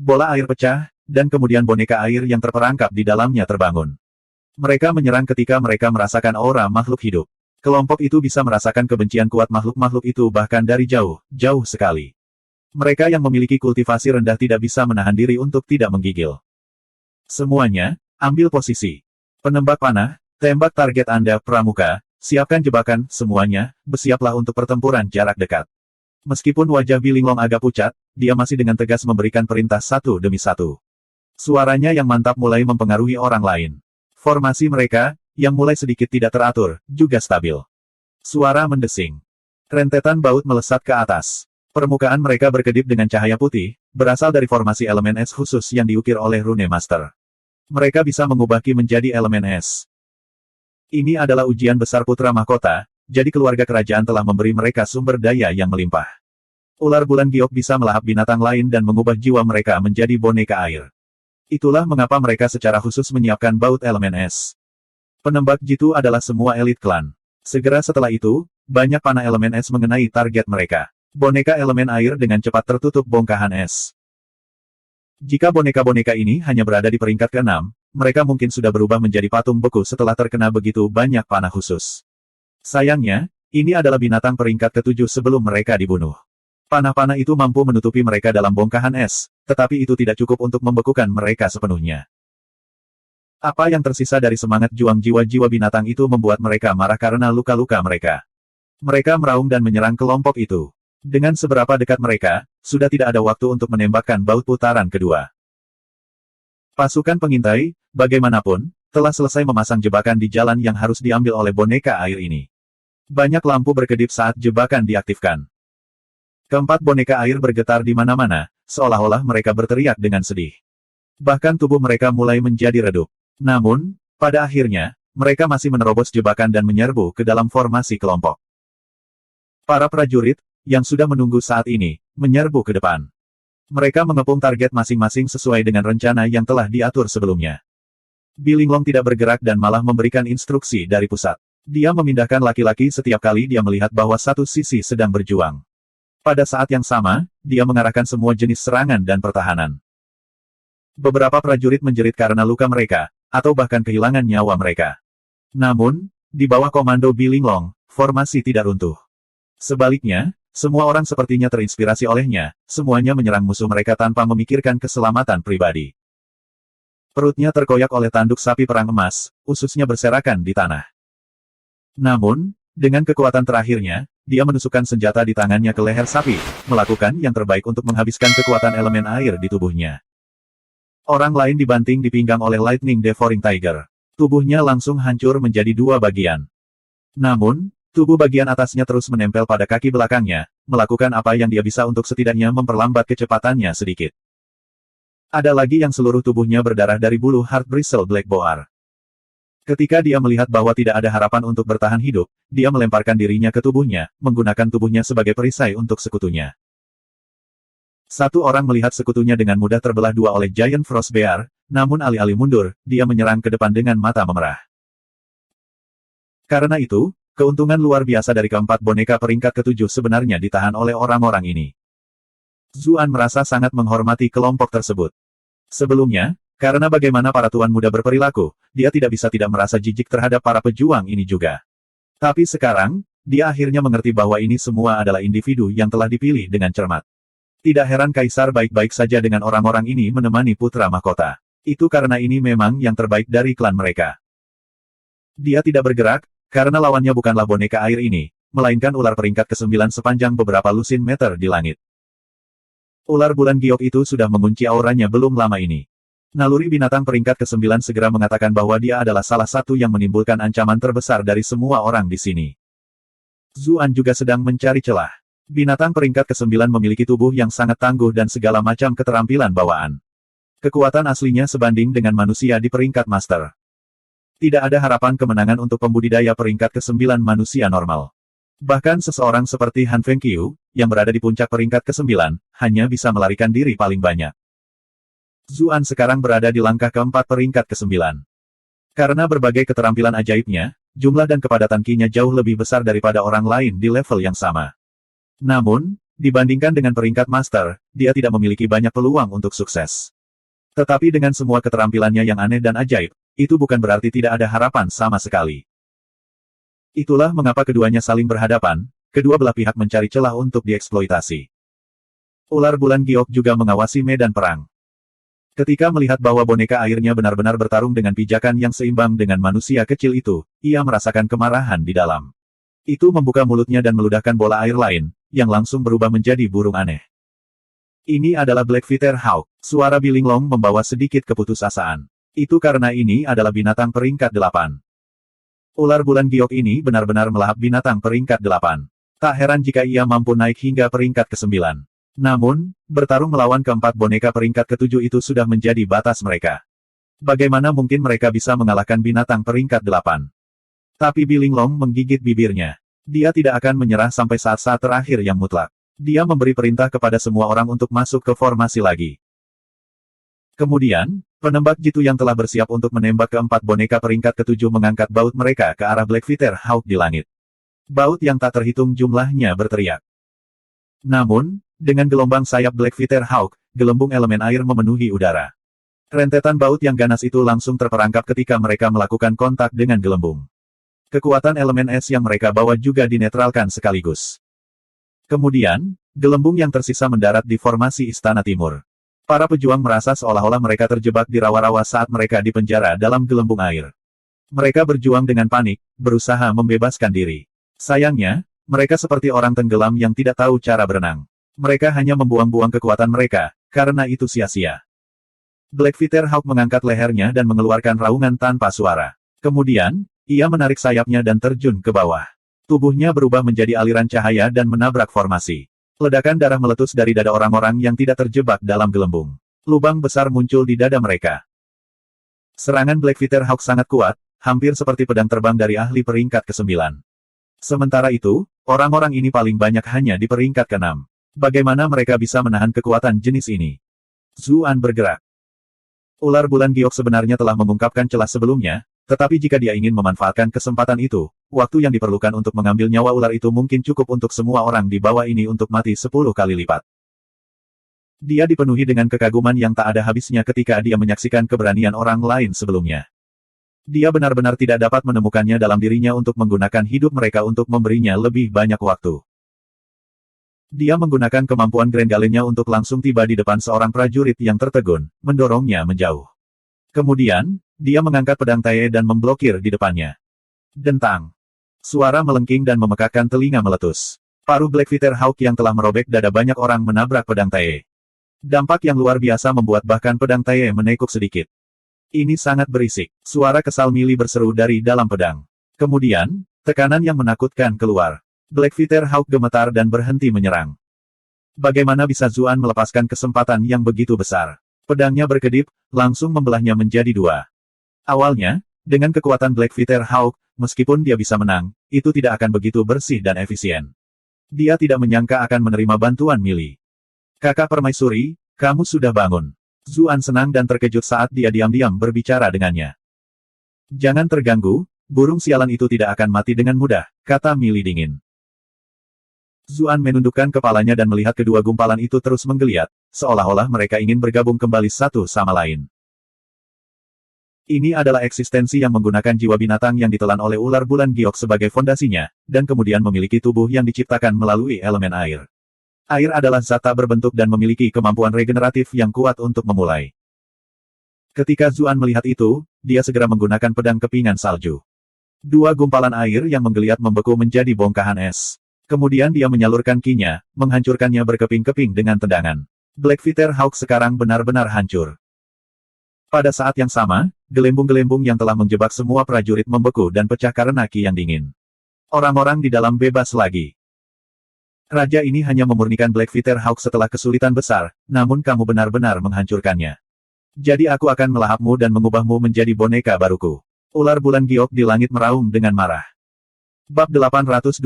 Bola air pecah, dan kemudian boneka air yang terperangkap di dalamnya terbangun. Mereka menyerang ketika mereka merasakan aura makhluk hidup. Kelompok itu bisa merasakan kebencian kuat makhluk-makhluk itu bahkan dari jauh, jauh sekali. Mereka yang memiliki kultivasi rendah tidak bisa menahan diri untuk tidak menggigil. Semuanya, ambil posisi. Penembak panah, tembak target Anda pramuka, siapkan jebakan, semuanya, bersiaplah untuk pertempuran jarak dekat. Meskipun wajah Bilinglong agak pucat, dia masih dengan tegas memberikan perintah satu demi satu. Suaranya yang mantap mulai mempengaruhi orang lain. Formasi mereka, yang mulai sedikit tidak teratur, juga stabil. Suara mendesing. Rentetan baut melesat ke atas. Permukaan mereka berkedip dengan cahaya putih, berasal dari formasi elemen es khusus yang diukir oleh Rune Master. Mereka bisa mengubah Ki menjadi elemen es. Ini adalah ujian besar putra mahkota, jadi keluarga kerajaan telah memberi mereka sumber daya yang melimpah. Ular bulan giok bisa melahap binatang lain dan mengubah jiwa mereka menjadi boneka air. Itulah mengapa mereka secara khusus menyiapkan baut elemen es. Penembak jitu adalah semua elit klan. Segera setelah itu, banyak panah elemen es mengenai target mereka. Boneka elemen air dengan cepat tertutup bongkahan es. Jika boneka-boneka ini hanya berada di peringkat ke-6, mereka mungkin sudah berubah menjadi patung beku setelah terkena begitu banyak panah khusus. Sayangnya, ini adalah binatang peringkat ke-7 sebelum mereka dibunuh. Panah-panah itu mampu menutupi mereka dalam bongkahan es, tetapi itu tidak cukup untuk membekukan mereka sepenuhnya. Apa yang tersisa dari semangat juang jiwa-jiwa binatang itu membuat mereka marah karena luka-luka mereka. Mereka meraung dan menyerang kelompok itu. Dengan seberapa dekat mereka, sudah tidak ada waktu untuk menembakkan baut putaran kedua. Pasukan pengintai, bagaimanapun, telah selesai memasang jebakan di jalan yang harus diambil oleh boneka air ini. Banyak lampu berkedip saat jebakan diaktifkan. Keempat boneka air bergetar di mana-mana, seolah-olah mereka berteriak dengan sedih. Bahkan tubuh mereka mulai menjadi redup. Namun, pada akhirnya, mereka masih menerobos jebakan dan menyerbu ke dalam formasi kelompok. Para prajurit, yang sudah menunggu saat ini, menyerbu ke depan. Mereka mengepung target masing-masing sesuai dengan rencana yang telah diatur sebelumnya. Bilinglong tidak bergerak dan malah memberikan instruksi dari pusat. Dia memindahkan laki-laki setiap kali dia melihat bahwa satu sisi sedang berjuang. Pada saat yang sama, dia mengarahkan semua jenis serangan dan pertahanan. Beberapa prajurit menjerit karena luka mereka, atau bahkan kehilangan nyawa mereka. Namun, di bawah komando Bilinglong, formasi tidak runtuh. Sebaliknya, semua orang sepertinya terinspirasi olehnya, semuanya menyerang musuh mereka tanpa memikirkan keselamatan pribadi. Perutnya terkoyak oleh tanduk sapi perang emas, ususnya berserakan di tanah. Namun, dengan kekuatan terakhirnya, dia menusukkan senjata di tangannya ke leher sapi, melakukan yang terbaik untuk menghabiskan kekuatan elemen air di tubuhnya. Orang lain dibanting di pinggang oleh Lightning Devouring Tiger. Tubuhnya langsung hancur menjadi dua bagian. Namun, tubuh bagian atasnya terus menempel pada kaki belakangnya, melakukan apa yang dia bisa untuk setidaknya memperlambat kecepatannya sedikit. Ada lagi yang seluruh tubuhnya berdarah dari bulu Heart Bristle Black Boar. Ketika dia melihat bahwa tidak ada harapan untuk bertahan hidup, dia melemparkan dirinya ke tubuhnya, menggunakan tubuhnya sebagai perisai untuk sekutunya. Satu orang melihat sekutunya dengan mudah terbelah dua oleh Giant Frost Bear, namun alih-alih mundur, dia menyerang ke depan dengan mata memerah. Karena itu, keuntungan luar biasa dari keempat boneka peringkat ke-7 sebenarnya ditahan oleh orang-orang ini. Zuan merasa sangat menghormati kelompok tersebut. Sebelumnya, karena bagaimana para tuan muda berperilaku, dia tidak bisa tidak merasa jijik terhadap para pejuang ini juga. Tapi sekarang, dia akhirnya mengerti bahwa ini semua adalah individu yang telah dipilih dengan cermat. Tidak heran Kaisar baik-baik saja dengan orang-orang ini menemani putra mahkota. Itu karena ini memang yang terbaik dari klan mereka. Dia tidak bergerak, karena lawannya bukanlah boneka air ini, melainkan ular peringkat ke-9 sepanjang beberapa lusin meter di langit. Ular bulan giok itu sudah mengunci auranya belum lama ini. Naluri binatang peringkat ke-9 segera mengatakan bahwa dia adalah salah satu yang menimbulkan ancaman terbesar dari semua orang di sini. Zuan juga sedang mencari celah. Binatang peringkat ke-9 memiliki tubuh yang sangat tangguh dan segala macam keterampilan bawaan. Kekuatan aslinya sebanding dengan manusia di peringkat master. Tidak ada harapan kemenangan untuk pembudidaya peringkat ke-9 manusia normal. Bahkan seseorang seperti Han Fengqiu, yang berada di puncak peringkat ke-9, hanya bisa melarikan diri paling banyak. Zuan sekarang berada di langkah keempat peringkat ke-9. Karena berbagai keterampilan ajaibnya, jumlah dan kepadatan ki-nya jauh lebih besar daripada orang lain di level yang sama. Namun, Dibandingkan dengan peringkat Master, dia tidak memiliki banyak peluang untuk sukses. Tetapi dengan semua keterampilannya yang aneh dan ajaib, itu bukan berarti tidak ada harapan sama sekali. Itulah mengapa keduanya saling berhadapan, kedua belah pihak mencari celah untuk dieksploitasi. Ular bulan giok juga mengawasi medan perang. Ketika melihat bahwa boneka airnya benar-benar bertarung dengan pijakan yang seimbang dengan manusia kecil itu, ia merasakan kemarahan di dalam. Itu membuka mulutnya dan meludahkan bola air lain, yang langsung berubah menjadi burung aneh. Ini adalah Blackfeather Hawk. Suara Bilinglong membawa sedikit keputusasaan. Itu karena ini adalah binatang peringkat 8. Ular bulan giok ini benar-benar melahap binatang peringkat 8. Tak heran jika ia mampu naik hingga peringkat ke-9. Namun, bertarung melawan keempat boneka peringkat ke-7 itu sudah menjadi batas mereka. Bagaimana mungkin mereka bisa mengalahkan binatang peringkat 8? Tapi Bilinglong menggigit bibirnya. Dia tidak akan menyerah sampai saat-saat terakhir yang mutlak. Dia memberi perintah kepada semua orang untuk masuk ke formasi lagi. Kemudian, penembak jitu yang telah bersiap untuk menembak keempat boneka peringkat ke-7 mengangkat baut mereka ke arah Blackfeather Hawk di langit. Baut yang tak terhitung jumlahnya berteriak. Namun, dengan gelombang sayap Blackfeather Hawk, gelembung elemen air memenuhi udara. Rentetan baut yang ganas itu langsung terperangkap ketika mereka melakukan kontak dengan gelembung. Kekuatan elemen es yang mereka bawa juga dinetralkan sekaligus. Kemudian, gelembung yang tersisa mendarat di formasi Istana Timur. Para pejuang merasa seolah-olah mereka terjebak di rawa-rawa saat mereka dipenjara dalam gelembung air. Mereka berjuang dengan panik, berusaha membebaskan diri. Sayangnya, mereka seperti orang tenggelam yang tidak tahu cara berenang. Mereka hanya membuang-buang kekuatan mereka, karena itu sia-sia. Blackfeather Hawk mengangkat lehernya dan mengeluarkan raungan tanpa suara. Kemudian, ia menarik sayapnya dan terjun ke bawah. Tubuhnya berubah menjadi aliran cahaya dan menabrak formasi. Ledakan darah meletus dari dada orang-orang yang tidak terjebak dalam gelembung. Lubang besar muncul di dada mereka. Serangan Blackfeather Hawk sangat kuat, hampir seperti pedang terbang dari ahli peringkat ke-9. Sementara itu, orang-orang ini paling banyak hanya di peringkat ke-6. Bagaimana mereka bisa menahan kekuatan jenis ini? Zuan bergerak. Ular bulan giok sebenarnya telah mengungkapkan celah sebelumnya, tetapi jika dia ingin memanfaatkan kesempatan itu, waktu yang diperlukan untuk mengambil nyawa ular itu mungkin cukup untuk semua orang di bawah ini untuk mati 10 kali lipat. Dia dipenuhi dengan kekaguman yang tak ada habisnya ketika dia menyaksikan keberanian orang lain sebelumnya. Dia benar-benar tidak dapat menemukannya dalam dirinya untuk menggunakan hidup mereka untuk memberinya lebih banyak waktu. Dia menggunakan kemampuan Grengalennya untuk langsung tiba di depan seorang prajurit yang tertegun, mendorongnya menjauh. Kemudian, dia mengangkat pedang Tae dan memblokir di depannya. Dentang. Suara melengking dan memekakkan telinga meletus. Paruh Blackfeather Hawk yang telah merobek dada banyak orang menabrak pedang Tae. Dampak yang luar biasa membuat bahkan pedang Tae menekuk sedikit. Ini sangat berisik. Suara kesal Mili berseru dari dalam pedang. Kemudian, tekanan yang menakutkan keluar. Blackfeather Hawk gemetar dan berhenti menyerang. Bagaimana bisa Zuan melepaskan kesempatan yang begitu besar? Pedangnya berkedip, langsung membelahnya menjadi 2. Awalnya, dengan kekuatan Blackfeather Hawk, meskipun dia bisa menang, itu tidak akan begitu bersih dan efisien. Dia tidak menyangka akan menerima bantuan Mili. Kakak Permaisuri, kamu sudah bangun. Zuan senang dan terkejut saat dia diam-diam berbicara dengannya. Jangan terganggu, burung sialan itu tidak akan mati dengan mudah, kata Mili dingin. Zuan menundukkan kepalanya dan melihat kedua gumpalan itu terus menggeliat, seolah-olah mereka ingin bergabung kembali satu sama lain. Ini adalah eksistensi yang menggunakan jiwa binatang yang ditelan oleh ular bulan giok sebagai fondasinya, dan kemudian memiliki tubuh yang diciptakan melalui elemen air. Air adalah zat tak berbentuk dan memiliki kemampuan regeneratif yang kuat untuk memulai. Ketika Zuan melihat itu, dia segera menggunakan pedang kepingan salju. 2 gumpalan air yang menggeliat membeku menjadi bongkahan es. Kemudian dia menyalurkan ki-nya, menghancurkannya berkeping-keping dengan tendangan. Blackfeather Hawk sekarang benar-benar hancur. Pada saat yang sama, gelembung-gelembung yang telah menjebak semua prajurit membeku dan pecah karena ki yang dingin. Orang-orang di dalam bebas lagi. Raja ini hanya memurnikan Blackfeather Hawk setelah kesulitan besar, namun kamu benar-benar menghancurkannya. Jadi aku akan melahapmu dan mengubahmu menjadi boneka baruku. Ular bulan giok di langit meraung dengan marah. Bab 822.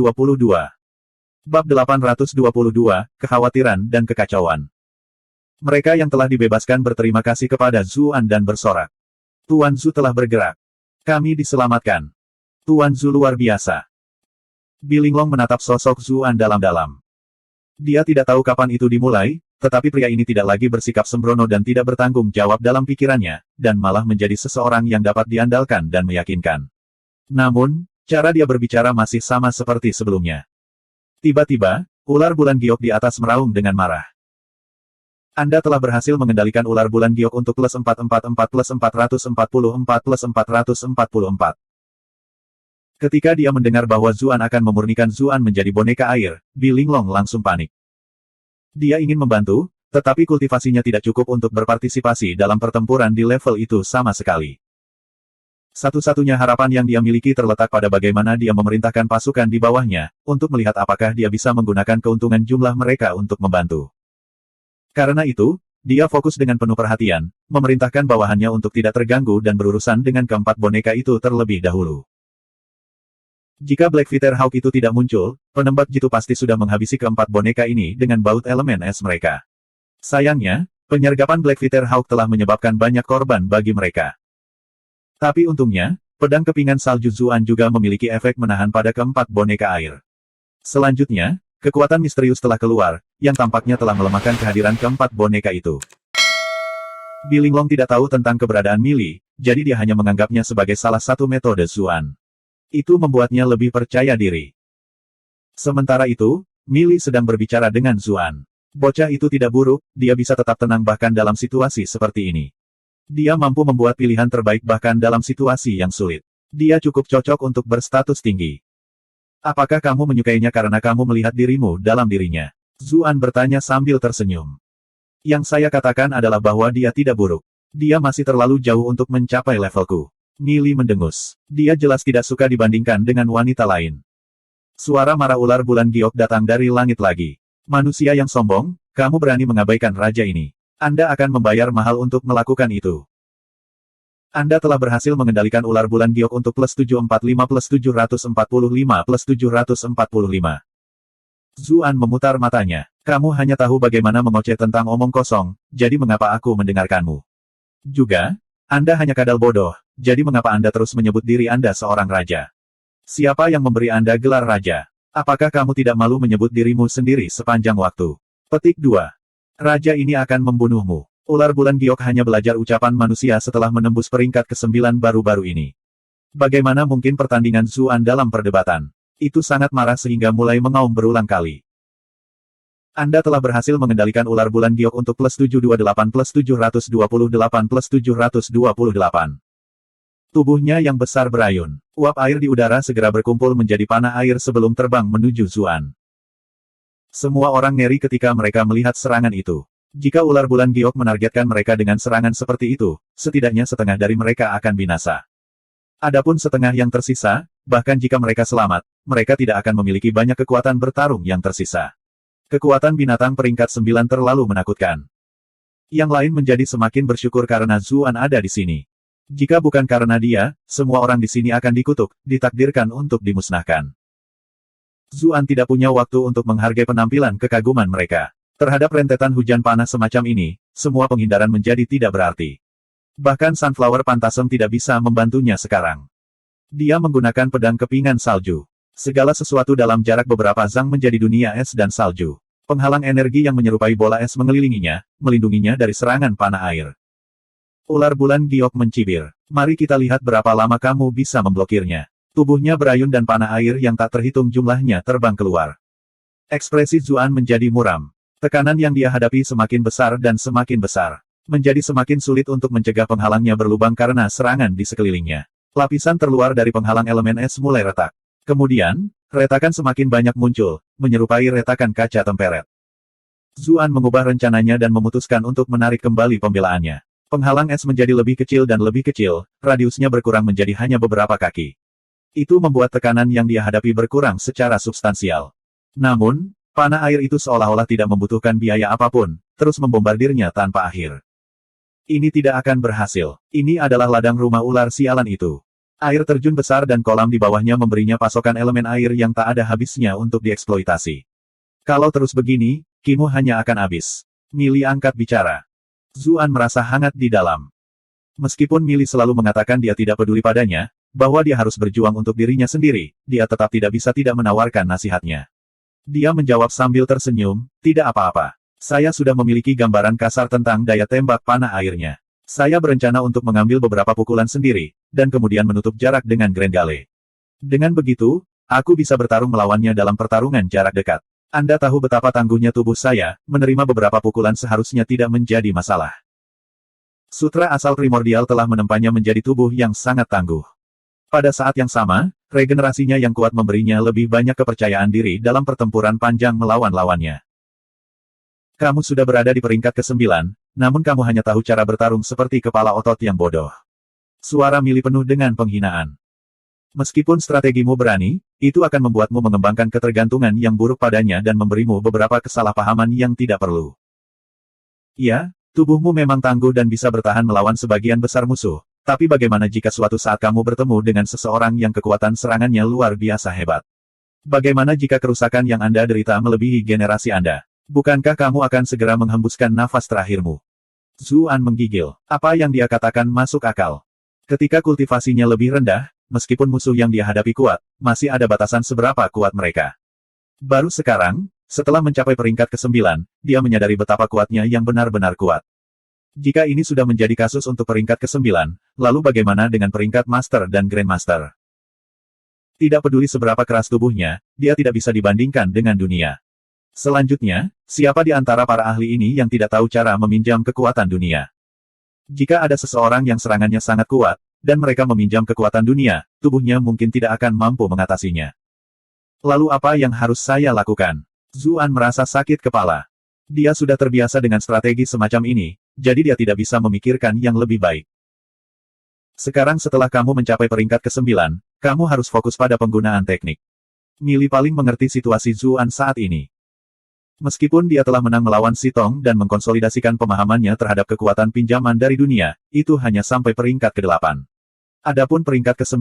Bab 822, Kekhawatiran dan Kekacauan. Mereka yang telah dibebaskan berterima kasih kepada Zuan dan bersorak. Tuan Zu telah bergerak. Kami diselamatkan. Tuan Zu luar biasa. Bilinglong menatap sosok Zuan dalam-dalam. Dia tidak tahu kapan itu dimulai, tetapi pria ini tidak lagi bersikap sembrono dan tidak bertanggung jawab dalam pikirannya, dan malah menjadi seseorang yang dapat diandalkan dan meyakinkan. Namun, cara dia berbicara masih sama seperti sebelumnya. Tiba-tiba, ular bulan giok di atas meraung dengan marah. Anda telah berhasil mengendalikan ular bulan giok untuk plus 444 plus 444 plus 444. Ketika dia mendengar bahwa Zuan akan memurnikan Zuan menjadi boneka air, Bi Linglong langsung panik. Dia ingin membantu, tetapi kultivasinya tidak cukup untuk berpartisipasi dalam pertempuran di level itu sama sekali. Satu-satunya harapan yang dia miliki terletak pada bagaimana dia memerintahkan pasukan di bawahnya, untuk melihat apakah dia bisa menggunakan keuntungan jumlah mereka untuk membantu. Karena itu, dia fokus dengan penuh perhatian, memerintahkan bawahannya untuk tidak terganggu dan berurusan dengan keempat boneka itu terlebih dahulu. Jika Blackfeather Hawk itu tidak muncul, penembak jitu pasti sudah menghabisi keempat boneka ini dengan baut elemen es mereka. Sayangnya, penyergapan Blackfeather Hawk telah menyebabkan banyak korban bagi mereka. Tapi untungnya, pedang kepingan salju Zuan juga memiliki efek menahan pada keempat boneka air. Selanjutnya, kekuatan misterius telah keluar, yang tampaknya telah melemahkan kehadiran keempat boneka itu. Bi Linglong tidak tahu tentang keberadaan Mili, jadi dia hanya menganggapnya sebagai salah satu metode Zuan. Itu membuatnya lebih percaya diri. Sementara itu, Mili sedang berbicara dengan Zuan. Bocah itu tidak buruk, dia bisa tetap tenang bahkan dalam situasi seperti ini. Dia mampu membuat pilihan terbaik bahkan dalam situasi yang sulit. Dia cukup cocok untuk berstatus tinggi. Apakah kamu menyukainya karena kamu melihat dirimu dalam dirinya? Zuan bertanya sambil tersenyum. Yang saya katakan adalah bahwa dia tidak buruk. Dia masih terlalu jauh untuk mencapai levelku. Mili mendengus. Dia jelas tidak suka dibandingkan dengan wanita lain. Suara marah ular bulan giok datang dari langit lagi. Manusia yang sombong, kamu berani mengabaikan raja ini. Anda akan membayar mahal untuk melakukan itu. Anda telah berhasil mengendalikan ular bulan giok untuk plus 745 plus 745 plus 745. Zuan memutar matanya. Kamu hanya tahu bagaimana mengoceh tentang omong kosong, jadi mengapa aku mendengarkanmu? Juga, Anda hanya kadal bodoh, jadi mengapa Anda terus menyebut diri Anda seorang raja? Siapa yang memberi Anda gelar raja? Apakah kamu tidak malu menyebut dirimu sendiri sepanjang waktu? Petik 2. Raja ini akan membunuhmu. Ular bulan giok hanya belajar ucapan manusia setelah menembus peringkat ke-9 baru-baru ini. Bagaimana mungkin pertandingan Zuan dalam perdebatan? Itu sangat marah sehingga mulai mengaum berulang kali. Anda telah berhasil mengendalikan ular bulan giok untuk plus 728 plus 728 plus 728. Tubuhnya yang besar berayun. Uap air di udara segera berkumpul menjadi panah air sebelum terbang menuju Zuan. Semua orang ngeri ketika mereka melihat serangan itu. Jika ular bulan giok menargetkan mereka dengan serangan seperti itu, setidaknya setengah dari mereka akan binasa. Adapun setengah yang tersisa, bahkan jika mereka selamat, mereka tidak akan memiliki banyak kekuatan bertarung yang tersisa. Kekuatan binatang peringkat 9 terlalu menakutkan. Yang lain menjadi semakin bersyukur karena Zuan ada di sini. Jika bukan karena dia, semua orang di sini akan dikutuk, ditakdirkan untuk dimusnahkan. Zuan tidak punya waktu untuk menghargai penampilan kekaguman mereka. Terhadap rentetan hujan panas semacam ini, semua penghindaran menjadi tidak berarti. Bahkan Sunflower Phantasm tidak bisa membantunya sekarang. Dia menggunakan pedang kepingan salju. Segala sesuatu dalam jarak beberapa zang menjadi dunia es dan salju. Penghalang energi yang menyerupai bola es mengelilinginya, melindunginya dari serangan panah air. Ular bulan giok mencibir. Mari kita lihat berapa lama kamu bisa memblokirnya. Tubuhnya berayun dan panah air yang tak terhitung jumlahnya terbang keluar. Ekspresi Zuan menjadi muram. Tekanan yang dia hadapi semakin besar dan semakin besar. Menjadi semakin sulit untuk mencegah penghalangnya berlubang karena serangan di sekelilingnya. Lapisan terluar dari penghalang elemen es mulai retak. Kemudian, retakan semakin banyak muncul, menyerupai retakan kaca temperet. Zuan mengubah rencananya dan memutuskan untuk menarik kembali pembelaannya. Penghalang es menjadi lebih kecil dan lebih kecil, radiusnya berkurang menjadi hanya beberapa kaki. Itu membuat tekanan yang dia hadapi berkurang secara substansial. Namun, panah air itu seolah-olah tidak membutuhkan biaya apapun, terus membombardirnya tanpa akhir. Ini tidak akan berhasil. Ini adalah ladang rumah ular sialan itu. Air terjun besar dan kolam di bawahnya memberinya pasokan elemen air yang tak ada habisnya untuk dieksploitasi. Kalau terus begini, Kimu hanya akan habis. Mili angkat bicara. Zuan merasa hangat di dalam. Meskipun Mili selalu mengatakan dia tidak peduli padanya, bahwa dia harus berjuang untuk dirinya sendiri, dia tetap tidak bisa tidak menawarkan nasihatnya. Dia menjawab sambil tersenyum, tidak apa-apa. Saya sudah memiliki gambaran kasar tentang daya tembak panah airnya. Saya berencana untuk mengambil beberapa pukulan sendiri, dan kemudian menutup jarak dengan Grendale. Dengan begitu, aku bisa bertarung melawannya dalam pertarungan jarak dekat. Anda tahu betapa tangguhnya tubuh saya, menerima beberapa pukulan seharusnya tidak menjadi masalah. Sutra asal primordial telah menempanya menjadi tubuh yang sangat tangguh. Pada saat yang sama, regenerasinya yang kuat memberinya lebih banyak kepercayaan diri dalam pertempuran panjang melawan lawannya. Kamu sudah berada di peringkat ke-9, namun kamu hanya tahu cara bertarung seperti kepala otot yang bodoh. Suara Mili penuh dengan penghinaan. Meskipun strategimu berani, itu akan membuatmu mengembangkan ketergantungan yang buruk padanya dan memberimu beberapa kesalahpahaman yang tidak perlu. Ya, tubuhmu memang tangguh dan bisa bertahan melawan sebagian besar musuh. Tapi bagaimana jika suatu saat kamu bertemu dengan seseorang yang kekuatan serangannya luar biasa hebat? Bagaimana jika kerusakan yang Anda derita melebihi generasi Anda? Bukankah kamu akan segera menghembuskan nafas terakhirmu? Zuan menggigil. Apa yang dia katakan masuk akal. Ketika kultivasinya lebih rendah, meskipun musuh yang dia hadapi kuat, masih ada batasan seberapa kuat mereka. Baru sekarang, setelah mencapai peringkat ke-9, dia menyadari betapa kuatnya yang benar-benar kuat. Jika ini sudah menjadi kasus untuk peringkat ke-9, lalu bagaimana dengan peringkat Master dan Grandmaster? Tidak peduli seberapa keras tubuhnya, dia tidak bisa dibandingkan dengan dunia. Selanjutnya, siapa di antara para ahli ini yang tidak tahu cara meminjam kekuatan dunia? Jika ada seseorang yang serangannya sangat kuat, dan mereka meminjam kekuatan dunia, tubuhnya mungkin tidak akan mampu mengatasinya. Lalu apa yang harus saya lakukan? Zuan merasa sakit kepala. Dia sudah terbiasa dengan strategi semacam ini, jadi dia tidak bisa memikirkan yang lebih baik. Sekarang setelah kamu mencapai peringkat ke-9, kamu harus fokus pada penggunaan teknik. Mili paling mengerti situasi Zuan saat ini. Meskipun dia telah menang melawan Sitong dan mengkonsolidasikan pemahamannya terhadap kekuatan pinjaman dari dunia, itu hanya sampai peringkat ke-8. Adapun peringkat ke-9,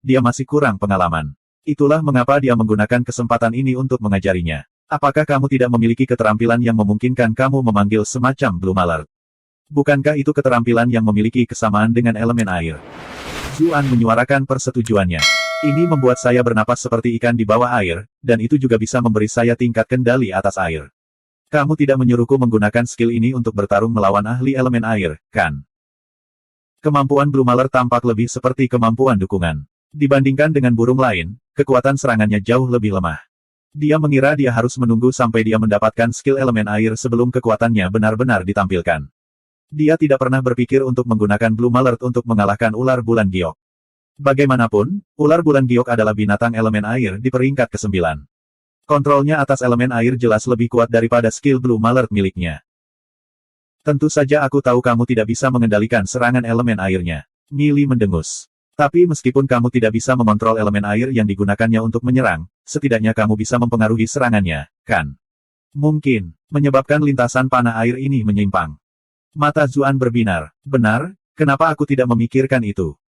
dia masih kurang pengalaman. Itulah mengapa dia menggunakan kesempatan ini untuk mengajarinya. Apakah kamu tidak memiliki keterampilan yang memungkinkan kamu memanggil semacam Blue Malert? Bukankah itu keterampilan yang memiliki kesamaan dengan elemen air? Zuan menyuarakan persetujuannya. Ini membuat saya bernapas seperti ikan di bawah air, dan itu juga bisa memberi saya tingkat kendali atas air. Kamu tidak menyuruhku menggunakan skill ini untuk bertarung melawan ahli elemen air, kan? Kemampuan Blue Malert tampak lebih seperti kemampuan dukungan. Dibandingkan dengan burung lain, kekuatan serangannya jauh lebih lemah. Dia mengira dia harus menunggu sampai dia mendapatkan skill elemen air sebelum kekuatannya benar-benar ditampilkan. Dia tidak pernah berpikir untuk menggunakan Blue Malert untuk mengalahkan ular bulan giok. Bagaimanapun, ular bulan giok adalah binatang elemen air di peringkat ke-9. Kontrolnya atas elemen air jelas lebih kuat daripada skill Blue Malert miliknya. Tentu saja aku tahu kamu tidak bisa mengendalikan serangan elemen airnya. Mili mendengus. Tapi meskipun kamu tidak bisa mengontrol elemen air yang digunakannya untuk menyerang, setidaknya kamu bisa mempengaruhi serangannya, kan? Mungkin, menyebabkan lintasan panah air ini menyimpang. Mata Zuan berbinar. Benar, kenapa aku tidak memikirkan itu?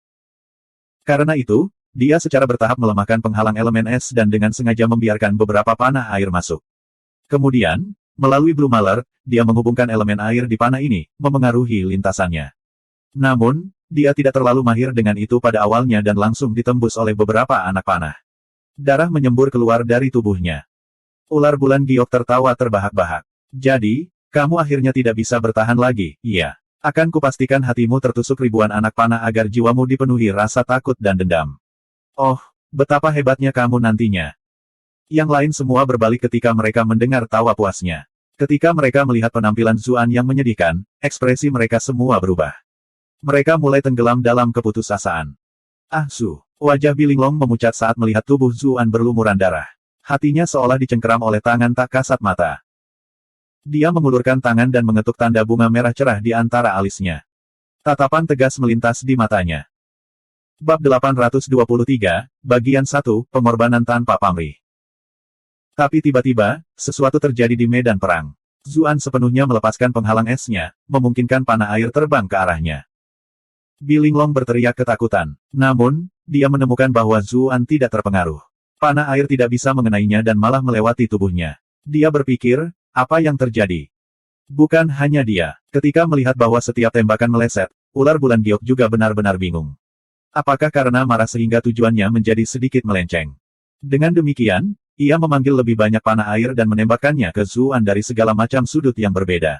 Karena itu, dia secara bertahap melemahkan penghalang elemen es dan dengan sengaja membiarkan beberapa panah air masuk. Kemudian, melalui Blue Malert, dia menghubungkan elemen air di panah ini, memengaruhi lintasannya. Namun, dia tidak terlalu mahir dengan itu pada awalnya dan langsung ditembus oleh beberapa anak panah. Darah menyembur keluar dari tubuhnya. Ular bulan giok tertawa terbahak-bahak. Jadi, kamu akhirnya tidak bisa bertahan lagi, iya. Akan kupastikan hatimu tertusuk ribuan anak panah agar jiwamu dipenuhi rasa takut dan dendam. Oh, betapa hebatnya kamu nantinya. Yang lain semua berbalik ketika mereka mendengar tawa puasnya. Ketika mereka melihat penampilan Zuan yang menyedihkan, ekspresi mereka semua berubah. Mereka mulai tenggelam dalam keputusasaan. Ah Su, wajah Bilinglong memucat saat melihat tubuh Zuan berlumuran darah. Hatinya seolah dicengkeram oleh tangan tak kasat mata. Dia mengulurkan tangan dan mengetuk tanda bunga merah cerah di antara alisnya. Tatapan tegas melintas di matanya. Bab 823, Bagian 1, Pengorbanan Tanpa Pamrih. Tapi tiba-tiba, sesuatu terjadi di medan perang. Zuan sepenuhnya melepaskan penghalang esnya, memungkinkan panah air terbang ke arahnya. Bilinglong berteriak ketakutan. Namun, dia menemukan bahwa Zuan tidak terpengaruh. Panah air tidak bisa mengenainya dan malah melewati tubuhnya. Dia berpikir, apa yang terjadi? Bukan hanya dia. Ketika melihat bahwa setiap tembakan meleset, ular bulan giok juga benar-benar bingung. Apakah karena marah sehingga tujuannya menjadi sedikit melenceng? Dengan demikian, Ia memanggil lebih banyak panah air dan menembakkannya ke Zuan dari segala macam sudut yang berbeda.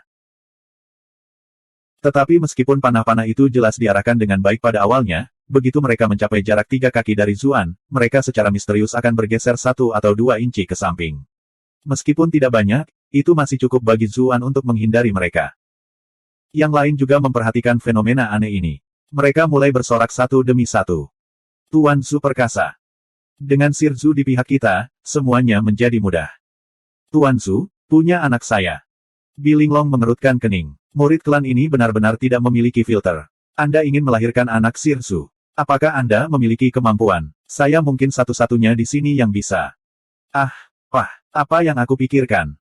Tetapi meskipun panah-panah itu jelas diarahkan dengan baik pada awalnya, begitu mereka mencapai jarak 3 kaki dari Zuan, mereka secara misterius akan bergeser 1 atau 2 inci ke samping. Meskipun tidak banyak, itu masih cukup bagi Zuan untuk menghindari mereka. Yang lain juga memperhatikan fenomena aneh ini. Mereka mulai bersorak satu demi satu. Tuan Su perkasa. Dengan Sir Zu di pihak kita, semuanya menjadi mudah. Tuan Su, punya anak saya. Bilinglong mengerutkan kening. Murid klan ini benar-benar tidak memiliki filter. Anda ingin melahirkan anak Sir Zu. Apakah Anda memiliki kemampuan? Saya mungkin satu-satunya di sini yang bisa. Apa yang aku pikirkan?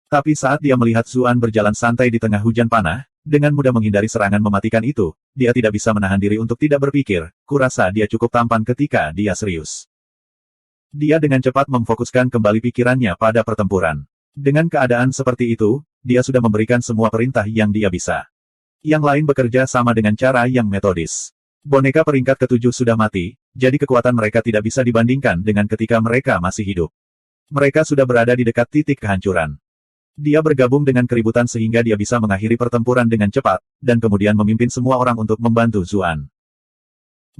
Tapi saat dia melihat Zuan berjalan santai di tengah hujan panah, dengan mudah menghindari serangan mematikan itu, dia tidak bisa menahan diri untuk tidak berpikir, kurasa dia cukup tampan ketika dia serius. Dia dengan cepat memfokuskan kembali pikirannya pada pertempuran. Dengan keadaan seperti itu, dia sudah memberikan semua perintah yang dia bisa. Yang lain bekerja sama dengan cara yang metodis. Boneka peringkat ke-7 sudah mati, jadi kekuatan mereka tidak bisa dibandingkan dengan ketika mereka masih hidup. Mereka sudah berada di dekat titik kehancuran. Dia bergabung dengan keributan sehingga dia bisa mengakhiri pertempuran dengan cepat, dan kemudian memimpin semua orang untuk membantu Zuan.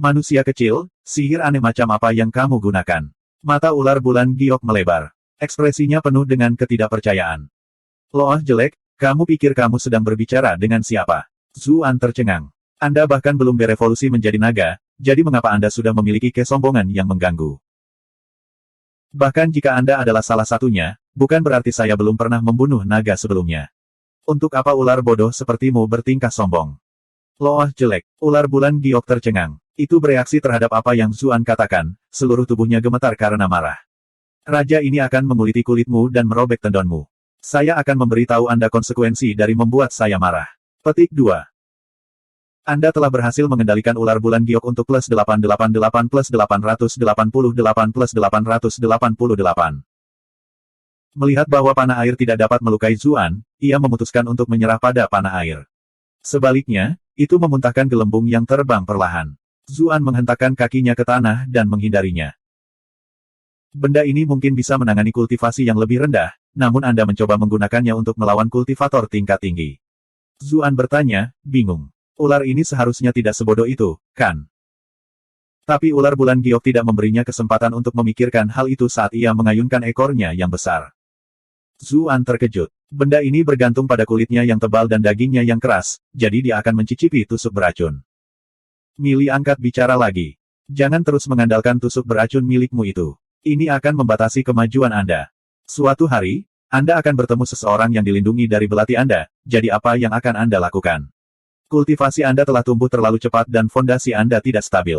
Manusia kecil, sihir aneh macam apa yang kamu gunakan? Mata ular bulan giok melebar. Ekspresinya penuh dengan ketidakpercayaan. Loh jelek, kamu pikir kamu sedang berbicara dengan siapa? Zuan tercengang. Anda bahkan belum berevolusi menjadi naga, jadi mengapa Anda sudah memiliki kesombongan yang mengganggu? Bahkan jika Anda adalah salah satunya, bukan berarti saya belum pernah membunuh naga sebelumnya. Untuk apa ular bodoh sepertimu bertingkah sombong? Loh jelek, ular bulan giok tercengang. Itu bereaksi terhadap apa yang Zuan katakan, seluruh tubuhnya gemetar karena marah. Raja ini akan menguliti kulitmu dan merobek tendonmu. Saya akan memberitahu Anda konsekuensi dari membuat saya marah. Petik 2. Anda telah berhasil mengendalikan ular bulan giok untuk plus 888 plus 888 plus 888. Melihat bahwa panah air tidak dapat melukai Zuan, ia memutuskan untuk menyerah pada panah air. Sebaliknya, itu memuntahkan gelembung yang terbang perlahan. Zuan menghentakkan kakinya ke tanah dan menghindarinya. Benda ini mungkin bisa menangani kultivasi yang lebih rendah, namun Anda mencoba menggunakannya untuk melawan kultivator tingkat tinggi. Zuan bertanya, bingung. Ular ini seharusnya tidak sebodoh itu, kan? Tapi ular bulan giok tidak memberinya kesempatan untuk memikirkan hal itu saat ia mengayunkan ekornya yang besar. Zuan terkejut. Benda ini bergantung pada kulitnya yang tebal dan dagingnya yang keras, jadi dia akan mencicipi tusuk beracun. Mili angkat bicara lagi. Jangan terus mengandalkan tusuk beracun milikmu itu. Ini akan membatasi kemajuan Anda. Suatu hari, Anda akan bertemu seseorang yang dilindungi dari belati Anda, jadi apa yang akan Anda lakukan? Kultivasi Anda telah tumbuh terlalu cepat dan fondasi Anda tidak stabil.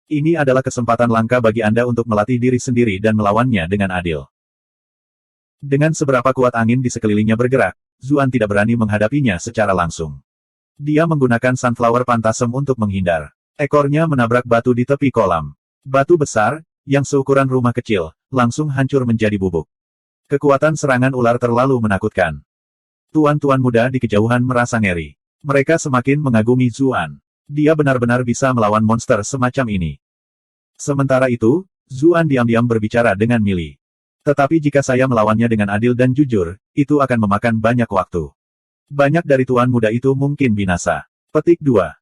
Ini adalah kesempatan langka bagi Anda untuk melatih diri sendiri dan melawannya dengan adil. Dengan seberapa kuat angin di sekelilingnya bergerak, Zuan tidak berani menghadapinya secara langsung. Dia menggunakan Sunflower Phantasm untuk menghindar. Ekornya menabrak batu di tepi kolam. Batu besar, yang seukuran rumah kecil, langsung hancur menjadi bubuk. Kekuatan serangan ular terlalu menakutkan. Tuan-tuan muda di kejauhan merasa ngeri. Mereka semakin mengagumi Zuan. Dia benar-benar bisa melawan monster semacam ini. Sementara itu, Zuan diam-diam berbicara dengan Mili. Tetapi jika saya melawannya dengan adil dan jujur, itu akan memakan banyak waktu. Banyak dari tuan muda itu mungkin binasa. Petik 2.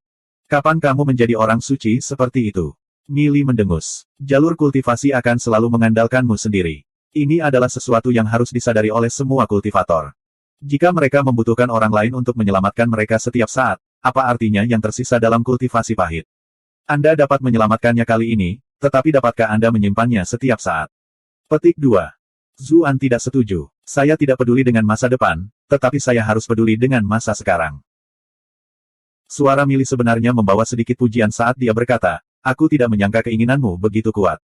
Kapan kamu menjadi orang suci seperti itu? Mili mendengus. Jalur kultivasi akan selalu mengandalkanmu sendiri. Ini adalah sesuatu yang harus disadari oleh semua kultivator. Jika mereka membutuhkan orang lain untuk menyelamatkan mereka setiap saat, apa artinya yang tersisa dalam kultivasi pahit? Anda dapat menyelamatkannya kali ini, tetapi dapatkah Anda menyimpannya setiap saat? Petik 2. Zuan tidak setuju. Saya tidak peduli dengan masa depan, tetapi saya harus peduli dengan masa sekarang. Suara Mili sebenarnya membawa sedikit pujian saat dia berkata, aku tidak menyangka keinginanmu begitu kuat.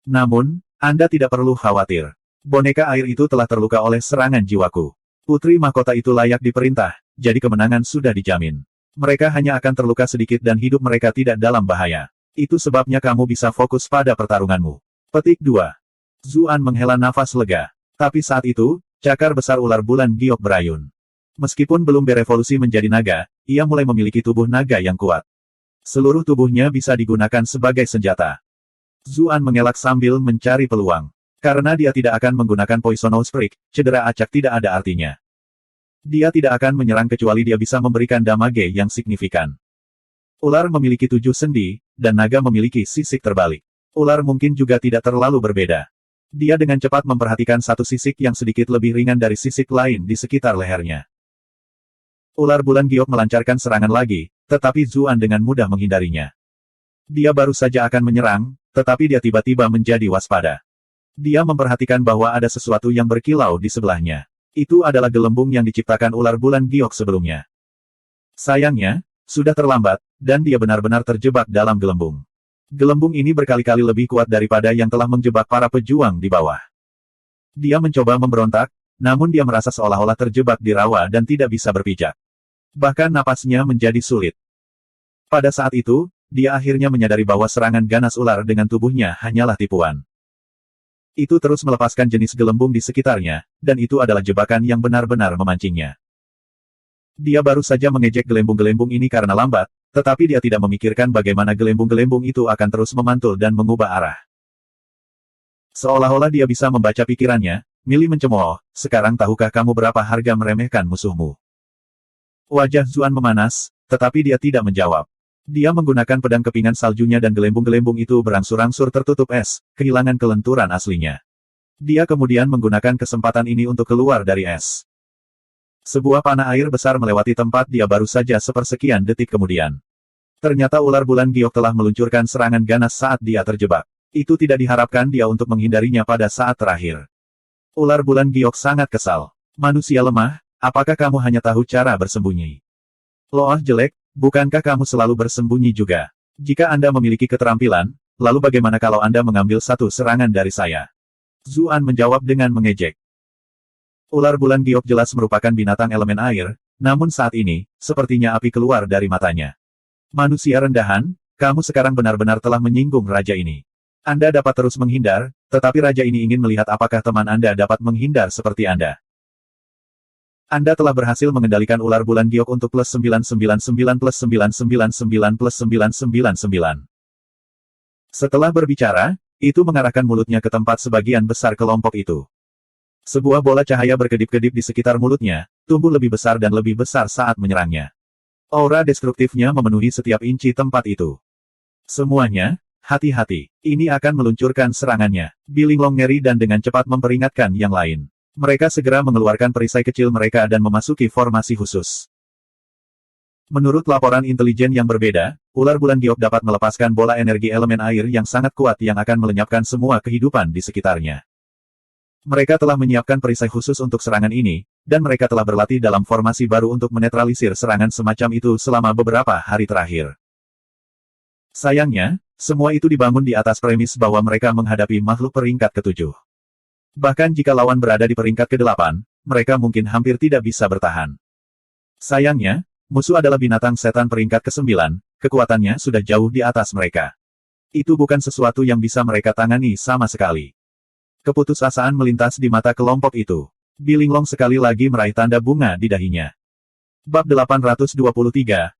Namun, Anda tidak perlu khawatir. Boneka air itu telah terluka oleh serangan jiwaku. Putri mahkota itu layak diperintah, jadi kemenangan sudah dijamin. Mereka hanya akan terluka sedikit dan hidup mereka tidak dalam bahaya. Itu sebabnya kamu bisa fokus pada pertarunganmu. Petik 2. Zuan menghela nafas lega. Tapi saat itu, cakar besar ular bulan giok berayun. Meskipun belum berevolusi menjadi naga, ia mulai memiliki tubuh naga yang kuat. Seluruh tubuhnya bisa digunakan sebagai senjata. Zuan mengelak sambil mencari peluang. Karena dia tidak akan menggunakan Poisonous Prick, cedera acak tidak ada artinya. Dia tidak akan menyerang kecuali dia bisa memberikan damage yang signifikan. Ular memiliki 7 sendi, dan naga memiliki sisik terbalik. Ular mungkin juga tidak terlalu berbeda. Dia dengan cepat memperhatikan satu sisik yang sedikit lebih ringan dari sisik lain di sekitar lehernya. Ular bulan giok melancarkan serangan lagi, tetapi Zuan dengan mudah menghindarinya. Dia baru saja akan menyerang, tetapi dia tiba-tiba menjadi waspada. Dia memperhatikan bahwa ada sesuatu yang berkilau di sebelahnya. Itu adalah gelembung yang diciptakan ular bulan giok sebelumnya. Sayangnya, sudah terlambat, dan dia benar-benar terjebak dalam gelembung. Gelembung ini berkali-kali lebih kuat daripada yang telah menjebak para pejuang di bawah. Dia mencoba memberontak, namun dia merasa seolah-olah terjebak di rawa dan tidak bisa berpijak. Bahkan napasnya menjadi sulit. Pada saat itu, dia akhirnya menyadari bahwa serangan ganas ular dengan tubuhnya hanyalah tipuan. Itu terus melepaskan jenis gelembung di sekitarnya, dan itu adalah jebakan yang benar-benar memancingnya. Dia baru saja mengejek gelembung-gelembung ini karena lambat, tetapi dia tidak memikirkan bagaimana gelembung-gelembung itu akan terus memantul dan mengubah arah. Seolah-olah dia bisa membaca pikirannya, Milly mencemooh, sekarang tahukah kamu berapa harga meremehkan musuhmu? Wajah Zuan memanas, tetapi dia tidak menjawab. Dia menggunakan pedang kepingan saljunya dan gelembung-gelembung itu berangsur-angsur tertutup es, kehilangan kelenturan aslinya. Dia kemudian menggunakan kesempatan ini untuk keluar dari es. Sebuah panah air besar melewati tempat dia baru saja sepersekian detik kemudian. Ternyata ular bulan giok telah meluncurkan serangan ganas saat dia terjebak. Itu tidak diharapkan dia untuk menghindarinya pada saat terakhir. Ular bulan giok sangat kesal. Manusia lemah, apakah kamu hanya tahu cara bersembunyi? Loah jelek, bukankah kamu selalu bersembunyi juga? Jika Anda memiliki keterampilan, lalu bagaimana kalau Anda mengambil satu serangan dari saya? Zuan menjawab dengan mengejek. Ular bulan giok jelas merupakan binatang elemen air, namun saat ini, sepertinya api keluar dari matanya. Manusia rendahan, kamu sekarang benar-benar telah menyinggung raja ini. Anda dapat terus menghindar, tetapi raja ini ingin melihat apakah teman Anda dapat menghindar seperti Anda. Anda telah berhasil mengendalikan ular bulan giok untuk plus 999 plus 999 plus 999. Setelah berbicara, itu mengarahkan mulutnya ke tempat sebagian besar kelompok itu. Sebuah bola cahaya berkedip-kedip di sekitar mulutnya, tumbuh lebih besar dan lebih besar saat menyerangnya. Aura destruktifnya memenuhi setiap inci tempat itu. Semuanya, hati-hati, ini akan meluncurkan serangannya. Bilinglong ngeri dan dengan cepat memperingatkan yang lain. Mereka segera mengeluarkan perisai kecil mereka dan memasuki formasi khusus. Menurut laporan intelijen yang berbeda, ular bulan giok dapat melepaskan bola energi elemen air yang sangat kuat yang akan melenyapkan semua kehidupan di sekitarnya. Mereka telah menyiapkan perisai khusus untuk serangan ini, dan mereka telah berlatih dalam formasi baru untuk menetralisir serangan semacam itu selama beberapa hari terakhir. Sayangnya, semua itu dibangun di atas premis bahwa mereka menghadapi makhluk peringkat ke-7. Bahkan jika lawan berada di peringkat ke-8, mereka mungkin hampir tidak bisa bertahan. Sayangnya, musuh adalah binatang setan peringkat ke-9, kekuatannya sudah jauh di atas mereka. Itu bukan sesuatu yang bisa mereka tangani sama sekali. Keputusasaan melintas di mata kelompok itu. Bilinglong sekali lagi meraih tanda bunga di dahinya. Bab 823,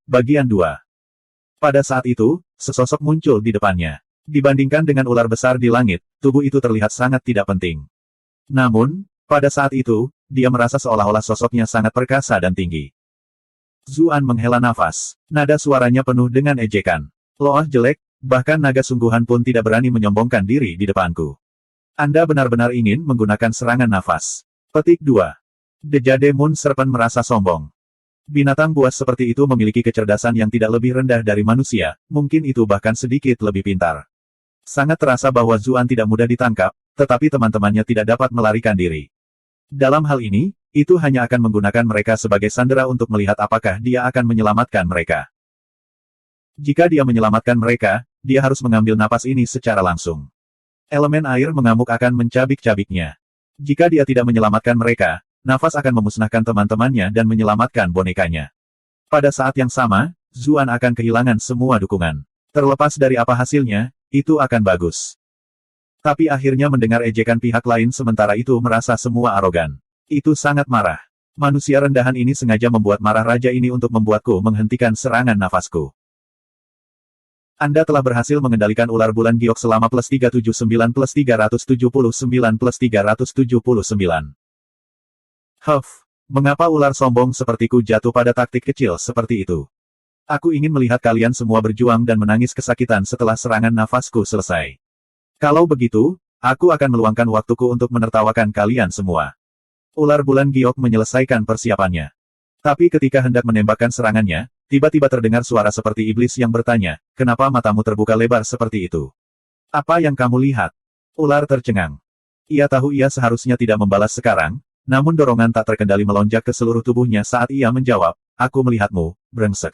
Bagian 2. Pada saat itu, sesosok muncul di depannya. Dibandingkan dengan ular besar di langit, tubuh itu terlihat sangat tidak penting. Namun, pada saat itu, dia merasa seolah-olah sosoknya sangat perkasa dan tinggi. Zuan menghela nafas. Nada suaranya penuh dengan ejekan. Loah jelek, bahkan naga sungguhan pun tidak berani menyombongkan diri di depanku. Anda benar-benar ingin menggunakan serangan nafas. Petik 2. The Jade Moon Serpent merasa sombong. Binatang buas seperti itu memiliki kecerdasan yang tidak lebih rendah dari manusia, mungkin itu bahkan sedikit lebih pintar. Sangat terasa bahwa Zuan tidak mudah ditangkap, tetapi teman-temannya tidak dapat melarikan diri. Dalam hal ini, itu hanya akan menggunakan mereka sebagai sandera untuk melihat apakah dia akan menyelamatkan mereka. Jika dia menyelamatkan mereka, dia harus mengambil napas ini secara langsung. Elemen air mengamuk akan mencabik-cabiknya. Jika dia tidak menyelamatkan mereka, nafas akan memusnahkan teman-temannya dan menyelamatkan bonekanya. Pada saat yang sama, Zuan akan kehilangan semua dukungan. Terlepas dari apa hasilnya, itu akan bagus. Tapi akhirnya mendengar ejekan pihak lain sementara itu merasa semua arogan. Itu sangat marah. Manusia rendahan ini sengaja membuat marah raja ini untuk membuatku menghentikan serangan nafasku. Anda telah berhasil mengendalikan ular bulan giok selama plus 379 plus 379 plus 379. Mengapa ular sombong sepertiku jatuh pada taktik kecil seperti itu? Aku ingin melihat kalian semua berjuang dan menangis kesakitan setelah serangan nafasku selesai. Kalau begitu, aku akan meluangkan waktuku untuk menertawakan kalian semua. Ular bulan giok menyelesaikan persiapannya. Tapi ketika hendak menembakkan serangannya, tiba-tiba terdengar suara seperti iblis yang bertanya, kenapa matamu terbuka lebar seperti itu? Apa yang kamu lihat? Ular tercengang. Ia tahu ia seharusnya tidak membalas sekarang, namun dorongan tak terkendali melonjak ke seluruh tubuhnya saat ia menjawab, aku melihatmu, brengsek.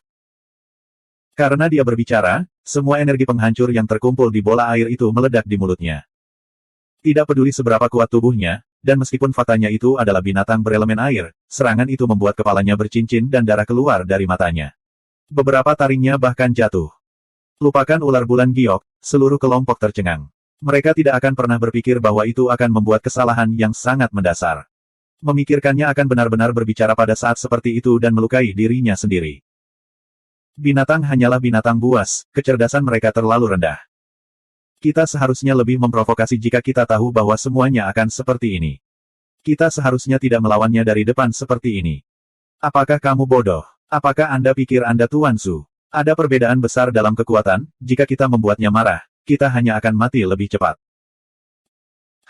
Karena dia berbicara, semua energi penghancur yang terkumpul di bola air itu meledak di mulutnya. Tidak peduli seberapa kuat tubuhnya, dan meskipun faktanya itu adalah binatang berelemen air, serangan itu membuat kepalanya bercincin dan darah keluar dari matanya. Beberapa taringnya bahkan jatuh. Lupakan ular bulan giok, seluruh kelompok tercengang. Mereka tidak akan pernah berpikir bahwa itu akan membuat kesalahan yang sangat mendasar. Memikirkannya akan benar-benar berbicara pada saat seperti itu dan melukai dirinya sendiri. Binatang hanyalah binatang buas, kecerdasan mereka terlalu rendah. Kita seharusnya lebih memprovokasi jika kita tahu bahwa semuanya akan seperti ini. Kita seharusnya tidak melawannya dari depan seperti ini. Apakah kamu bodoh? Apakah Anda pikir Anda Tuan Su? Ada perbedaan besar dalam kekuatan, jika kita membuatnya marah, kita hanya akan mati lebih cepat.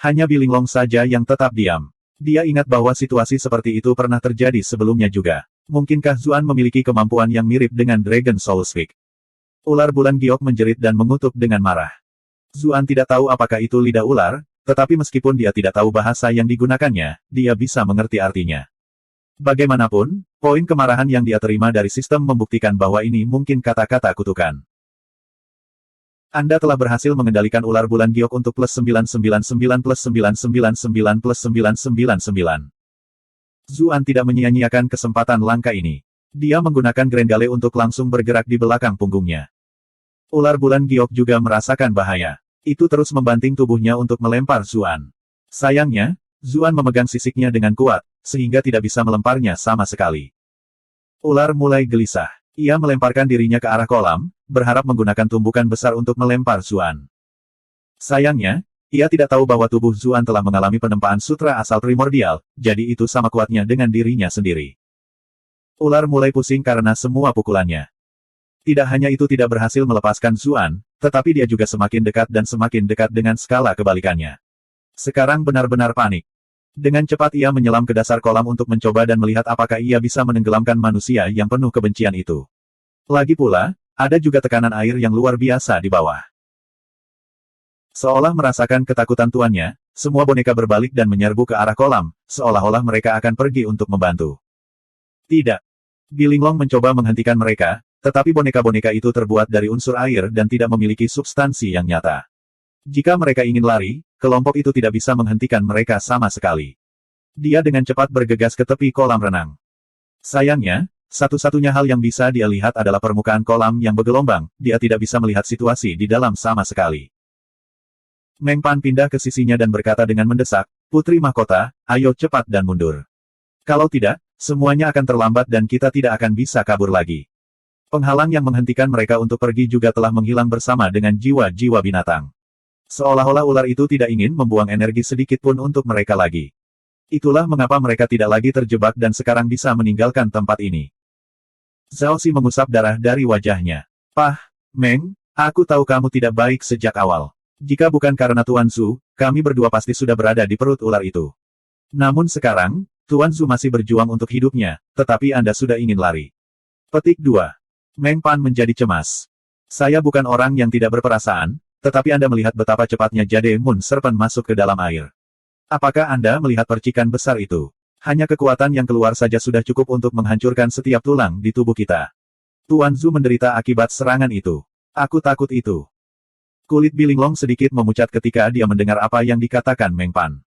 Hanya Bilinglong saja yang tetap diam. Dia ingat bahwa situasi seperti itu pernah terjadi sebelumnya juga. Mungkinkah Zuan memiliki kemampuan yang mirip dengan Dragon Soul Speak? Ular bulan giok menjerit dan mengutuk dengan marah. Zuan tidak tahu apakah itu lidah ular, tetapi meskipun dia tidak tahu bahasa yang digunakannya, dia bisa mengerti artinya. Bagaimanapun, poin kemarahan yang dia terima dari sistem membuktikan bahwa ini mungkin kata-kata kutukan. Anda telah berhasil mengendalikan ular bulan giok untuk plus 999 plus 999 plus 999. Zuan tidak menyia-nyiakan kesempatan langka ini. Dia menggunakan Grenggale untuk langsung bergerak di belakang punggungnya. Ular bulan giok juga merasakan bahaya. Itu terus membanting tubuhnya untuk melempar Zuan. Sayangnya, Zuan memegang sisiknya dengan kuat, sehingga tidak bisa melemparnya sama sekali. Ular mulai gelisah. Ia melemparkan dirinya ke arah kolam, berharap menggunakan tumbukan besar untuk melempar Zuan. Sayangnya, ia tidak tahu bahwa tubuh Zuan telah mengalami penempaan sutra asal primordial, jadi itu sama kuatnya dengan dirinya sendiri. Ular mulai pusing karena semua pukulannya. Tidak hanya itu tidak berhasil melepaskan Zuan, tetapi dia juga semakin dekat dengan skala kebalikannya. Sekarang benar-benar panik. Dengan cepat ia menyelam ke dasar kolam untuk mencoba dan melihat apakah ia bisa menenggelamkan manusia yang penuh kebencian itu. Lagi pula, ada juga tekanan air yang luar biasa di bawah. Seolah merasakan ketakutan tuannya, semua boneka berbalik dan menyerbu ke arah kolam, seolah-olah mereka akan pergi untuk membantu. Tidak. Bilinglong mencoba menghentikan mereka, tetapi boneka-boneka itu terbuat dari unsur air dan tidak memiliki substansi yang nyata. Jika mereka ingin lari, kelompok itu tidak bisa menghentikan mereka sama sekali. Dia dengan cepat bergegas ke tepi kolam renang. Sayangnya, satu-satunya hal yang bisa dia lihat adalah permukaan kolam yang bergelombang, dia tidak bisa melihat situasi di dalam sama sekali. Meng Pan pindah ke sisinya dan berkata dengan mendesak, Putri Mahkota, ayo cepat dan mundur. Kalau tidak, semuanya akan terlambat dan kita tidak akan bisa kabur lagi. Penghalang yang menghentikan mereka untuk pergi juga telah menghilang bersama dengan jiwa-jiwa binatang. Seolah-olah ular itu tidak ingin membuang energi sedikit pun untuk mereka lagi. Itulah mengapa mereka tidak lagi terjebak dan sekarang bisa meninggalkan tempat ini. Zhao Xi mengusap darah dari wajahnya. Pah, Meng, aku tahu kamu tidak baik sejak awal. Jika bukan karena Tuan Zhu, kami berdua pasti sudah berada di perut ular itu. Namun sekarang, Tuan Zhu masih berjuang untuk hidupnya, tetapi Anda sudah ingin lari. Petik 2. Meng Pan menjadi cemas. Saya bukan orang yang tidak berperasaan, tetapi Anda melihat betapa cepatnya Jade Moon Serpent masuk ke dalam air. Apakah Anda melihat percikan besar itu? Hanya kekuatan yang keluar saja sudah cukup untuk menghancurkan setiap tulang di tubuh kita. Tuan Zhu menderita akibat serangan itu. Aku takut itu. Kulit Bilinglong sedikit memucat ketika dia mendengar apa yang dikatakan Meng Pan.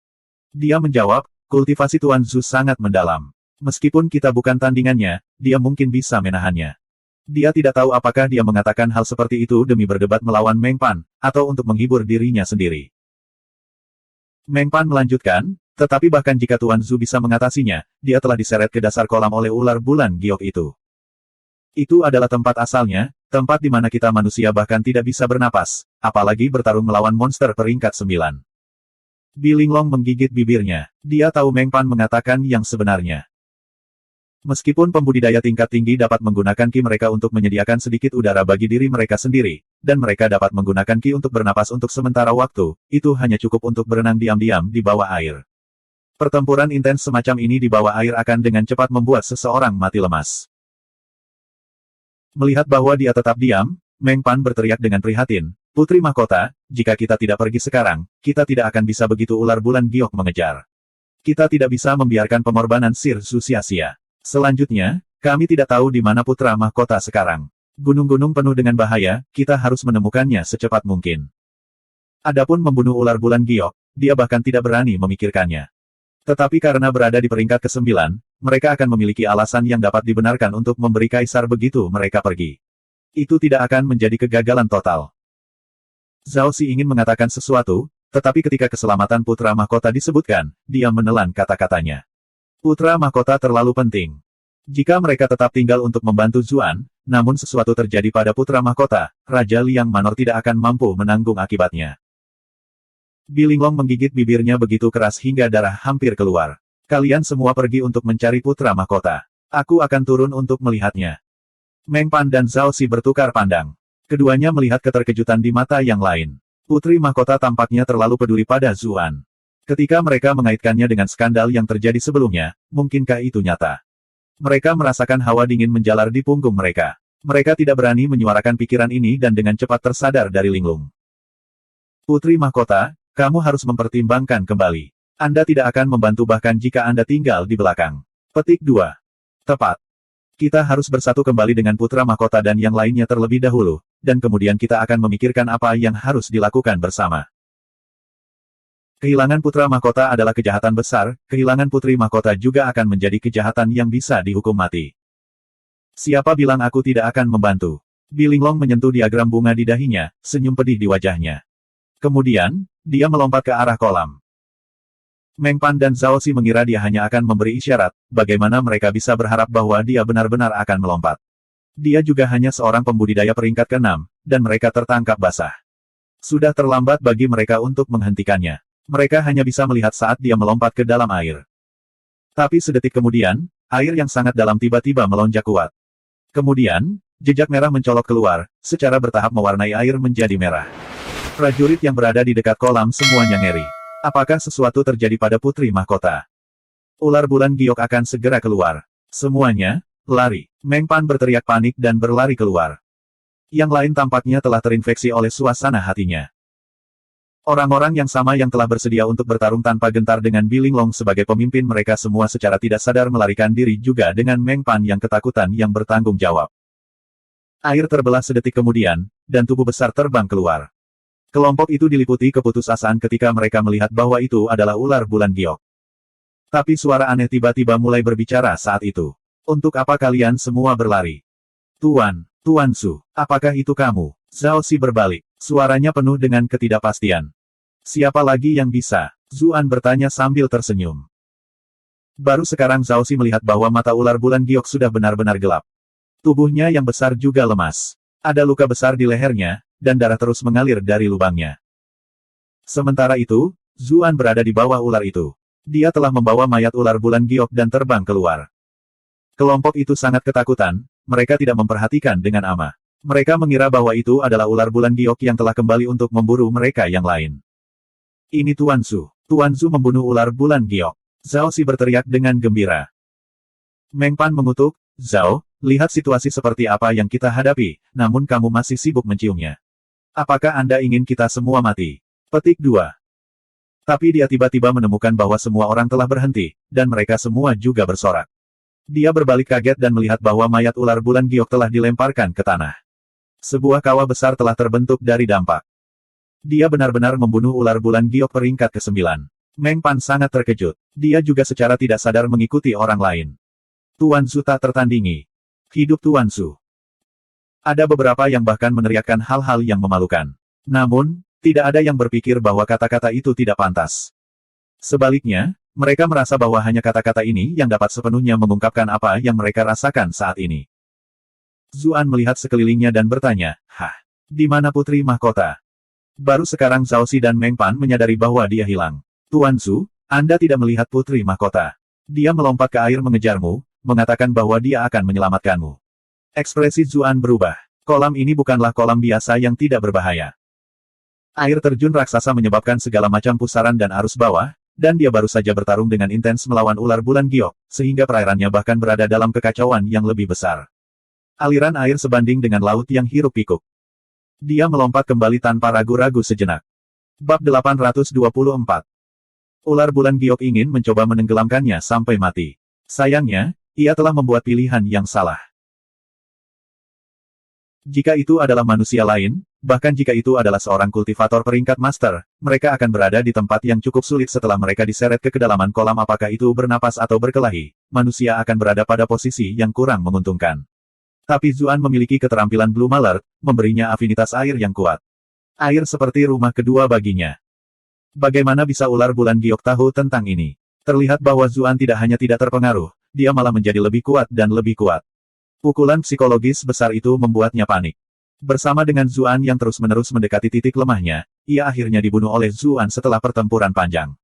Dia menjawab, kultivasi Tuan Zhu sangat mendalam. Meskipun kita bukan tandingannya, dia mungkin bisa menahannya. Dia tidak tahu apakah dia mengatakan hal seperti itu demi berdebat melawan Meng Pan, atau untuk menghibur dirinya sendiri. Meng Pan melanjutkan, tetapi bahkan jika Tuan Zhu bisa mengatasinya, dia telah diseret ke dasar kolam oleh ular bulan giok itu. Itu adalah tempat asalnya, tempat di mana kita manusia bahkan tidak bisa bernapas, apalagi bertarung melawan monster peringkat 9. Bilinglong menggigit bibirnya. Dia tahu Meng Pan mengatakan yang sebenarnya. Meskipun pembudidaya tingkat tinggi dapat menggunakan ki mereka untuk menyediakan sedikit udara bagi diri mereka sendiri, dan mereka dapat menggunakan ki untuk bernapas untuk sementara waktu, itu hanya cukup untuk berenang diam-diam di bawah air. Pertempuran intens semacam ini di bawah air akan dengan cepat membuat seseorang mati lemas. Melihat bahwa dia tetap diam, Meng Pan berteriak dengan prihatin, "Putri Mahkota, jika kita tidak pergi sekarang, kita tidak akan bisa begitu ular bulan giok mengejar. Kita tidak bisa membiarkan pengorbanan Sir Zhu sia-sia. Selanjutnya, kami tidak tahu di mana putra mahkota sekarang. Gunung-gunung penuh dengan bahaya, kita harus menemukannya secepat mungkin." Adapun membunuh ular bulan giok, dia bahkan tidak berani memikirkannya. Tetapi karena berada di peringkat ke-9, mereka akan memiliki alasan yang dapat dibenarkan untuk memberi kaisar begitu mereka pergi. Itu tidak akan menjadi kegagalan total. Zhao Xi ingin mengatakan sesuatu, tetapi ketika keselamatan putra mahkota disebutkan, dia menelan kata-katanya. Putra mahkota terlalu penting. Jika mereka tetap tinggal untuk membantu Zuan, namun sesuatu terjadi pada putra mahkota, Raja Liang Manor tidak akan mampu menanggung akibatnya. Bilinglong menggigit bibirnya begitu keras hingga darah hampir keluar. Kalian semua pergi untuk mencari putra mahkota. Aku akan turun untuk melihatnya. Meng Pan dan Zhao Xi bertukar pandang. Keduanya melihat keterkejutan di mata yang lain. Putri mahkota tampaknya terlalu peduli pada Zuan. Ketika mereka mengaitkannya dengan skandal yang terjadi sebelumnya, mungkinkah itu nyata? Mereka merasakan hawa dingin menjalar di punggung mereka. Mereka tidak berani menyuarakan pikiran ini dan dengan cepat tersadar dari linglung. Putri mahkota, kamu harus mempertimbangkan kembali. Anda tidak akan membantu bahkan jika Anda tinggal di belakang. Petik 2. Tepat. Kita harus bersatu kembali dengan putra mahkota dan yang lainnya terlebih dahulu, dan kemudian kita akan memikirkan apa yang harus dilakukan bersama. Kehilangan putra mahkota adalah kejahatan besar, kehilangan putri mahkota juga akan menjadi kejahatan yang bisa dihukum mati. Siapa bilang aku tidak akan membantu? Bilinglong menyentuh diagram bunga di dahinya, senyum pedih di wajahnya. Kemudian, dia melompat ke arah kolam. Meng Pan dan Zhao Xi mengira dia hanya akan memberi isyarat, bagaimana mereka bisa berharap bahwa dia benar-benar akan melompat. Dia juga hanya seorang pembudidaya peringkat ke-6, dan mereka tertangkap basah. Sudah terlambat bagi mereka untuk menghentikannya. Mereka hanya bisa melihat saat dia melompat ke dalam air. Tapi sedetik kemudian, air yang sangat dalam tiba-tiba melonjak kuat. Kemudian, jejak merah mencolok keluar, secara bertahap mewarnai air menjadi merah. Prajurit yang berada di dekat kolam semuanya ngeri. Apakah sesuatu terjadi pada putri mahkota? Ular bulan giok akan segera keluar. Semuanya, lari. Meng Pan berteriak panik dan berlari keluar. Yang lain tampaknya telah terinfeksi oleh suasana hatinya. Orang-orang yang sama yang telah bersedia untuk bertarung tanpa gentar dengan Bilinglong sebagai pemimpin mereka semua secara tidak sadar melarikan diri juga dengan Meng Pan yang ketakutan yang bertanggung jawab. Air terbelah sedetik kemudian, dan tubuh besar terbang keluar. Kelompok itu diliputi keputusasaan ketika mereka melihat bahwa itu adalah ular bulan giok. Tapi suara aneh tiba-tiba mulai berbicara saat itu. Untuk apa kalian semua berlari? Tuan Su, apakah itu kamu? Zhao Xi berbalik. Suaranya penuh dengan ketidakpastian. Siapa lagi yang bisa? Zuan bertanya sambil tersenyum. Baru sekarang Zhao Xi melihat bahwa mata ular bulan giok sudah benar-benar gelap. Tubuhnya yang besar juga lemas. Ada luka besar di lehernya, dan darah terus mengalir dari lubangnya. Sementara itu, Zuan berada di bawah ular itu. Dia telah membawa mayat ular bulan giok dan terbang keluar. Kelompok itu sangat ketakutan, mereka tidak memperhatikan dengan ama. Mereka mengira bahwa itu adalah ular bulan giok yang telah kembali untuk memburu mereka yang lain. Ini Tuan Su. Tuan Su membunuh ular bulan giok. Zhao Xi berteriak dengan gembira. Meng Pan mengutuk, Zhao, lihat situasi seperti apa yang kita hadapi, namun kamu masih sibuk menciumnya. Apakah Anda ingin kita semua mati? Petik 2. Tapi dia tiba-tiba menemukan bahwa semua orang telah berhenti, dan mereka semua juga bersorak. Dia berbalik kaget dan melihat bahwa mayat ular bulan giok telah dilemparkan ke tanah. Sebuah kawah besar telah terbentuk dari dampak. Dia benar-benar membunuh ular bulan giok peringkat ke-9. Meng Pan sangat terkejut. Dia juga secara tidak sadar mengikuti orang lain. Tuan Su tak tertandingi. Hidup Tuan Su. Ada beberapa yang bahkan meneriakkan hal-hal yang memalukan. Namun, tidak ada yang berpikir bahwa kata-kata itu tidak pantas. Sebaliknya, mereka merasa bahwa hanya kata-kata ini yang dapat sepenuhnya mengungkapkan apa yang mereka rasakan saat ini. Zuan melihat sekelilingnya dan bertanya, "Hah? Di mana putri mahkota?" Baru sekarang Zhao Xi dan Meng Pan menyadari bahwa dia hilang. "Tuan Zhu, Anda tidak melihat putri mahkota. Dia melompat ke air mengejarmu, mengatakan bahwa dia akan menyelamatkanmu." Ekspresi Zuan berubah. Kolam ini bukanlah kolam biasa yang tidak berbahaya. Air terjun raksasa menyebabkan segala macam pusaran dan arus bawah, dan dia baru saja bertarung dengan intens melawan ular bulan giok, sehingga perairannya bahkan berada dalam kekacauan yang lebih besar. Aliran air sebanding dengan laut yang hiruk-pikuk. Dia melompat kembali tanpa ragu-ragu sejenak. Bab 824. Ular bulan giok ingin mencoba menenggelamkannya sampai mati. Sayangnya, ia telah membuat pilihan yang salah. Jika itu adalah manusia lain, bahkan jika itu adalah seorang kultivator peringkat master, mereka akan berada di tempat yang cukup sulit setelah mereka diseret ke kedalaman kolam, apakah itu bernapas atau berkelahi. Manusia akan berada pada posisi yang kurang menguntungkan. Tapi Zuan memiliki keterampilan Blue Malert, memberinya afinitas air yang kuat. Air seperti rumah kedua baginya. Bagaimana bisa ular bulan giok tahu tentang ini? Terlihat bahwa Zuan tidak hanya tidak terpengaruh, dia malah menjadi lebih kuat dan lebih kuat. Pukulan psikologis besar itu membuatnya panik. Bersama dengan Zuan yang terus-menerus mendekati titik lemahnya, ia akhirnya dibunuh oleh Zuan setelah pertempuran panjang.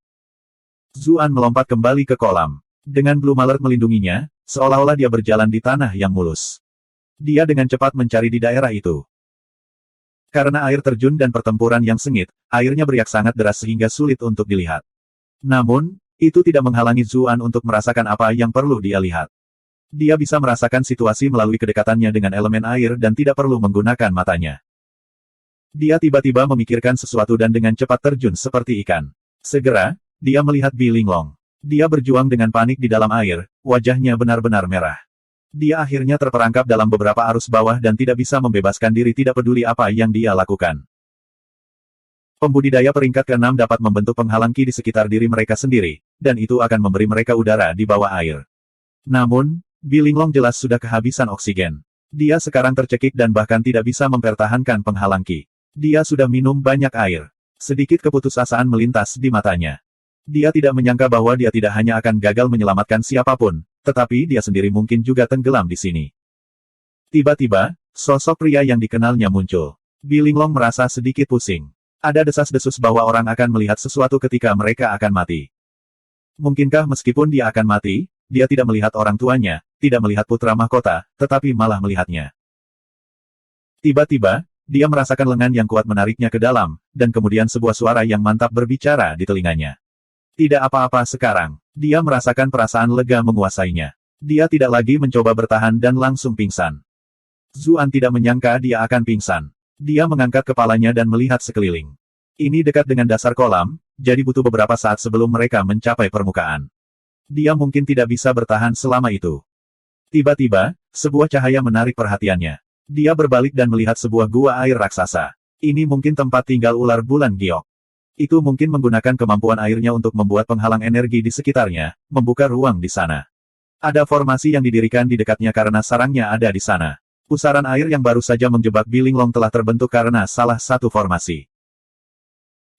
Zuan melompat kembali ke kolam. Dengan Blue Malert melindunginya, seolah-olah dia berjalan di tanah yang mulus. Dia dengan cepat mencari di daerah itu. Karena air terjun dan pertempuran yang sengit, airnya beriak sangat deras sehingga sulit untuk dilihat. Namun, itu tidak menghalangi Zuan untuk merasakan apa yang perlu dia lihat. Dia bisa merasakan situasi melalui kedekatannya dengan elemen air dan tidak perlu menggunakan matanya. Dia tiba-tiba memikirkan sesuatu dan dengan cepat terjun seperti ikan. Segera, dia melihat Bi Linglong. Dia berjuang dengan panik di dalam air, wajahnya benar-benar merah. Dia akhirnya terperangkap dalam beberapa arus bawah dan tidak bisa membebaskan diri, tidak peduli apa yang dia lakukan. Pembudidaya peringkat ke-6 dapat membentuk penghalang ki di sekitar diri mereka sendiri, dan itu akan memberi mereka udara di bawah air. Namun, Bi Linglong jelas sudah kehabisan oksigen. Dia sekarang tercekik dan bahkan tidak bisa mempertahankan penghalang ki. Dia sudah minum banyak air. Sedikit keputusasaan melintas di matanya. Dia tidak menyangka bahwa dia tidak hanya akan gagal menyelamatkan siapapun, tetapi dia sendiri mungkin juga tenggelam di sini. Tiba-tiba, sosok pria yang dikenalnya muncul. Bi Linglong merasa sedikit pusing. Ada desas-desus bahwa orang akan melihat sesuatu ketika mereka akan mati. Mungkinkah meskipun dia akan mati, dia tidak melihat orang tuanya, tidak melihat putra mahkota, tetapi malah melihatnya. Tiba-tiba, dia merasakan lengan yang kuat menariknya ke dalam, dan kemudian sebuah suara yang mantap berbicara di telinganya. Tidak apa-apa sekarang. Dia merasakan perasaan lega menguasainya. Dia tidak lagi mencoba bertahan dan langsung pingsan. Zuan tidak menyangka dia akan pingsan. Dia mengangkat kepalanya dan melihat sekeliling. Ini dekat dengan dasar kolam, jadi butuh beberapa saat sebelum mereka mencapai permukaan. Dia mungkin tidak bisa bertahan selama itu. Tiba-tiba, sebuah cahaya menarik perhatiannya. Dia berbalik dan melihat sebuah gua air raksasa. Ini mungkin tempat tinggal ular bulan giok. Itu mungkin menggunakan kemampuan airnya untuk membuat penghalang energi di sekitarnya, membuka ruang di sana. Ada formasi yang didirikan di dekatnya karena sarangnya ada di sana. Pusaran air yang baru saja menjebak Bi Linglong telah terbentuk karena salah satu formasi.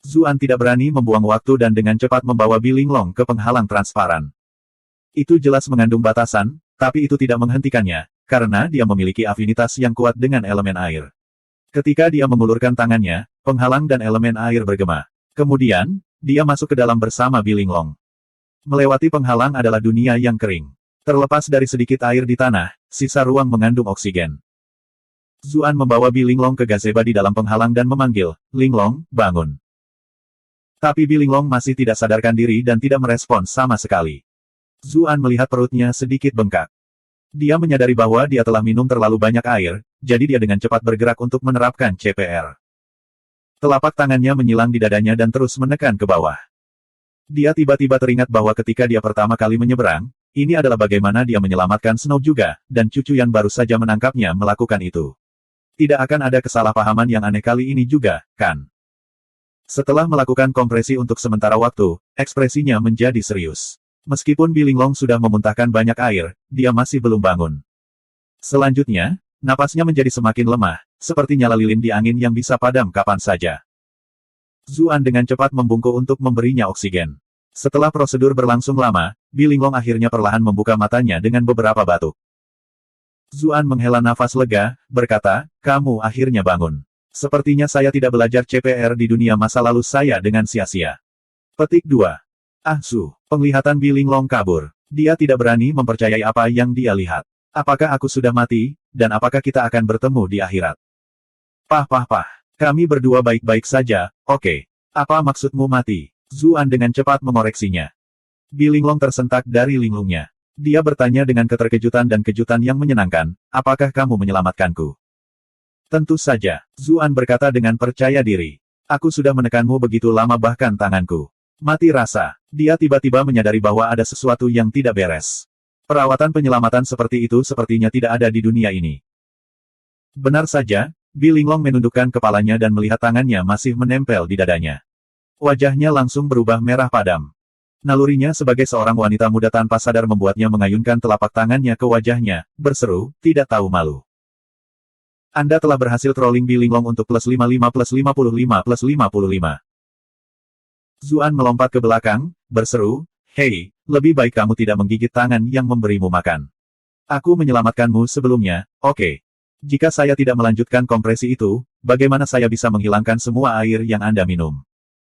Zuan tidak berani membuang waktu dan dengan cepat membawa Bi Linglong ke penghalang transparan. Itu jelas mengandung batasan, tapi itu tidak menghentikannya, karena dia memiliki afinitas yang kuat dengan elemen air. Ketika dia mengulurkan tangannya, penghalang dan elemen air bergema. Kemudian, dia masuk ke dalam bersama Bi Linglong. Melewati penghalang adalah dunia yang kering. Terlepas dari sedikit air di tanah, sisa ruang mengandung oksigen. Zuan membawa Bi Linglong ke gazebo di dalam penghalang dan memanggil, "Linglong, bangun." Tapi Bi Linglong masih tidak sadarkan diri dan tidak merespon sama sekali. Zuan melihat perutnya sedikit bengkak. Dia menyadari bahwa dia telah minum terlalu banyak air, jadi dia dengan cepat bergerak untuk menerapkan CPR. Telapak tangannya menyilang di dadanya dan terus menekan ke bawah. Dia tiba-tiba teringat bahwa ketika dia pertama kali menyeberang, ini adalah bagaimana dia menyelamatkan Snow juga, dan cucu yang baru saja menangkapnya melakukan itu. Tidak akan ada kesalahpahaman yang aneh kali ini juga, kan? Setelah melakukan kompresi untuk sementara waktu, ekspresinya menjadi serius. Meskipun Bi Linglong sudah memuntahkan banyak air, dia masih belum bangun. Selanjutnya, napasnya menjadi semakin lemah, seperti nyala lilin di angin yang bisa padam kapan saja. Zuan dengan cepat membungkuk untuk memberinya oksigen. Setelah prosedur berlangsung lama, Bi Linglong akhirnya perlahan membuka matanya dengan beberapa batuk. Zuan menghela nafas lega, berkata, kamu akhirnya bangun. Sepertinya saya tidak belajar CPR di dunia masa lalu saya dengan sia-sia. Petik 2. Ah Su, penglihatan Bilinglong kabur. Dia tidak berani mempercayai apa yang dia lihat. Apakah aku sudah mati, dan apakah kita akan bertemu di akhirat? Pah. Kami berdua baik-baik saja, oke. Apa maksudmu mati? Zuan dengan cepat mengoreksinya. Bilinglong tersentak dari linglungnya. Dia bertanya dengan keterkejutan dan kejutan yang menyenangkan, apakah kamu menyelamatkanku? Tentu saja, Zuan berkata dengan percaya diri. Aku sudah menekanmu begitu lama bahkan tanganku mati rasa. Dia tiba-tiba menyadari bahwa ada sesuatu yang tidak beres. Perawatan penyelamatan seperti itu sepertinya tidak ada di dunia ini. Benar saja, Bilinglong menundukkan kepalanya dan melihat tangannya masih menempel di dadanya. Wajahnya langsung berubah merah padam. Nalurinya sebagai seorang wanita muda tanpa sadar membuatnya mengayunkan telapak tangannya ke wajahnya, berseru, tidak tahu malu. Anda telah berhasil trolling Bilinglong untuk plus 55 plus 55 plus 55. Zuan melompat ke belakang, berseru, hei, lebih baik kamu tidak menggigit tangan yang memberimu makan. Aku menyelamatkanmu sebelumnya, oke. Jika saya tidak melanjutkan kompresi itu, bagaimana saya bisa menghilangkan semua air yang Anda minum?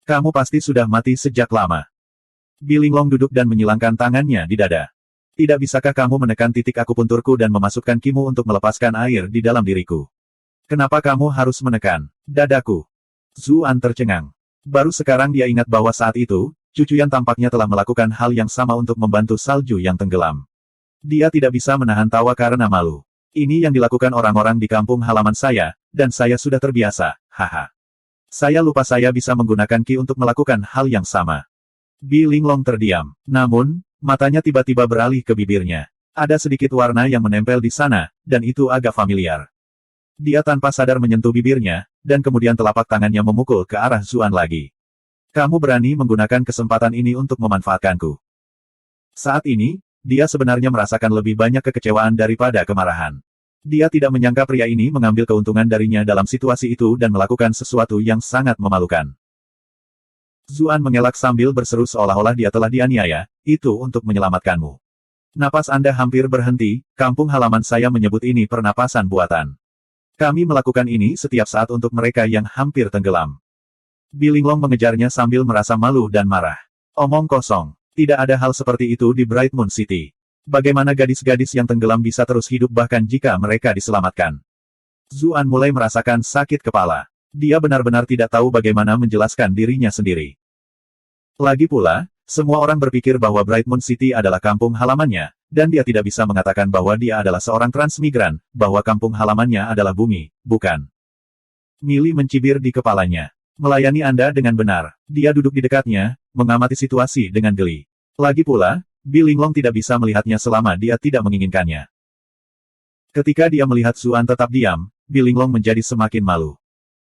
Kamu pasti sudah mati sejak lama. Bilinglong duduk dan menyilangkan tangannya di dada. Tidak bisakah kamu menekan titik akupunturku dan memasukkan kimu untuk melepaskan air di dalam diriku? Kenapa kamu harus menekan dadaku? Zuan tercengang. Baru sekarang dia ingat bahwa saat itu, Cucuyan tampaknya telah melakukan hal yang sama untuk membantu salju yang tenggelam. Dia tidak bisa menahan tawa karena malu. Ini yang dilakukan orang-orang di kampung halaman saya, dan saya sudah terbiasa, haha. Saya lupa saya bisa menggunakan Ki untuk melakukan hal yang sama. Bilinglong terdiam. Namun, matanya tiba-tiba beralih ke bibirnya. Ada sedikit warna yang menempel di sana, dan itu agak familiar. Dia tanpa sadar menyentuh bibirnya, dan kemudian telapak tangannya memukul ke arah Zuan lagi. Kamu berani menggunakan kesempatan ini untuk memanfaatkanku. Saat ini, dia sebenarnya merasakan lebih banyak kekecewaan daripada kemarahan. Dia tidak menyangka pria ini mengambil keuntungan darinya dalam situasi itu dan melakukan sesuatu yang sangat memalukan. Zuan mengelak sambil berseru seolah-olah dia telah dianiaya, itu untuk menyelamatkanmu. Napas Anda hampir berhenti, kampung halaman saya menyebut ini pernapasan buatan. Kami melakukan ini setiap saat untuk mereka yang hampir tenggelam. Bilinglong mengejarnya sambil merasa malu dan marah. Omong kosong. Tidak ada hal seperti itu di Bright Moon City. Bagaimana gadis-gadis yang tenggelam bisa terus hidup bahkan jika mereka diselamatkan? Zuan mulai merasakan sakit kepala. Dia benar-benar tidak tahu bagaimana menjelaskan dirinya sendiri. Lagi pula, semua orang berpikir bahwa Bright Moon City adalah kampung halamannya, dan dia tidak bisa mengatakan bahwa dia adalah seorang transmigran, bahwa kampung halamannya adalah bumi, bukan. Mili mencibir di kepalanya. Melayani Anda dengan benar. Dia duduk di dekatnya, mengamati situasi dengan geli. Lagi pula, Bilinglong tidak bisa melihatnya selama dia tidak menginginkannya. Ketika dia melihat Zuan tetap diam, Bilinglong menjadi semakin malu.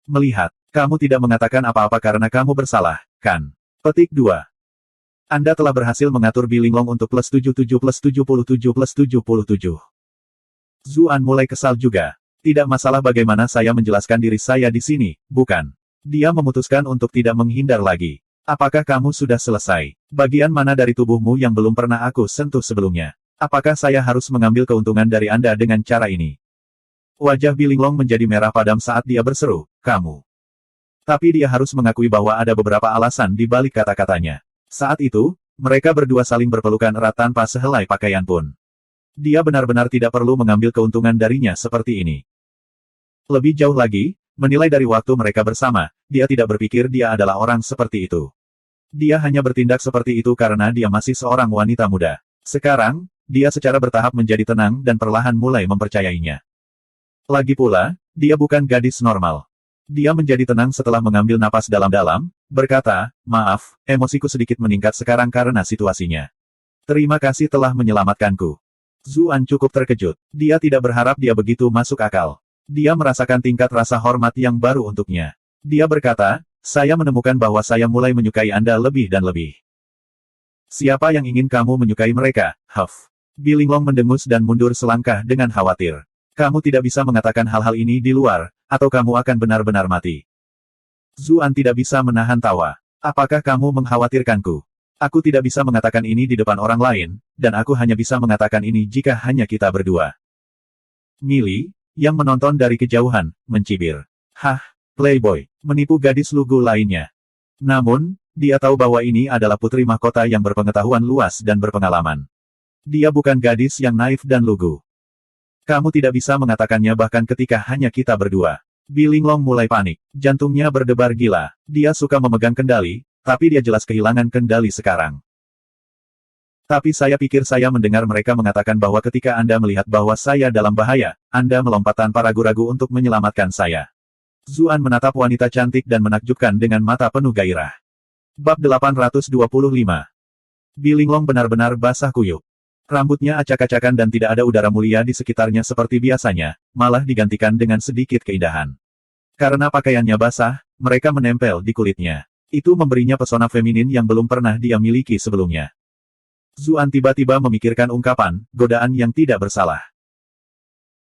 Melihat, kamu tidak mengatakan apa-apa karena kamu bersalah, kan? Petik 2. Anda telah berhasil mengatur Bilinglong untuk plus 77 plus 77 plus 77. Zuan mulai kesal juga. Tidak masalah bagaimana saya menjelaskan diri saya di sini, bukan? Dia memutuskan untuk tidak menghindar lagi. Apakah kamu sudah selesai? Bagian mana dari tubuhmu yang belum pernah aku sentuh sebelumnya? Apakah saya harus mengambil keuntungan dari Anda dengan cara ini? Wajah Bilinglong menjadi merah padam saat dia berseru, kamu. Tapi dia harus mengakui bahwa ada beberapa alasan di balik kata-katanya. Saat itu, mereka berdua saling berpelukan erat tanpa sehelai pakaian pun. Dia benar-benar tidak perlu mengambil keuntungan darinya seperti ini. Lebih jauh lagi, menilai dari waktu mereka bersama, dia tidak berpikir dia adalah orang seperti itu. Dia hanya bertindak seperti itu karena dia masih seorang wanita muda. Sekarang, dia secara bertahap menjadi tenang dan perlahan mulai mempercayainya. Lagi pula, dia bukan gadis normal. Dia menjadi tenang setelah mengambil napas dalam-dalam, berkata, maaf, emosiku sedikit meningkat sekarang karena situasinya. Terima kasih telah menyelamatkanku. Zuan cukup terkejut. Dia tidak berharap dia begitu masuk akal. Dia merasakan tingkat rasa hormat yang baru untuknya. Dia berkata, saya menemukan bahwa saya mulai menyukai Anda lebih dan lebih. Siapa yang ingin kamu menyukai mereka, Huff? Bilinglong mendengus dan mundur selangkah dengan khawatir. Kamu tidak bisa mengatakan hal-hal ini di luar, atau kamu akan benar-benar mati. Zuan tidak bisa menahan tawa. Apakah kamu mengkhawatirkanku? Aku tidak bisa mengatakan ini di depan orang lain, dan aku hanya bisa mengatakan ini jika hanya kita berdua. Millie, yang menonton dari kejauhan, mencibir. Hah, playboy, menipu gadis lugu lainnya. Namun, dia tahu bahwa ini adalah putri mahkota yang berpengetahuan luas dan berpengalaman. Dia bukan gadis yang naif dan lugu. Kamu tidak bisa mengatakannya bahkan ketika hanya kita berdua. Bilinglong mulai panik. Jantungnya berdebar gila. Dia suka memegang kendali, tapi dia jelas kehilangan kendali sekarang. Tapi saya pikir saya mendengar mereka mengatakan bahwa ketika Anda melihat bahwa saya dalam bahaya, Anda melompat tanpa ragu-ragu untuk menyelamatkan saya. Zuan menatap wanita cantik dan menakjubkan dengan mata penuh gairah. Bab 825. Bilinglong benar-benar basah kuyup. Rambutnya acak-acakan dan tidak ada udara mulia di sekitarnya seperti biasanya, malah digantikan dengan sedikit keindahan. Karena pakaiannya basah, mereka menempel di kulitnya. Itu memberinya pesona feminin yang belum pernah dia miliki sebelumnya. Zuan tiba-tiba memikirkan ungkapan, godaan yang tidak bersalah.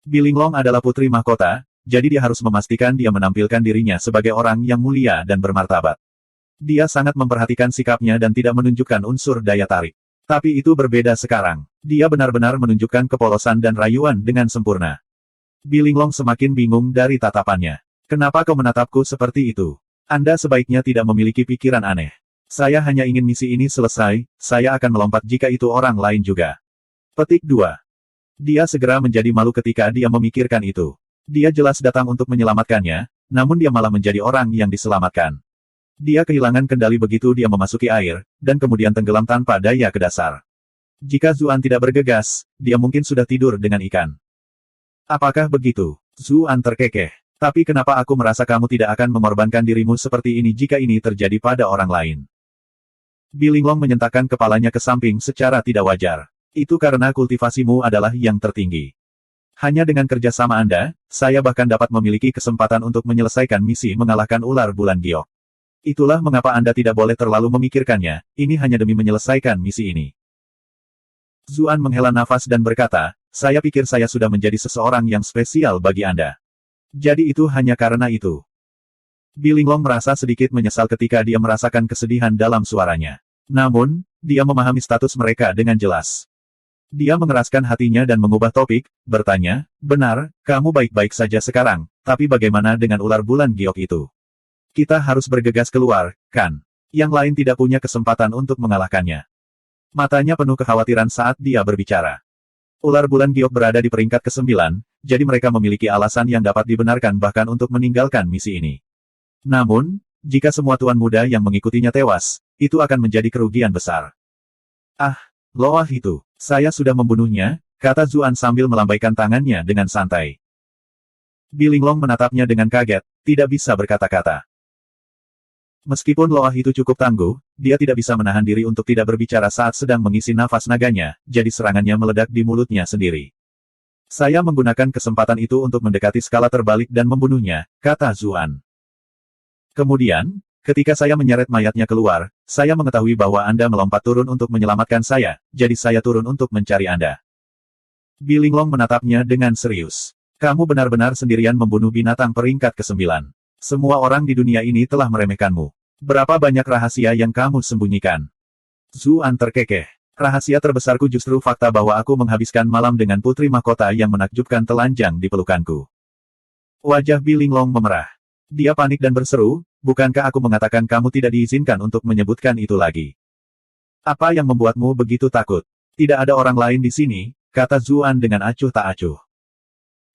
Bilinglong adalah putri mahkota, jadi dia harus memastikan dia menampilkan dirinya sebagai orang yang mulia dan bermartabat. Dia sangat memperhatikan sikapnya dan tidak menunjukkan unsur daya tarik. Tapi itu berbeda sekarang. Dia benar-benar menunjukkan kepolosan dan rayuan dengan sempurna. Bilinglong semakin bingung dari tatapannya. Kenapa kau menatapku seperti itu? Anda sebaiknya tidak memiliki pikiran aneh. Saya hanya ingin misi ini selesai, saya akan melompat jika itu orang lain juga. Petik 2. Dia segera menjadi malu ketika dia memikirkan itu. Dia jelas datang untuk menyelamatkannya, namun dia malah menjadi orang yang diselamatkan. Dia kehilangan kendali begitu dia memasuki air, dan kemudian tenggelam tanpa daya ke dasar. Jika Zuan tidak bergegas, dia mungkin sudah tidur dengan ikan. Apakah begitu? Zuan terkekeh. Tapi kenapa aku merasa kamu tidak akan mengorbankan dirimu seperti ini jika ini terjadi pada orang lain? Bilinglong menyentakkan kepalanya ke samping secara tidak wajar. Itu karena kultivasimu adalah yang tertinggi. Hanya dengan kerjasama Anda, saya bahkan dapat memiliki kesempatan untuk menyelesaikan misi mengalahkan ular bulan giok. Itulah mengapa Anda tidak boleh terlalu memikirkannya, ini hanya demi menyelesaikan misi ini. Zuan menghela nafas dan berkata, saya pikir saya sudah menjadi seseorang yang spesial bagi Anda. Jadi itu hanya karena itu. Bilinglong merasa sedikit menyesal ketika dia merasakan kesedihan dalam suaranya. Namun, dia memahami status mereka dengan jelas. Dia mengeraskan hatinya dan mengubah topik, bertanya, benar, kamu baik-baik saja sekarang, tapi bagaimana dengan ular bulan giok itu? Kita harus bergegas keluar, kan? Yang lain tidak punya kesempatan untuk mengalahkannya. Matanya penuh kekhawatiran saat dia berbicara. Ular bulan giok berada di peringkat ke-9, jadi mereka memiliki alasan yang dapat dibenarkan bahkan untuk meninggalkan misi ini. Namun, jika semua tuan muda yang mengikutinya tewas, itu akan menjadi kerugian besar. Ah, loah itu, saya sudah membunuhnya, kata Zuan sambil melambaikan tangannya dengan santai. Bilinglong menatapnya dengan kaget, tidak bisa berkata-kata. Meskipun loah itu cukup tangguh, dia tidak bisa menahan diri untuk tidak berbicara saat sedang mengisi nafas naganya, jadi serangannya meledak di mulutnya sendiri. Saya menggunakan kesempatan itu untuk mendekati skala terbalik dan membunuhnya, kata Zuan. Kemudian, ketika saya menyeret mayatnya keluar, saya mengetahui bahwa Anda melompat turun untuk menyelamatkan saya, jadi saya turun untuk mencari Anda. Bilinglong menatapnya dengan serius. Kamu benar-benar sendirian membunuh binatang peringkat ke-9. Semua orang di dunia ini telah meremehkanmu. Berapa banyak rahasia yang kamu sembunyikan? Zuan terkekeh. Rahasia terbesarku justru fakta bahwa aku menghabiskan malam dengan putri mahkota yang menakjubkan telanjang di pelukanku. Wajah Bilinglong memerah. Dia panik dan berseru, bukankah aku mengatakan kamu tidak diizinkan untuk menyebutkan itu lagi? Apa yang membuatmu begitu takut? Tidak ada orang lain di sini, kata Zuan dengan acuh tak acuh.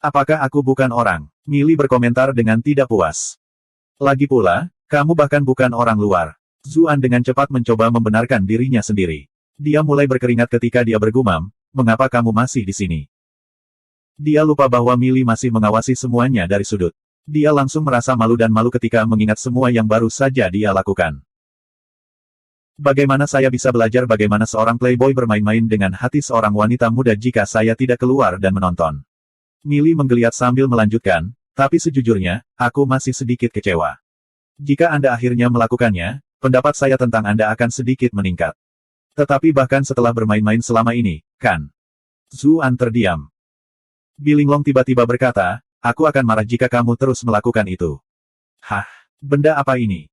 Apakah aku bukan orang? Millie berkomentar dengan tidak puas. Lagi pula, kamu bahkan bukan orang luar. Zuan dengan cepat mencoba membenarkan dirinya sendiri. Dia mulai berkeringat ketika dia bergumam, mengapa kamu masih di sini? Dia lupa bahwa Millie masih mengawasi semuanya dari sudut. Dia langsung merasa malu dan malu ketika mengingat semua yang baru saja dia lakukan. Bagaimana saya bisa belajar bagaimana seorang playboy bermain-main dengan hati seorang wanita muda jika saya tidak keluar dan menonton? Millie menggeliat sambil melanjutkan, tapi sejujurnya, aku masih sedikit kecewa. Jika Anda akhirnya melakukannya, pendapat saya tentang Anda akan sedikit meningkat. Tetapi bahkan setelah bermain-main selama ini, kan? Zuan terdiam. Bilinglong tiba-tiba berkata, aku akan marah jika kamu terus melakukan itu. Hah? Benda apa ini?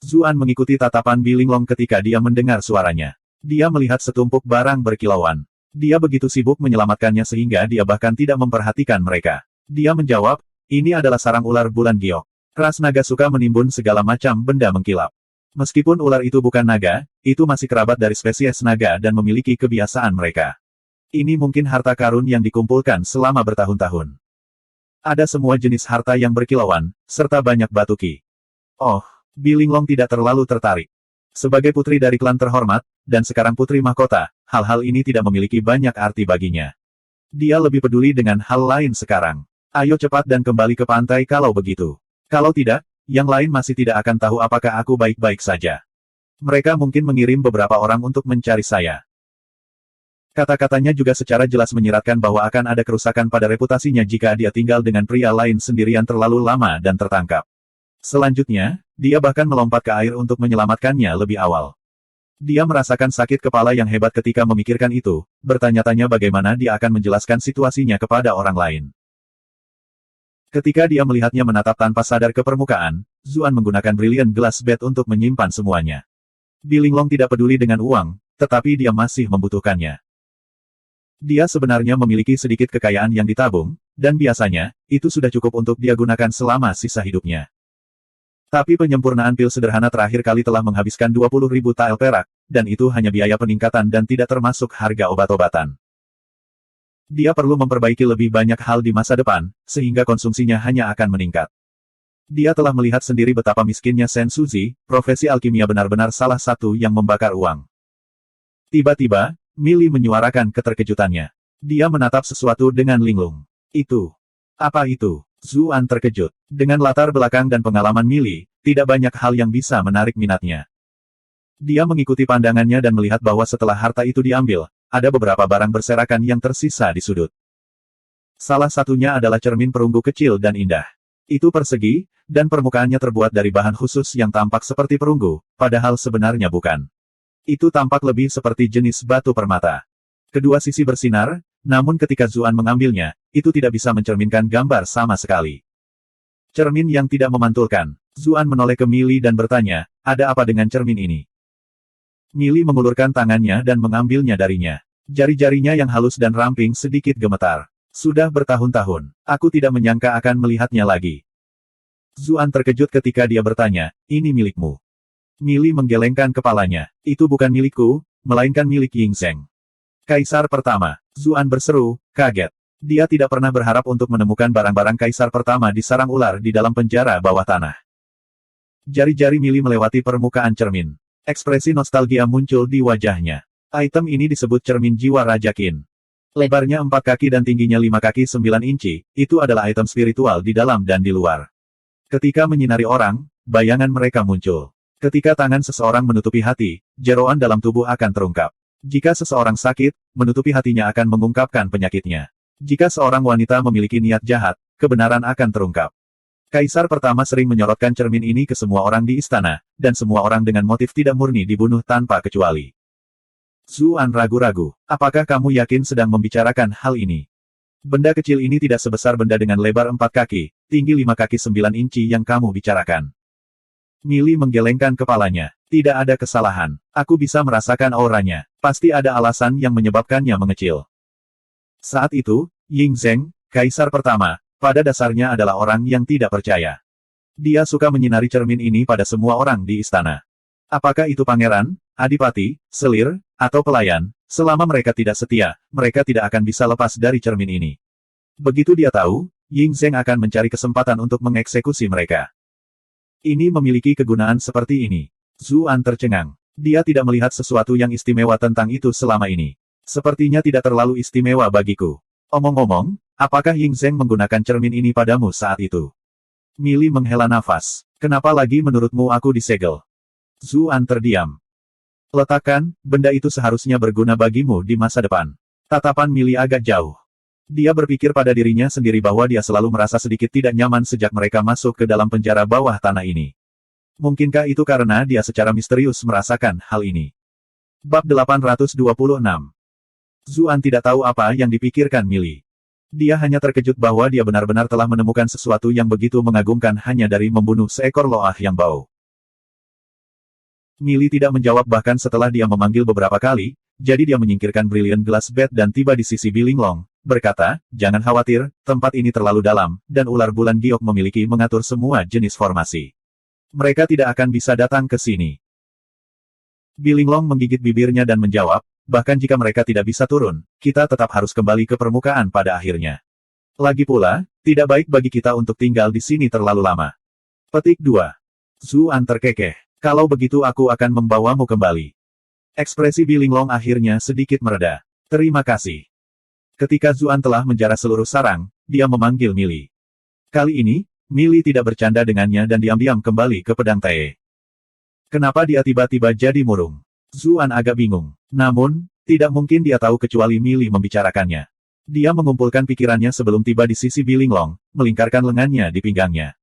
Zuan mengikuti tatapan Bilinglong ketika dia mendengar suaranya. Dia melihat setumpuk barang berkilauan. Dia begitu sibuk menyelamatkannya sehingga dia bahkan tidak memperhatikan mereka. Dia menjawab, ini adalah sarang ular bulan giok. Ras naga suka menimbun segala macam benda mengkilap. Meskipun ular itu bukan naga, itu masih kerabat dari spesies naga dan memiliki kebiasaan mereka. Ini mungkin harta karun yang dikumpulkan selama bertahun-tahun. Ada semua jenis harta yang berkilauan, serta banyak batu ki. Oh, Bilinglong tidak terlalu tertarik. Sebagai putri dari klan terhormat, dan sekarang putri mahkota, hal-hal ini tidak memiliki banyak arti baginya. Dia lebih peduli dengan hal lain sekarang. Ayo cepat dan kembali ke pantai kalau begitu. Kalau tidak, yang lain masih tidak akan tahu apakah aku baik-baik saja. Mereka mungkin mengirim beberapa orang untuk mencari saya. Kata-katanya juga secara jelas menyiratkan bahwa akan ada kerusakan pada reputasinya jika dia tinggal dengan pria lain sendirian terlalu lama dan tertangkap. Selanjutnya, dia bahkan melompat ke air untuk menyelamatkannya lebih awal. Dia merasakan sakit kepala yang hebat ketika memikirkan itu, bertanya-tanya bagaimana dia akan menjelaskan situasinya kepada orang lain. Ketika dia melihatnya menatap tanpa sadar ke permukaan, Zuan menggunakan Brilliant Glass Bat untuk menyimpan semuanya. Bilinglong tidak peduli dengan uang, tetapi dia masih membutuhkannya. Dia sebenarnya memiliki sedikit kekayaan yang ditabung, dan biasanya, itu sudah cukup untuk dia gunakan selama sisa hidupnya. Tapi penyempurnaan pil sederhana terakhir kali telah menghabiskan 20.000 tael perak, dan itu hanya biaya peningkatan dan tidak termasuk harga obat-obatan. Dia perlu memperbaiki lebih banyak hal di masa depan, sehingga konsumsinya hanya akan meningkat. Dia telah melihat sendiri betapa miskinnya Sen Suzi, profesi alkimia benar-benar salah satu yang membakar uang. Tiba-tiba, Millie menyuarakan keterkejutannya. Dia menatap sesuatu dengan linglung. Itu. Apa itu? Zuan terkejut. Dengan latar belakang dan pengalaman Millie, tidak banyak hal yang bisa menarik minatnya. Dia mengikuti pandangannya dan melihat bahwa setelah harta itu diambil, ada beberapa barang berserakan yang tersisa di sudut. Salah satunya adalah cermin perunggu kecil dan indah. Itu persegi, dan permukaannya terbuat dari bahan khusus yang tampak seperti perunggu, padahal sebenarnya bukan. Itu tampak lebih seperti jenis batu permata. Kedua sisi bersinar, namun ketika Zuan mengambilnya, itu tidak bisa mencerminkan gambar sama sekali. Cermin yang tidak memantulkan. Zuan menoleh ke Millie dan bertanya, ada apa dengan cermin ini? Millie mengulurkan tangannya dan mengambilnya darinya. Jari-jarinya yang halus dan ramping sedikit gemetar. Sudah bertahun-tahun, aku tidak menyangka akan melihatnya lagi. Zuan terkejut ketika dia bertanya, ini milikmu. Millie menggelengkan kepalanya. Itu bukan milikku, melainkan milik Yingzheng. Kaisar pertama. Zuan berseru, kaget. Dia tidak pernah berharap untuk menemukan barang-barang kaisar pertama di sarang ular di dalam penjara bawah tanah. Jari-jari Millie melewati permukaan cermin. Ekspresi nostalgia muncul di wajahnya. Item ini disebut cermin jiwa Raja Qin. Lebarnya 4 kaki dan tingginya 5 kaki 9 inci, itu adalah item spiritual di dalam dan di luar. Ketika menyinari orang, bayangan mereka muncul. Ketika tangan seseorang menutupi hati, jeroan dalam tubuh akan terungkap. Jika seseorang sakit, menutupi hatinya akan mengungkapkan penyakitnya. Jika seorang wanita memiliki niat jahat, kebenaran akan terungkap. Kaisar pertama sering menyorotkan cermin ini ke semua orang di istana, dan semua orang dengan motif tidak murni dibunuh tanpa kecuali. Zuan ragu-ragu. Apakah kamu yakin sedang membicarakan hal ini? Benda kecil ini tidak sebesar benda dengan lebar 4 kaki, tinggi 5 kaki 9 inci yang kamu bicarakan. Millie menggelengkan kepalanya. Tidak ada kesalahan. Aku bisa merasakan auranya. Pasti ada alasan yang menyebabkannya mengecil. Saat itu, Yingzheng, kaisar pertama, pada dasarnya adalah orang yang tidak percaya. Dia suka menyinari cermin ini pada semua orang di istana. Apakah itu pangeran, adipati, selir, atau pelayan, selama mereka tidak setia, mereka tidak akan bisa lepas dari cermin ini. Begitu dia tahu, Yingzheng akan mencari kesempatan untuk mengeksekusi mereka. Ini memiliki kegunaan seperti ini. Zuan tercengang. Dia tidak melihat sesuatu yang istimewa tentang itu selama ini. Sepertinya tidak terlalu istimewa bagiku. Omong-omong, apakah Yingzheng menggunakan cermin ini padamu saat itu? Millie menghela nafas. Kenapa lagi menurutmu aku disegel? Zuan terdiam. Letakkan, benda itu seharusnya berguna bagimu di masa depan. Tatapan Millie agak jauh. Dia berpikir pada dirinya sendiri bahwa dia selalu merasa sedikit tidak nyaman sejak mereka masuk ke dalam penjara bawah tanah ini. Mungkinkah itu karena dia secara misterius merasakan hal ini? Bab 826. Zuan tidak tahu apa yang dipikirkan Millie. Dia hanya terkejut bahwa dia benar-benar telah menemukan sesuatu yang begitu mengagumkan hanya dari membunuh seekor loah yang bau. Millie tidak menjawab bahkan setelah dia memanggil beberapa kali, jadi dia menyingkirkan Brilliant Glass Bat dan tiba di sisi Bilinglong, berkata, "Jangan khawatir, tempat ini terlalu dalam, dan ular bulan giok memiliki mengatur semua jenis formasi. Mereka tidak akan bisa datang ke sini." Bilinglong menggigit bibirnya dan menjawab, "Bahkan jika mereka tidak bisa turun, kita tetap harus kembali ke permukaan pada akhirnya. Lagi pula, tidak baik bagi kita untuk tinggal di sini terlalu lama." Petik 2. Zuan terkekeh. "Kalau begitu aku akan membawamu kembali." Ekspresi Bilinglong akhirnya sedikit mereda. "Terima kasih." Ketika Zuan telah menjarah seluruh sarang, dia memanggil Mili. Kali ini, Mili tidak bercanda dengannya dan diam-diam kembali ke pedang Tae. Kenapa dia tiba-tiba jadi murung? Zuan agak bingung. Namun, tidak mungkin dia tahu kecuali Mili membicarakannya. Dia mengumpulkan pikirannya sebelum tiba di sisi Bilinglong, melingkarkan lengannya di pinggangnya.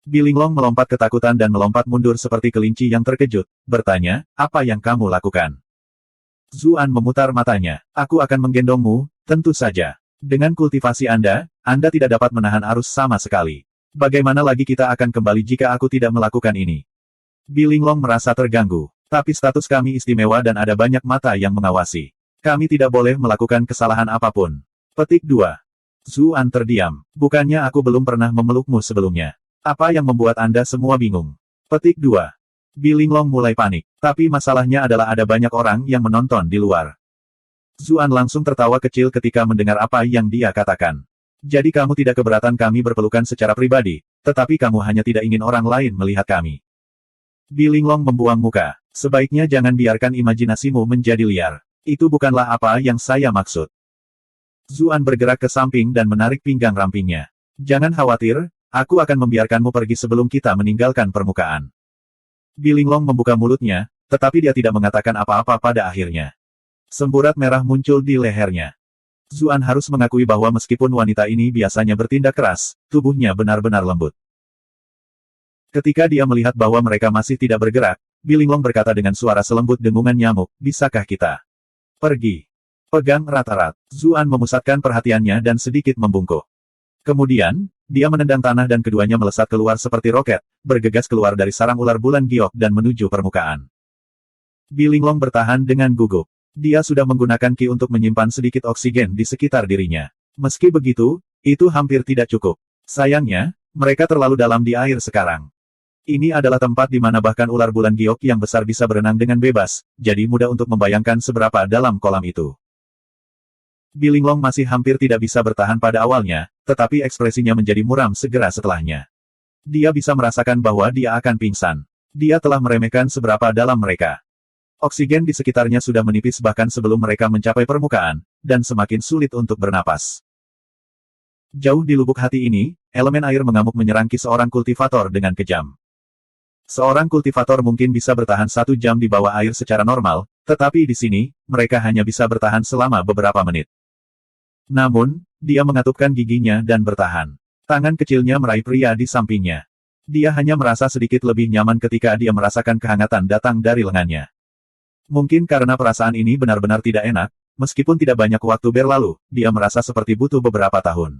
Bilinglong melompat ketakutan dan melompat mundur seperti kelinci yang terkejut, bertanya, "Apa yang kamu lakukan?" Zuan memutar matanya. "Aku akan menggendongmu, tentu saja. Dengan kultivasi Anda tidak dapat menahan arus sama sekali. Bagaimana lagi kita akan kembali jika aku tidak melakukan ini?" Bilinglong merasa terganggu. "Tapi status kami istimewa dan ada banyak mata yang mengawasi. Kami tidak boleh melakukan kesalahan apapun." Petik 2. Zuan terdiam. "Bukannya aku belum pernah memelukmu sebelumnya? Apa yang membuat Anda semua bingung?" Petik 2. Bilinglong mulai panik. Tapi masalahnya adalah ada banyak orang yang menonton di luar. Zuan langsung tertawa kecil ketika mendengar apa yang dia katakan. "Jadi kamu tidak keberatan kami berpelukan secara pribadi, tetapi kamu hanya tidak ingin orang lain melihat kami." Bilinglong membuang muka. "Sebaiknya jangan biarkan imajinasimu menjadi liar. Itu bukanlah apa yang saya maksud." Zuan bergerak ke samping dan menarik pinggang rampingnya. "Jangan khawatir, aku akan membiarkanmu pergi sebelum kita meninggalkan permukaan." Bilinglong membuka mulutnya, tetapi dia tidak mengatakan apa-apa pada akhirnya. Semburat merah muncul di lehernya. Zuan harus mengakui bahwa meskipun wanita ini biasanya bertindak keras, tubuhnya benar-benar lembut. Ketika dia melihat bahwa mereka masih tidak bergerak, Bilinglong berkata dengan suara selembut dengungan nyamuk, "Bisakah kita pergi?" Pegang erat-erat. Zuan memusatkan perhatiannya dan sedikit membungkuk. Kemudian, dia menendang tanah dan keduanya melesat keluar seperti roket, bergegas keluar dari sarang ular bulan giok dan menuju permukaan. Bilinglong bertahan dengan gugup. Dia sudah menggunakan ki untuk menyimpan sedikit oksigen di sekitar dirinya. Meski begitu, itu hampir tidak cukup. Sayangnya, mereka terlalu dalam di air sekarang. Ini adalah tempat di mana bahkan ular bulan giok yang besar bisa berenang dengan bebas, jadi mudah untuk membayangkan seberapa dalam kolam itu. Bilinglong masih hampir tidak bisa bertahan pada awalnya, tetapi ekspresinya menjadi muram segera setelahnya. Dia bisa merasakan bahwa dia akan pingsan. Dia telah meremehkan seberapa dalam mereka. Oksigen di sekitarnya sudah menipis bahkan sebelum mereka mencapai permukaan, dan semakin sulit untuk bernapas. Jauh di lubuk hati ini, elemen air mengamuk menyerang ki seorang kultivator dengan kejam. Seorang kultivator mungkin bisa bertahan 1 jam di bawah air secara normal, tetapi di sini, mereka hanya bisa bertahan selama beberapa menit. Namun, dia mengatupkan giginya dan bertahan. Tangan kecilnya meraih pria di sampingnya. Dia hanya merasa sedikit lebih nyaman ketika dia merasakan kehangatan datang dari lengannya. Mungkin karena perasaan ini benar-benar tidak enak, meskipun tidak banyak waktu berlalu, dia merasa seperti butuh beberapa tahun.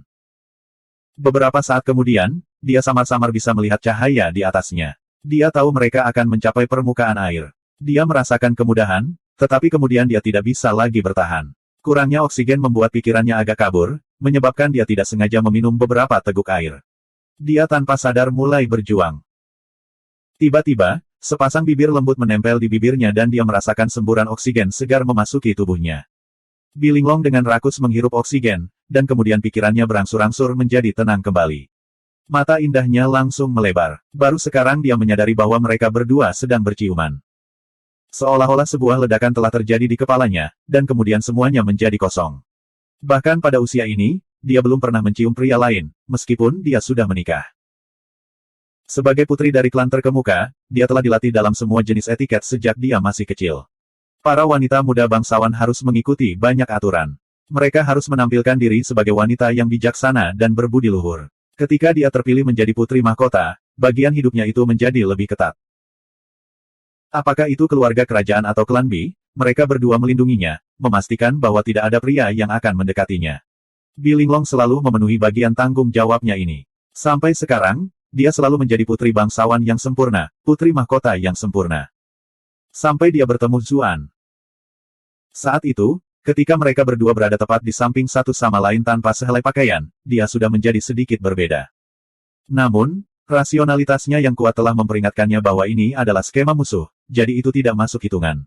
Beberapa saat kemudian, dia samar-samar bisa melihat cahaya di atasnya. Dia tahu mereka akan mencapai permukaan air. Dia merasakan kemudahan, tetapi kemudian dia tidak bisa lagi bertahan. Kurangnya oksigen membuat pikirannya agak kabur, menyebabkan dia tidak sengaja meminum beberapa teguk air. Dia tanpa sadar mulai berjuang. Tiba-tiba, sepasang bibir lembut menempel di bibirnya dan dia merasakan semburan oksigen segar memasuki tubuhnya. Bilinglong dengan rakus menghirup oksigen, dan kemudian pikirannya berangsur-angsur menjadi tenang kembali. Mata indahnya langsung melebar. Baru sekarang dia menyadari bahwa mereka berdua sedang berciuman. Seolah-olah sebuah ledakan telah terjadi di kepalanya, dan kemudian semuanya menjadi kosong. Bahkan pada usia ini, dia belum pernah mencium pria lain, meskipun dia sudah menikah. Sebagai putri dari klan terkemuka, dia telah dilatih dalam semua jenis etiket sejak dia masih kecil. Para wanita muda bangsawan harus mengikuti banyak aturan. Mereka harus menampilkan diri sebagai wanita yang bijaksana dan berbudi luhur. Ketika dia terpilih menjadi putri mahkota, bagian hidupnya itu menjadi lebih ketat. Apakah itu keluarga kerajaan atau klan Bi, mereka berdua melindunginya, memastikan bahwa tidak ada pria yang akan mendekatinya. Bilinglong selalu memenuhi bagian tanggung jawabnya ini. Sampai sekarang, dia selalu menjadi putri bangsawan yang sempurna, putri mahkota yang sempurna. Sampai dia bertemu Zuan. Saat itu, ketika mereka berdua berada tepat di samping satu sama lain tanpa sehelai pakaian, dia sudah menjadi sedikit berbeda. Namun, rasionalitasnya yang kuat telah memperingatkannya bahwa ini adalah skema musuh, jadi itu tidak masuk hitungan.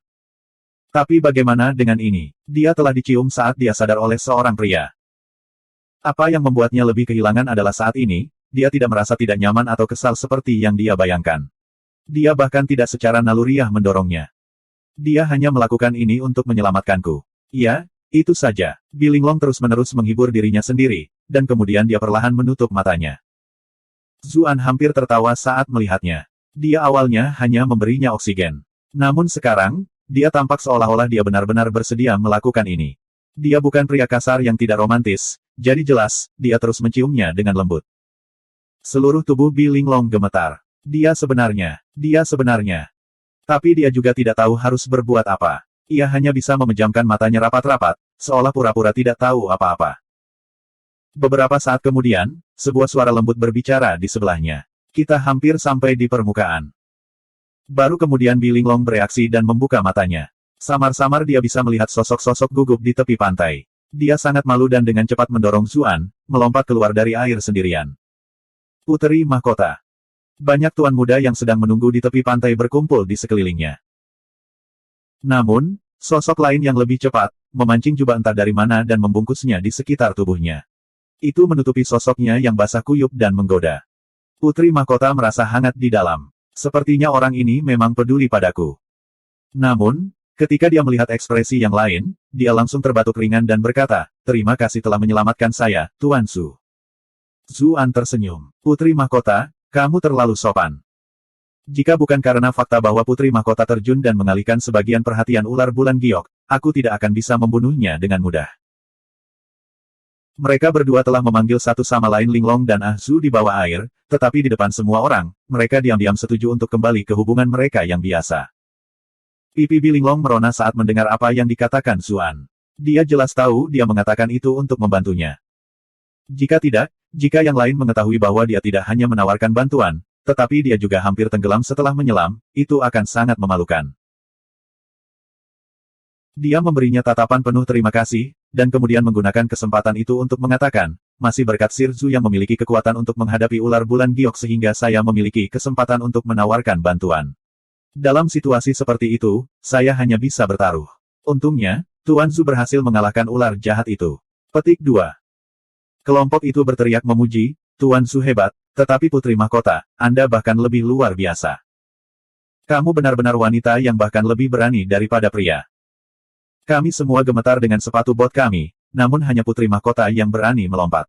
Tapi bagaimana dengan ini? Dia telah dicium saat dia sadar oleh seorang pria. Apa yang membuatnya lebih kehilangan adalah saat ini, dia tidak merasa tidak nyaman atau kesal seperti yang dia bayangkan. Dia bahkan tidak secara naluriah mendorongnya. Dia hanya melakukan ini untuk menyelamatkanku. Ya, itu saja. Bilinglong terus-menerus menghibur dirinya sendiri, dan kemudian dia perlahan menutup matanya. Zuan hampir tertawa saat melihatnya. Dia awalnya hanya memberinya oksigen. Namun sekarang, dia tampak seolah-olah dia benar-benar bersedia melakukan ini. Dia bukan pria kasar yang tidak romantis, jadi jelas, dia terus menciumnya dengan lembut. Seluruh tubuh Bilinglong gemetar. Dia sebenarnya. Tapi dia juga tidak tahu harus berbuat apa. Ia hanya bisa memejamkan matanya rapat-rapat, seolah pura-pura tidak tahu apa-apa. Beberapa saat kemudian, sebuah suara lembut berbicara di sebelahnya. Kita hampir sampai di permukaan. Baru kemudian Bilinglong bereaksi dan membuka matanya. Samar-samar dia bisa melihat sosok-sosok gugup di tepi pantai. Dia sangat malu dan dengan cepat mendorong Zuan, melompat keluar dari air sendirian. Puteri Mahkota. Banyak tuan muda yang sedang menunggu di tepi pantai berkumpul di sekelilingnya. Namun, sosok lain yang lebih cepat, memancing jubah entah dari mana dan membungkusnya di sekitar tubuhnya. Itu menutupi sosoknya yang basah kuyup dan menggoda. Putri Mahkota merasa hangat di dalam. Sepertinya orang ini memang peduli padaku. Namun, ketika dia melihat ekspresi yang lain, dia langsung terbatuk ringan dan berkata, "Terima kasih telah menyelamatkan saya, Tuan Su." Zuan tersenyum. Putri Mahkota, kamu terlalu sopan. Jika bukan karena fakta bahwa Putri Mahkota terjun dan mengalihkan sebagian perhatian ular bulan giok, aku tidak akan bisa membunuhnya dengan mudah. Mereka berdua telah memanggil satu sama lain Linglong dan Ah Zu di bawah air, tetapi di depan semua orang, mereka diam-diam setuju untuk kembali ke hubungan mereka yang biasa. Pipi Bilinglong merona saat mendengar apa yang dikatakan Zuan. Dia jelas tahu dia mengatakan itu untuk membantunya. Jika tidak, jika yang lain mengetahui bahwa dia tidak hanya menawarkan bantuan, tetapi dia juga hampir tenggelam setelah menyelam, itu akan sangat memalukan. Dia memberinya tatapan penuh terima kasih, dan kemudian menggunakan kesempatan itu untuk mengatakan, masih berkat Sir Zu yang memiliki kekuatan untuk menghadapi ular bulan giok sehingga saya memiliki kesempatan untuk menawarkan bantuan. Dalam situasi seperti itu, saya hanya bisa bertaruh. Untungnya, Tuan Zu berhasil mengalahkan ular jahat itu. Petik 2. Kelompok itu berteriak memuji, Tuan Zu hebat, tetapi Putri Mahkota, Anda bahkan lebih luar biasa. Kamu benar-benar wanita yang bahkan lebih berani daripada pria. Kami semua gemetar dengan sepatu bot kami, namun hanya Putri Mahkota yang berani melompat.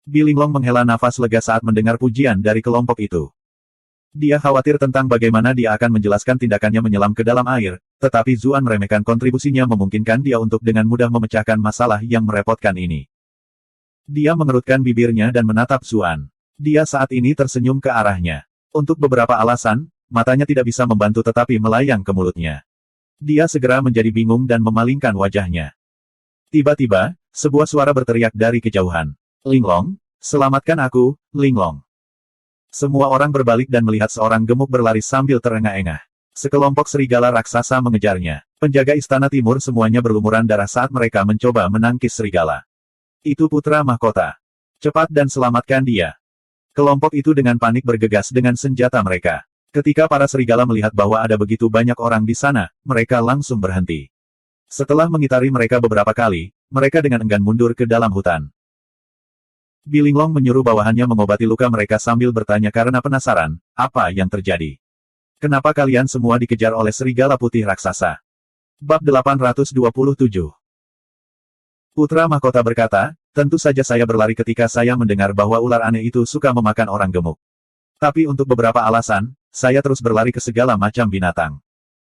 Bilinglong menghela nafas lega saat mendengar pujian dari kelompok itu. Dia khawatir tentang bagaimana dia akan menjelaskan tindakannya menyelam ke dalam air, tetapi Zuan meremehkan kontribusinya memungkinkan dia untuk dengan mudah memecahkan masalah yang merepotkan ini. Dia mengerutkan bibirnya dan menatap Zuan. Dia saat ini tersenyum ke arahnya. Untuk beberapa alasan, matanya tidak bisa membantu tetapi melayang ke mulutnya. Dia segera menjadi bingung dan memalingkan wajahnya. Tiba-tiba, sebuah suara berteriak dari kejauhan. Linglong, selamatkan aku, Linglong. Semua orang berbalik dan melihat seorang gemuk berlari sambil terengah-engah. Sekelompok serigala raksasa mengejarnya. Penjaga istana timur semuanya berlumuran darah saat mereka mencoba menangkis serigala. Itu putra mahkota. Cepat dan selamatkan dia. Kelompok itu dengan panik bergegas dengan senjata mereka. Ketika para serigala melihat bahwa ada begitu banyak orang di sana, mereka langsung berhenti. Setelah mengitari mereka beberapa kali, mereka dengan enggan mundur ke dalam hutan. Bilinglong menyuruh bawahannya mengobati luka mereka sambil bertanya karena penasaran, apa yang terjadi? Kenapa kalian semua dikejar oleh serigala putih raksasa? Bab 827. Putra mahkota berkata, tentu saja saya berlari ketika saya mendengar bahwa ular aneh itu suka memakan orang gemuk. Tapi untuk beberapa alasan, saya terus berlari ke segala macam binatang.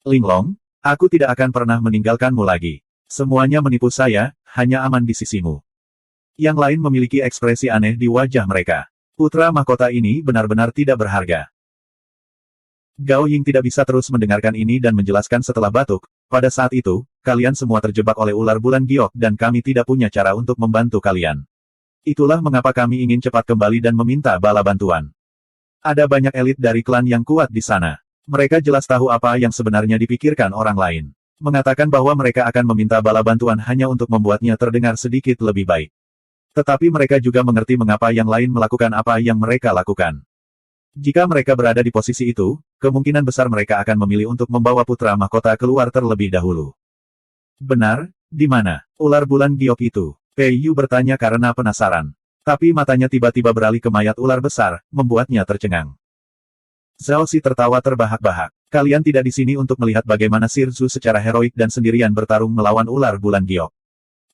Linglong, aku tidak akan pernah meninggalkanmu lagi. Semuanya menipu saya, hanya aman di sisimu. Yang lain memiliki ekspresi aneh di wajah mereka. Putra mahkota ini benar-benar tidak berharga. Gao Ying tidak bisa terus mendengarkan ini dan menjelaskan setelah batuk. Pada saat itu, kalian semua terjebak oleh ular bulan giok dan kami tidak punya cara untuk membantu kalian. Itulah mengapa kami ingin cepat kembali dan meminta bala bantuan. Ada banyak elit dari klan yang kuat di sana. Mereka jelas tahu apa yang sebenarnya dipikirkan orang lain. Mengatakan bahwa mereka akan meminta bala bantuan hanya untuk membuatnya terdengar sedikit lebih baik. Tetapi mereka juga mengerti mengapa yang lain melakukan apa yang mereka lakukan. Jika mereka berada di posisi itu, kemungkinan besar mereka akan memilih untuk membawa putra mahkota keluar terlebih dahulu. Benar, di mana ular bulan giok itu? Pei Yu bertanya karena penasaran. Tapi matanya tiba-tiba beralih ke mayat ular besar, membuatnya tercengang. Zhao Xi tertawa terbahak-bahak. Kalian tidak di sini untuk melihat bagaimana Sir Zhu secara heroik dan sendirian bertarung melawan ular bulan giok.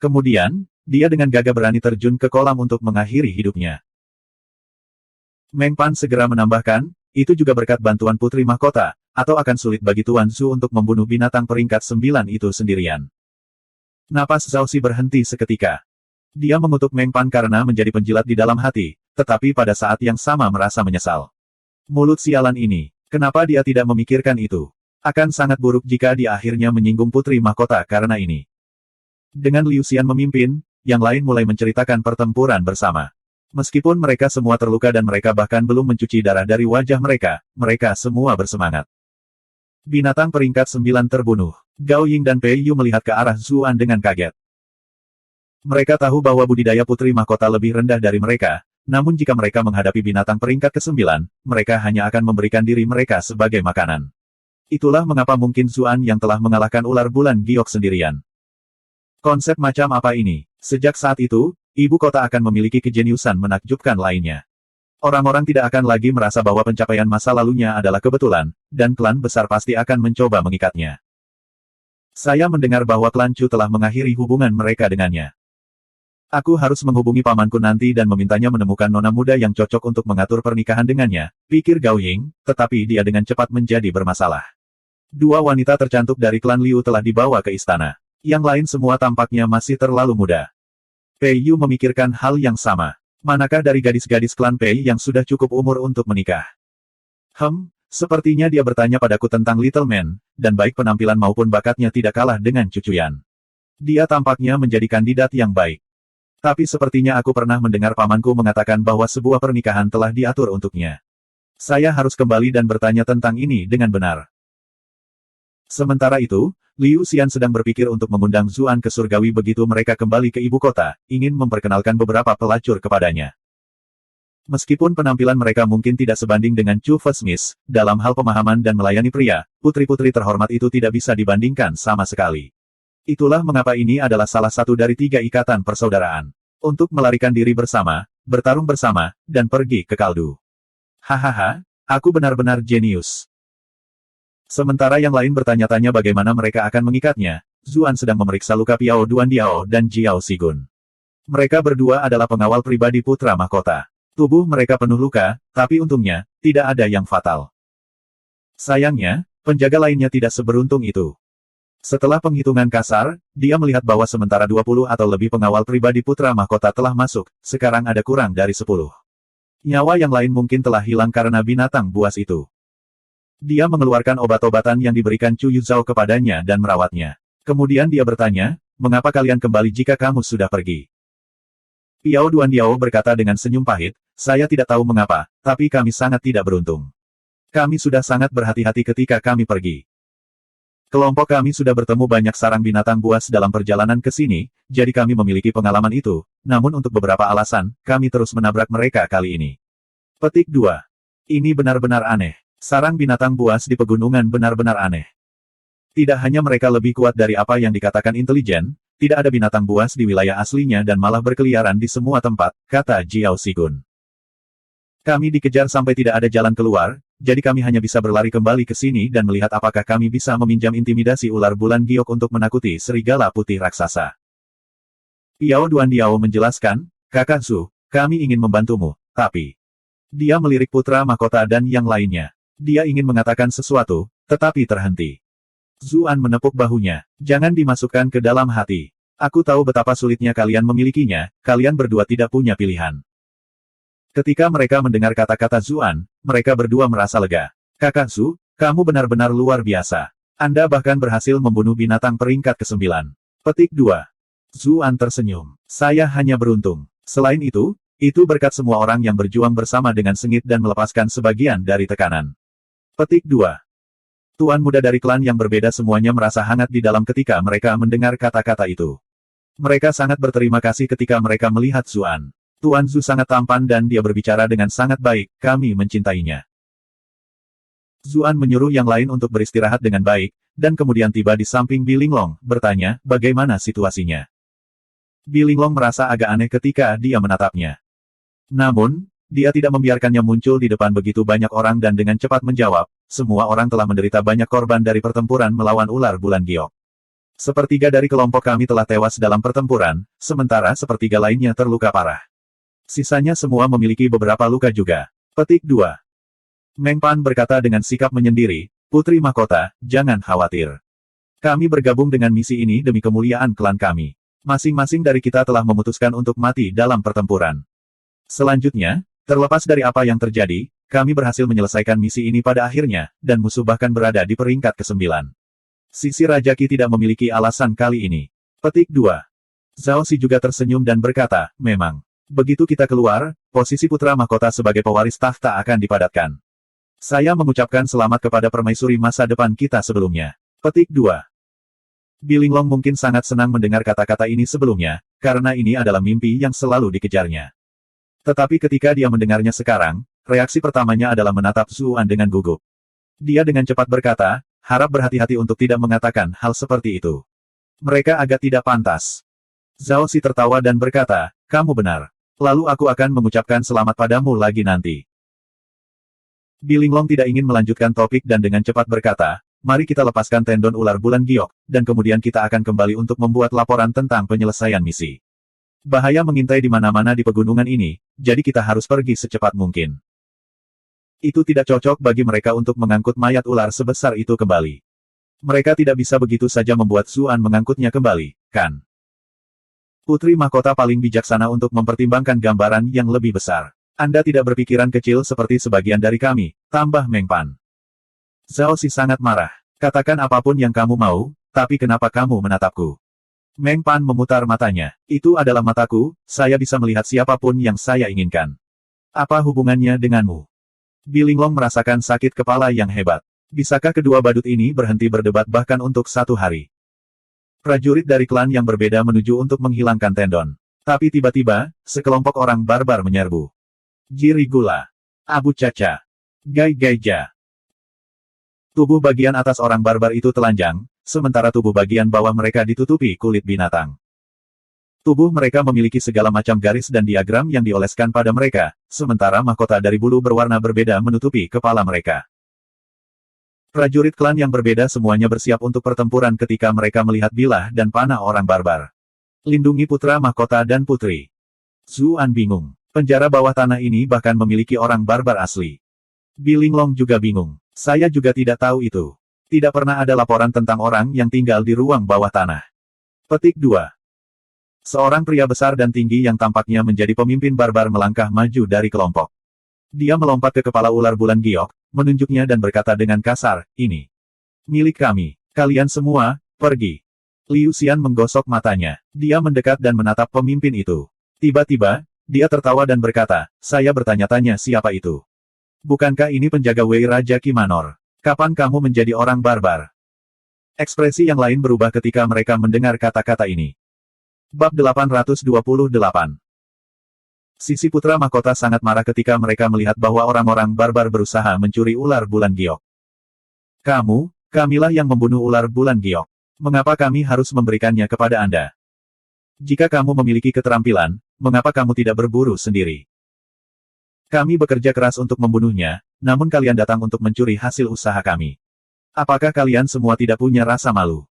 Kemudian, dia dengan gagah berani terjun ke kolam untuk mengakhiri hidupnya. Meng Pan segera menambahkan, itu juga berkat bantuan Putri Mahkota, atau akan sulit bagi Tuan Zhu untuk membunuh binatang peringkat 9 itu sendirian. Napas Zhao Xi berhenti seketika. Dia mengutuk Meng Pan karena menjadi penjilat di dalam hati, tetapi pada saat yang sama merasa menyesal. Mulut sialan ini, kenapa dia tidak memikirkan itu? Akan sangat buruk jika dia akhirnya menyinggung Putri Mahkota karena ini. Dengan Liu Xian memimpin, yang lain mulai menceritakan pertempuran bersama. Meskipun mereka semua terluka dan mereka bahkan belum mencuci darah dari wajah mereka, mereka semua bersemangat. Binatang peringkat 9 terbunuh. Gao Ying dan Pei Yu melihat ke arah Zuan dengan kaget. Mereka tahu bahwa budidaya Putri Mahkota lebih rendah dari mereka, namun jika mereka menghadapi binatang peringkat ke-9, mereka hanya akan memberikan diri mereka sebagai makanan. Itulah mengapa mungkin Zuan yang telah mengalahkan ular bulan giok sendirian. Konsep macam apa ini? Sejak saat itu, ibu kota akan memiliki kejeniusan menakjubkan lainnya. Orang-orang tidak akan lagi merasa bahwa pencapaian masa lalunya adalah kebetulan, dan klan besar pasti akan mencoba mengikatnya. Saya mendengar bahwa klan Chu telah mengakhiri hubungan mereka dengannya. Aku harus menghubungi pamanku nanti dan memintanya menemukan nona muda yang cocok untuk mengatur pernikahan dengannya, pikir Gao Ying, tetapi dia dengan cepat menjadi bermasalah. Dua wanita tercantik dari klan Liu telah dibawa ke istana. Yang lain semua tampaknya masih terlalu muda. Pei Yu memikirkan hal yang sama. Manakah dari gadis-gadis klan Pei yang sudah cukup umur untuk menikah? Sepertinya dia bertanya padaku tentang Little Man, dan baik penampilan maupun bakatnya tidak kalah dengan Cucuyan. Dia tampaknya menjadi kandidat yang baik. Tapi sepertinya aku pernah mendengar pamanku mengatakan bahwa sebuah pernikahan telah diatur untuknya. Saya harus kembali dan bertanya tentang ini dengan benar. Sementara itu, Liu Xian sedang berpikir untuk mengundang Zuan ke surgawi begitu mereka kembali ke ibu kota, ingin memperkenalkan beberapa pelacur kepadanya. Meskipun penampilan mereka mungkin tidak sebanding dengan Chu Fesmis, dalam hal pemahaman dan melayani pria, putri-putri terhormat itu tidak bisa dibandingkan sama sekali. Itulah mengapa ini adalah salah satu dari 3 ikatan persaudaraan. Untuk melarikan diri bersama, bertarung bersama, dan pergi ke kaldu. Hahaha, aku benar-benar jenius. Sementara yang lain bertanya-tanya bagaimana mereka akan mengikatnya, Zuan sedang memeriksa luka Piao Duandiao dan Jiao Sigun. Mereka berdua adalah pengawal pribadi putra mahkota. Tubuh mereka penuh luka, tapi untungnya, tidak ada yang fatal. Sayangnya, penjaga lainnya tidak seberuntung itu. Setelah penghitungan kasar, dia melihat bahwa sementara 20 atau lebih pengawal pribadi putra mahkota telah masuk, sekarang ada kurang dari 10. Nyawa yang lain mungkin telah hilang karena binatang buas itu. Dia mengeluarkan obat-obatan yang diberikan Chu Yuzhao kepadanya dan merawatnya. Kemudian dia bertanya, mengapa kalian kembali jika kamu sudah pergi? Piao Duandiao berkata dengan senyum pahit, saya tidak tahu mengapa, tapi kami sangat tidak beruntung. Kami sudah sangat berhati-hati ketika kami pergi. Kelompok kami sudah bertemu banyak sarang binatang buas dalam perjalanan ke sini, jadi kami memiliki pengalaman itu, namun untuk beberapa alasan, kami terus menabrak mereka kali ini. Petik 2. Ini benar-benar aneh. Sarang binatang buas di pegunungan benar-benar aneh. Tidak hanya mereka lebih kuat dari apa yang dikatakan intelijen, tidak ada binatang buas di wilayah aslinya dan malah berkeliaran di semua tempat, kata Jiao Sigun. Kami dikejar sampai tidak ada jalan keluar, jadi kami hanya bisa berlari kembali ke sini dan melihat apakah kami bisa meminjam intimidasi ular bulan giok untuk menakuti serigala putih raksasa. Piao Duandiao menjelaskan, Kakak Zhu, kami ingin membantumu, tapi... Dia melirik putra mahkota dan yang lainnya. Dia ingin mengatakan sesuatu, tetapi terhenti. Zuan menepuk bahunya, jangan dimasukkan ke dalam hati. Aku tahu betapa sulitnya kalian memilikinya, kalian berdua tidak punya pilihan. Ketika mereka mendengar kata-kata Zuan, mereka berdua merasa lega. Kakak Zhu, kamu benar-benar luar biasa. Anda bahkan berhasil membunuh binatang peringkat ke-9. Petik 2. Zuan tersenyum. Saya hanya beruntung. Selain itu berkat semua orang yang berjuang bersama dengan sengit dan melepaskan sebagian dari tekanan. Petik 2. Tuan muda dari klan yang berbeda semuanya merasa hangat di dalam ketika mereka mendengar kata-kata itu. Mereka sangat berterima kasih ketika mereka melihat Zuan. Tuan Zu sangat tampan dan dia berbicara dengan sangat baik, kami mencintainya. Zuan menyuruh yang lain untuk beristirahat dengan baik, dan kemudian tiba di samping Bi Linglong, bertanya, bagaimana situasinya. Bi Linglong merasa agak aneh ketika dia menatapnya. Namun, dia tidak membiarkannya muncul di depan begitu banyak orang dan dengan cepat menjawab, semua orang telah menderita banyak korban dari pertempuran melawan ular bulan giok. Sepertiga dari kelompok kami telah tewas dalam pertempuran, sementara sepertiga lainnya terluka parah. Sisanya semua memiliki beberapa luka juga. Petik 2. Meng Pan berkata dengan sikap menyendiri, Putri Mahkota, jangan khawatir. Kami bergabung dengan misi ini demi kemuliaan klan kami. Masing-masing dari kita telah memutuskan untuk mati dalam pertempuran. Selanjutnya, terlepas dari apa yang terjadi, kami berhasil menyelesaikan misi ini pada akhirnya, dan musuh bahkan berada di peringkat ke-9. Sisi Raja Qi tidak memiliki alasan kali ini. Petik 2. Zhao Xi juga tersenyum dan berkata, memang. Begitu kita keluar, posisi putra mahkota sebagai pewaris tahta akan dipadatkan. Saya mengucapkan selamat kepada permaisuri masa depan kita sebelumnya. Petik 2. Bi Linglong mungkin sangat senang mendengar kata-kata ini sebelumnya, karena ini adalah mimpi yang selalu dikejarnya. Tetapi ketika dia mendengarnya sekarang, reaksi pertamanya adalah menatap Zuan dengan gugup. Dia dengan cepat berkata, harap berhati-hati untuk tidak mengatakan hal seperti itu. Mereka agak tidak pantas. Zhao Xi tertawa dan berkata, kamu benar. Lalu aku akan mengucapkan selamat padamu lagi nanti. Bi Linglong tidak ingin melanjutkan topik dan dengan cepat berkata, mari kita lepaskan tendon ular bulan giok, dan kemudian kita akan kembali untuk membuat laporan tentang penyelesaian misi. Bahaya mengintai di mana-mana di pegunungan ini, jadi kita harus pergi secepat mungkin. Itu tidak cocok bagi mereka untuk mengangkut mayat ular sebesar itu kembali. Mereka tidak bisa begitu saja membuat Zuan mengangkutnya kembali, kan? Putri Mahkota paling bijaksana untuk mempertimbangkan gambaran yang lebih besar. Anda tidak berpikiran kecil seperti sebagian dari kami, tambah Meng Pan. Zhao Xi sangat marah. Katakan apapun yang kamu mau, tapi kenapa kamu menatapku? Meng Pan memutar matanya. Itu adalah mataku, saya bisa melihat siapapun yang saya inginkan. Apa hubungannya denganmu? Bi Linglong merasakan sakit kepala yang hebat. Bisakah kedua badut ini berhenti berdebat bahkan untuk 1 hari? Prajurit dari klan yang berbeda menuju untuk menghilangkan tendon. Tapi tiba-tiba, sekelompok orang barbar menyerbu. Jirigula. Abu Caca. Gai Gaija. Tubuh bagian atas orang barbar itu telanjang, sementara tubuh bagian bawah mereka ditutupi kulit binatang. Tubuh mereka memiliki segala macam garis dan diagram yang dioleskan pada mereka, sementara mahkota dari bulu berwarna berbeda menutupi kepala mereka. Prajurit klan yang berbeda semuanya bersiap untuk pertempuran ketika mereka melihat bilah dan panah orang barbar. Lindungi putra mahkota dan putri. Zuan bingung. Penjara bawah tanah ini bahkan memiliki orang barbar asli. Bi Linglong juga bingung. Saya juga tidak tahu itu. Tidak pernah ada laporan tentang orang yang tinggal di ruang bawah tanah. Petik 2. Seorang pria besar dan tinggi yang tampaknya menjadi pemimpin barbar melangkah maju dari kelompok. Dia melompat ke kepala ular bulan giok, menunjuknya dan berkata dengan kasar, ini milik kami. Kalian semua, pergi. Liu Xian menggosok matanya. Dia mendekat dan menatap pemimpin itu. Tiba-tiba, dia tertawa dan berkata, saya bertanya-tanya siapa itu. Bukankah ini penjaga Wei Raja Qi Manor? Kapan kamu menjadi orang barbar? Ekspresi yang lain berubah ketika mereka mendengar kata-kata ini. Bab 828. Sisi putra mahkota sangat marah ketika mereka melihat bahwa orang-orang barbar berusaha mencuri ular bulan giok. Kamilah yang membunuh ular bulan giok. Mengapa kami harus memberikannya kepada Anda? Jika kamu memiliki keterampilan, mengapa kamu tidak berburu sendiri? Kami bekerja keras untuk membunuhnya, namun kalian datang untuk mencuri hasil usaha kami. Apakah kalian semua tidak punya rasa malu?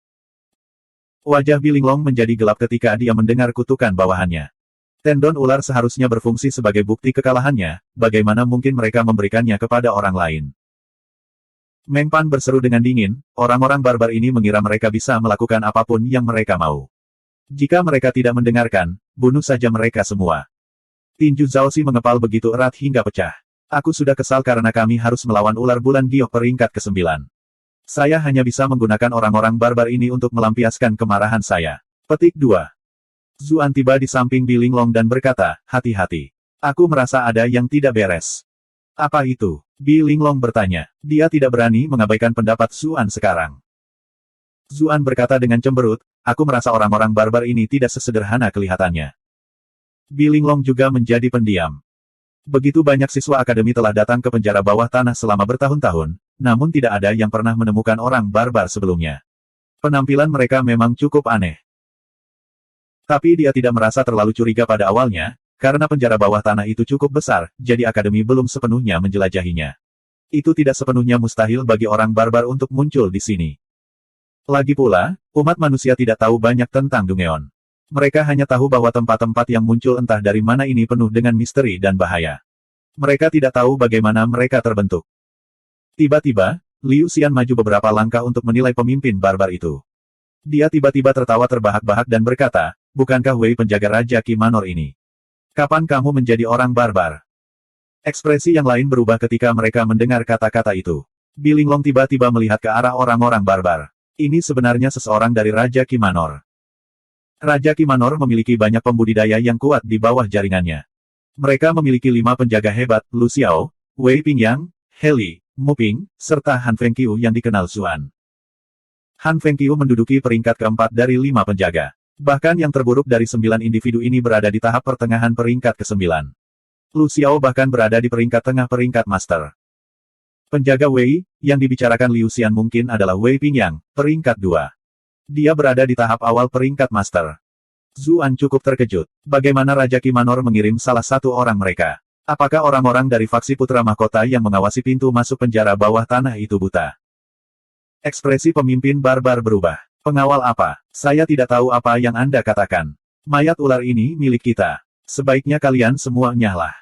Wajah Bi Linglong menjadi gelap ketika dia mendengar kutukan bawahannya. Tendon ular seharusnya berfungsi sebagai bukti kekalahannya, bagaimana mungkin mereka memberikannya kepada orang lain? Meng Pan berseru dengan dingin, orang-orang barbar ini mengira mereka bisa melakukan apapun yang mereka mau. Jika mereka tidak mendengarkan, bunuh saja mereka semua. Tinju Zhao Xi mengepal begitu erat hingga pecah. Aku sudah kesal karena kami harus melawan ular bulan giok peringkat ke-9. Saya hanya bisa menggunakan orang-orang barbar ini untuk melampiaskan kemarahan saya. Petik 2. Zuan tiba di samping Bi Linglong dan berkata, hati-hati. Aku merasa ada yang tidak beres. Apa itu? Bi Linglong bertanya. Dia tidak berani mengabaikan pendapat Zuan sekarang. Zuan berkata dengan cemberut, aku merasa orang-orang barbar ini tidak sesederhana kelihatannya. Bi Linglong juga menjadi pendiam. Begitu banyak siswa akademi telah datang ke penjara bawah tanah selama bertahun-tahun, namun tidak ada yang pernah menemukan orang barbar sebelumnya. Penampilan mereka memang cukup aneh. Tapi dia tidak merasa terlalu curiga pada awalnya, karena penjara bawah tanah itu cukup besar, jadi akademi belum sepenuhnya menjelajahinya. Itu tidak sepenuhnya mustahil bagi orang barbar untuk muncul di sini. Lagi pula, umat manusia tidak tahu banyak tentang Dungeon. Mereka hanya tahu bahwa tempat-tempat yang muncul entah dari mana ini penuh dengan misteri dan bahaya. Mereka tidak tahu bagaimana mereka terbentuk. Tiba-tiba, Liu Xian maju beberapa langkah untuk menilai pemimpin barbar itu. Dia tiba-tiba tertawa terbahak-bahak dan berkata, bukankah Wei penjaga Raja Qi Manor ini? Kapan kamu menjadi orang barbar? Ekspresi yang lain berubah ketika mereka mendengar kata-kata itu. Bi Linglong tiba-tiba melihat ke arah orang-orang barbar. Ini sebenarnya seseorang dari Raja Qi Manor. Raja Qi Manor memiliki banyak pembudidaya yang kuat di bawah jaringannya. Mereka memiliki 5 penjaga hebat, Lu Xiao, Wei Pingyang, Heli, Mu Ping, serta Han Fengqiu yang dikenal Zuan. Han Fengqiu menduduki peringkat keempat dari 5 penjaga. Bahkan yang terburuk dari 9 individu ini berada di tahap pertengahan peringkat ke-9. Lu Xiao bahkan berada di peringkat tengah peringkat master. Penjaga Wei, yang dibicarakan Liu Xian mungkin adalah Wei Pingyang, peringkat 2. Dia berada di tahap awal peringkat master. Zuan cukup terkejut. Bagaimana Raja Qi Manor mengirim salah satu orang mereka? Apakah orang-orang dari faksi Putra Mahkota yang mengawasi pintu masuk penjara bawah tanah itu buta? Ekspresi pemimpin barbar berubah. Pengawal apa? Saya tidak tahu apa yang Anda katakan. Mayat ular ini milik kita. Sebaiknya kalian semua nyahlah.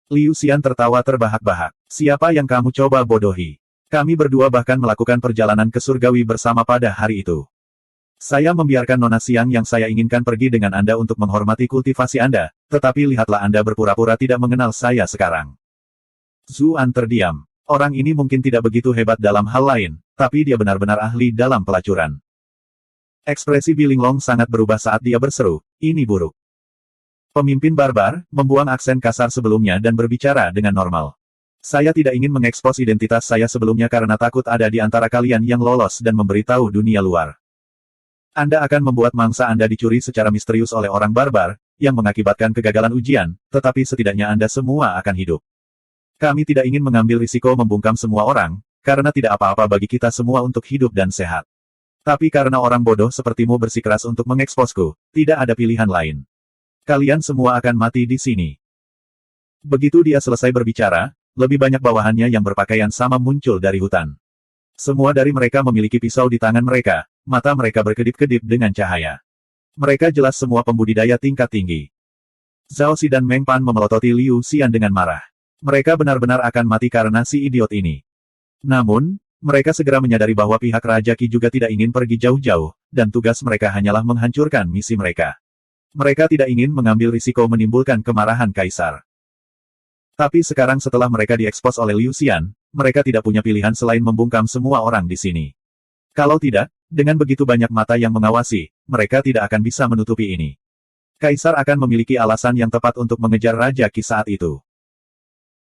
Liu Xian tertawa terbahak-bahak. Siapa yang kamu coba bodohi? Kami berdua bahkan melakukan perjalanan ke surgawi bersama pada hari itu. Saya membiarkan Nona Siang yang saya inginkan pergi dengan Anda untuk menghormati kultivasi Anda, tetapi lihatlah Anda berpura-pura tidak mengenal saya sekarang. Zuan terdiam. Orang ini mungkin tidak begitu hebat dalam hal lain, tapi dia benar-benar ahli dalam pelacuran. Ekspresi Bi Linglong sangat berubah saat dia berseru, ini buruk. Pemimpin barbar, membuang aksen kasar sebelumnya dan berbicara dengan normal. Saya tidak ingin mengekspos identitas saya sebelumnya karena takut ada di antara kalian yang lolos dan memberitahu dunia luar. Anda akan membuat mangsa Anda dicuri secara misterius oleh orang barbar, yang mengakibatkan kegagalan ujian, tetapi setidaknya Anda semua akan hidup. Kami tidak ingin mengambil risiko membungkam semua orang, karena tidak apa-apa bagi kita semua untuk hidup dan sehat. Tapi karena orang bodoh sepertimu bersikeras untuk mengeksposku, tidak ada pilihan lain. Kalian semua akan mati di sini. Begitu dia selesai berbicara, lebih banyak bawahannya yang berpakaian sama muncul dari hutan. Semua dari mereka memiliki pisau di tangan mereka, mata mereka berkedip-kedip dengan cahaya. Mereka jelas semua pembudidaya tingkat tinggi. Zhao Xi dan Meng Pan memelototi Liu Xian dengan marah. Mereka benar-benar akan mati karena si idiot ini. Namun, mereka segera menyadari bahwa pihak Raja Qi juga tidak ingin pergi jauh-jauh, dan tugas mereka hanyalah menghancurkan misi mereka. Mereka tidak ingin mengambil risiko menimbulkan kemarahan Kaisar. Tapi sekarang setelah mereka diekspos oleh Liu Xian, mereka tidak punya pilihan selain membungkam semua orang di sini. Kalau tidak, dengan begitu banyak mata yang mengawasi, mereka tidak akan bisa menutupi ini. Kaisar akan memiliki alasan yang tepat untuk mengejar Raja Qi saat itu.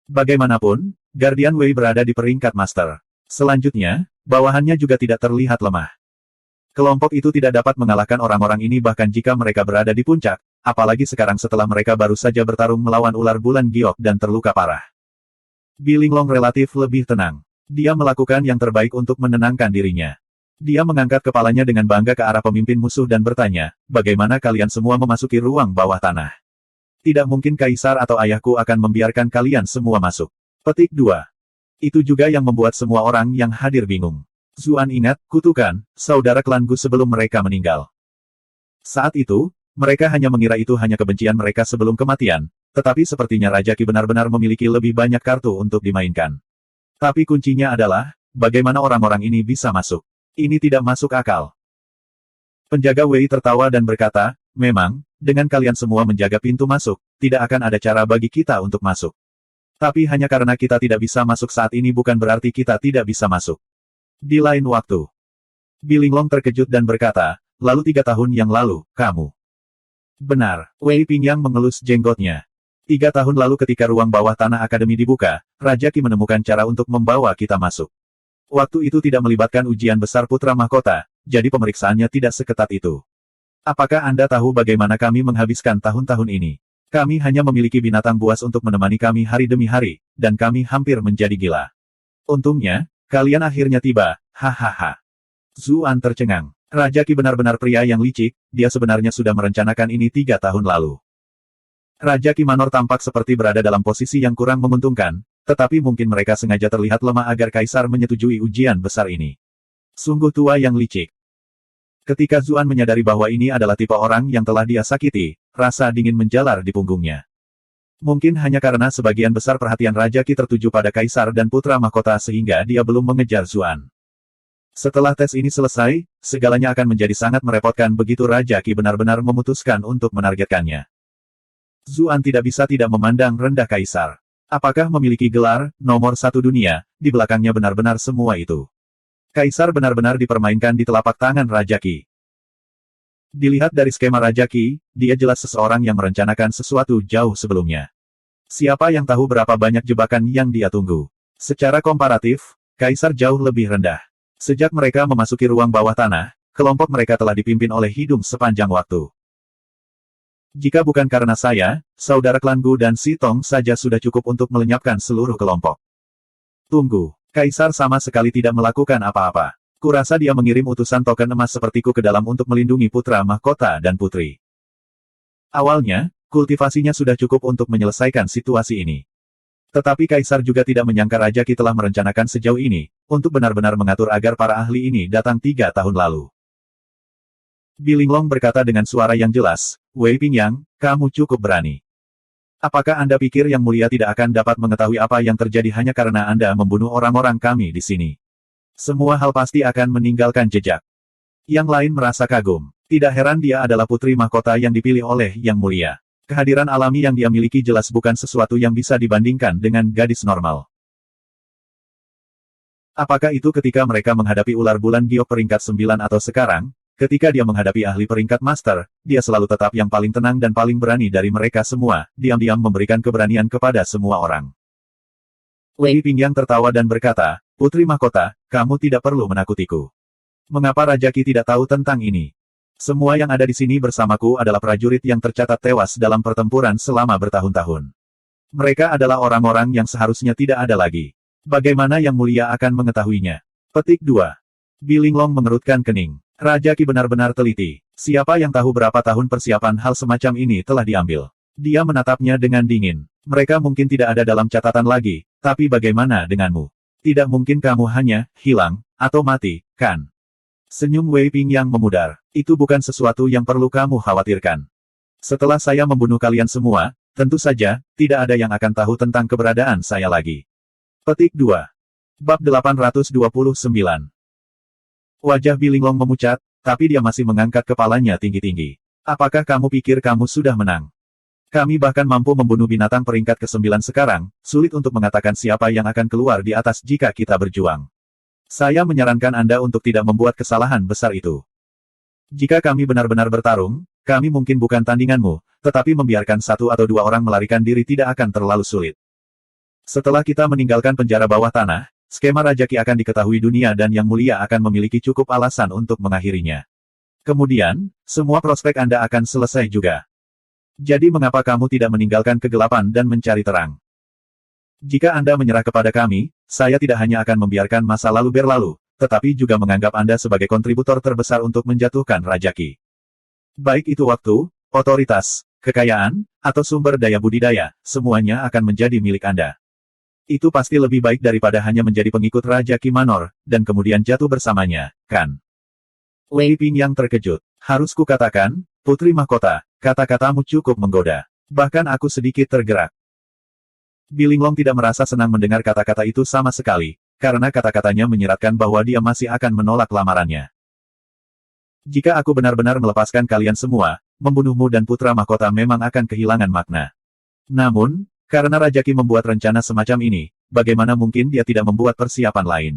Bagaimanapun, Guardian Wei berada di peringkat master. Selanjutnya, bawahannya juga tidak terlihat lemah. Kelompok itu tidak dapat mengalahkan orang-orang ini bahkan jika mereka berada di puncak, apalagi sekarang setelah mereka baru saja bertarung melawan ular bulan giok dan terluka parah. Bi Linglong relatif lebih tenang. Dia melakukan yang terbaik untuk menenangkan dirinya. Dia mengangkat kepalanya dengan bangga ke arah pemimpin musuh dan bertanya, bagaimana kalian semua memasuki ruang bawah tanah? Tidak mungkin Kaisar atau ayahku akan membiarkan kalian semua masuk. Petik 2. Itu juga yang membuat semua orang yang hadir bingung. Zuan ingat, kutukan, saudara klan Gu sebelum mereka meninggal. Saat itu, mereka hanya mengira itu hanya kebencian mereka sebelum kematian, tetapi sepertinya Raja Qi benar-benar memiliki lebih banyak kartu untuk dimainkan. Tapi kuncinya adalah, bagaimana orang-orang ini bisa masuk. Ini tidak masuk akal. Penjaga Wei tertawa dan berkata, memang, dengan kalian semua menjaga pintu masuk, tidak akan ada cara bagi kita untuk masuk. Tapi hanya karena kita tidak bisa masuk saat ini bukan berarti kita tidak bisa masuk. Di lain waktu, Bi Linglong terkejut dan berkata, lalu 3 tahun yang lalu, kamu. Benar, Wei Pingyang mengelus jenggotnya. 3 tahun lalu ketika ruang bawah tanah akademi dibuka, Raja Qi menemukan cara untuk membawa kita masuk. Waktu itu tidak melibatkan ujian besar putra mahkota, jadi pemeriksaannya tidak seketat itu. Apakah Anda tahu bagaimana kami menghabiskan tahun-tahun ini? Kami hanya memiliki binatang buas untuk menemani kami hari demi hari, dan kami hampir menjadi gila. Untungnya, kalian akhirnya tiba, hahaha. Zuan tercengang. Raja Qi benar-benar pria yang licik, dia sebenarnya sudah merencanakan ini 3 tahun lalu. Raja Qi Manor tampak seperti berada dalam posisi yang kurang menguntungkan, tetapi mungkin mereka sengaja terlihat lemah agar Kaisar menyetujui ujian besar ini. Sungguh tua yang licik. Ketika Zuan menyadari bahwa ini adalah tipe orang yang telah dia sakiti, rasa dingin menjalar di punggungnya. Mungkin hanya karena sebagian besar perhatian Raja Qi tertuju pada Kaisar dan Putra Mahkota sehingga dia belum mengejar Zuan. Setelah tes ini selesai, segalanya akan menjadi sangat merepotkan begitu Raja Qi benar-benar memutuskan untuk menargetkannya. Zuan tidak bisa tidak memandang rendah Kaisar. Apakah memiliki gelar, nomor 1 dunia, di belakangnya benar-benar semua itu. Kaisar benar-benar dipermainkan di telapak tangan Raja Qi. Dilihat dari skema Raja Qi, dia jelas seseorang yang merencanakan sesuatu jauh sebelumnya. Siapa yang tahu berapa banyak jebakan yang dia tunggu? Secara komparatif, Kaisar jauh lebih rendah. Sejak mereka memasuki ruang bawah tanah, kelompok mereka telah dipimpin oleh hidung sepanjang waktu. Jika bukan karena saya, saudara klan Gu dan Si Tong saja sudah cukup untuk melenyapkan seluruh kelompok. Tunggu. Kaisar sama sekali tidak melakukan apa-apa. Kurasa dia mengirim utusan token emas sepertiku ke dalam untuk melindungi putra mahkota dan putri. Awalnya, kultivasinya sudah cukup untuk menyelesaikan situasi ini. Tetapi Kaisar juga tidak menyangka Raja Qi telah merencanakan sejauh ini, untuk benar-benar mengatur agar para ahli ini datang 3 tahun lalu. Bilinglong berkata dengan suara yang jelas, Wei Pingyang, kamu cukup berani. Apakah Anda pikir Yang Mulia tidak akan dapat mengetahui apa yang terjadi hanya karena Anda membunuh orang-orang kami di sini? Semua hal pasti akan meninggalkan jejak. Yang lain merasa kagum. Tidak heran dia adalah putri mahkota yang dipilih oleh Yang Mulia. Kehadiran alami yang dia miliki jelas bukan sesuatu yang bisa dibandingkan dengan gadis normal. Apakah itu ketika mereka menghadapi ular bulan giok peringkat 9 atau sekarang? Ketika dia menghadapi ahli peringkat master, dia selalu tetap yang paling tenang dan paling berani dari mereka semua, diam-diam memberikan keberanian kepada semua orang. Wei Pingyang tertawa dan berkata, Putri Mahkota, kamu tidak perlu menakutiku. Mengapa Raja Qi tidak tahu tentang ini? Semua yang ada di sini bersamaku adalah prajurit yang tercatat tewas dalam pertempuran selama bertahun-tahun. Mereka adalah orang-orang yang seharusnya tidak ada lagi. Bagaimana Yang Mulia akan mengetahuinya? Petik 2. Bilinglong mengerutkan kening. Raja Qi benar-benar teliti. Siapa yang tahu berapa tahun persiapan hal semacam ini telah diambil? Dia menatapnya dengan dingin. Mereka mungkin tidak ada dalam catatan lagi, tapi bagaimana denganmu? Tidak mungkin kamu hanya hilang atau mati, kan? Senyum Wei Pingyang memudar. Itu bukan sesuatu yang perlu kamu khawatirkan. Setelah saya membunuh kalian semua, tentu saja, tidak ada yang akan tahu tentang keberadaan saya lagi. Petik 2. Bab 829. Wajah Bilinglong memucat, tapi dia masih mengangkat kepalanya tinggi-tinggi. Apakah kamu pikir kamu sudah menang? Kami bahkan mampu membunuh binatang peringkat ke-9 sekarang, sulit untuk mengatakan siapa yang akan keluar di atas jika kita berjuang. Saya menyarankan Anda untuk tidak membuat kesalahan besar itu. Jika kami benar-benar bertarung, kami mungkin bukan tandinganmu, tetapi membiarkan 1 atau 2 orang melarikan diri tidak akan terlalu sulit. Setelah kita meninggalkan penjara bawah tanah, skema Raja Qi akan diketahui dunia dan Yang Mulia akan memiliki cukup alasan untuk mengakhirinya. Kemudian, semua prospek Anda akan selesai juga. Jadi mengapa kamu tidak meninggalkan kegelapan dan mencari terang? Jika Anda menyerah kepada kami, saya tidak hanya akan membiarkan masa lalu berlalu, tetapi juga menganggap Anda sebagai kontributor terbesar untuk menjatuhkan Raja Qi. Baik itu waktu, otoritas, kekayaan, atau sumber daya budidaya, semuanya akan menjadi milik Anda. Itu pasti lebih baik daripada hanya menjadi pengikut Raja Qi Manor, dan kemudian jatuh bersamanya, kan? Wei Pingyang terkejut. Harus kukatakan, Putri Mahkota, kata-katamu cukup menggoda. Bahkan aku sedikit tergerak. Bilinglong tidak merasa senang mendengar kata-kata itu sama sekali, karena kata-katanya menyiratkan bahwa dia masih akan menolak lamarannya. Jika aku benar-benar melepaskan kalian semua, membunuhmu dan Putra Mahkota memang akan kehilangan makna. Namun, karena Raja Qi membuat rencana semacam ini, bagaimana mungkin dia tidak membuat persiapan lain?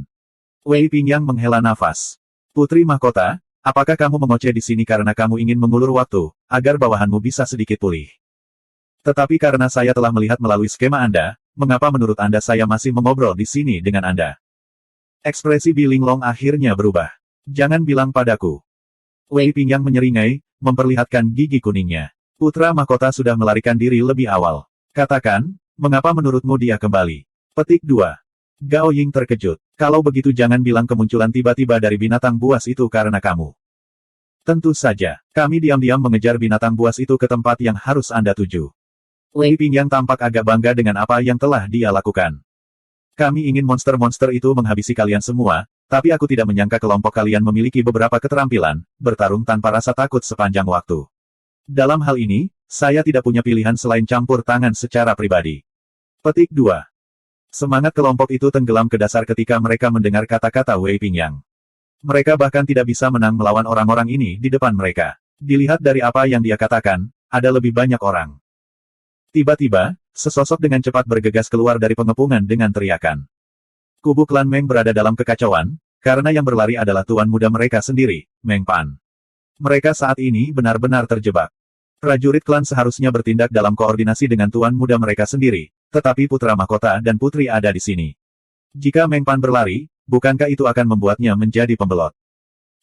Wei Pingyang menghela nafas. Putri Mahkota, apakah kamu mengoceh di sini karena kamu ingin mengulur waktu, agar bawahanmu bisa sedikit pulih? Tetapi karena saya telah melihat melalui skema Anda, mengapa menurut Anda saya masih mengobrol di sini dengan Anda? Ekspresi Bi Linglong akhirnya berubah. Jangan bilang padaku. Wei Pingyang menyeringai, memperlihatkan gigi kuningnya. Putra mahkota sudah melarikan diri lebih awal. Katakan, mengapa menurutmu dia kembali? Petik 2. Gao Ying terkejut. Kalau begitu jangan bilang kemunculan tiba-tiba dari binatang buas itu karena kamu. Tentu saja, kami diam-diam mengejar binatang buas itu ke tempat yang harus Anda tuju. Wei Pingyang tampak agak bangga dengan apa yang telah dia lakukan. Kami ingin monster-monster itu menghabisi kalian semua, tapi aku tidak menyangka kelompok kalian memiliki beberapa keterampilan, bertarung tanpa rasa takut sepanjang waktu. Dalam hal ini, saya tidak punya pilihan selain campur tangan secara pribadi. Petik 2. Semangat kelompok itu tenggelam ke dasar ketika mereka mendengar kata-kata Wei Pingyang. Mereka bahkan tidak bisa menang melawan orang-orang ini di depan mereka. Dilihat dari apa yang dia katakan, ada lebih banyak orang. Tiba-tiba, sesosok dengan cepat bergegas keluar dari pengepungan dengan teriakan. Kubu klan Meng berada dalam kekacauan, karena yang berlari adalah tuan muda mereka sendiri, Meng Pan. Mereka saat ini benar-benar terjebak. Prajurit klan seharusnya bertindak dalam koordinasi dengan tuan muda mereka sendiri, tetapi putra mahkota dan putri ada di sini. Jika Meng Pan berlari, bukankah itu akan membuatnya menjadi pembelot?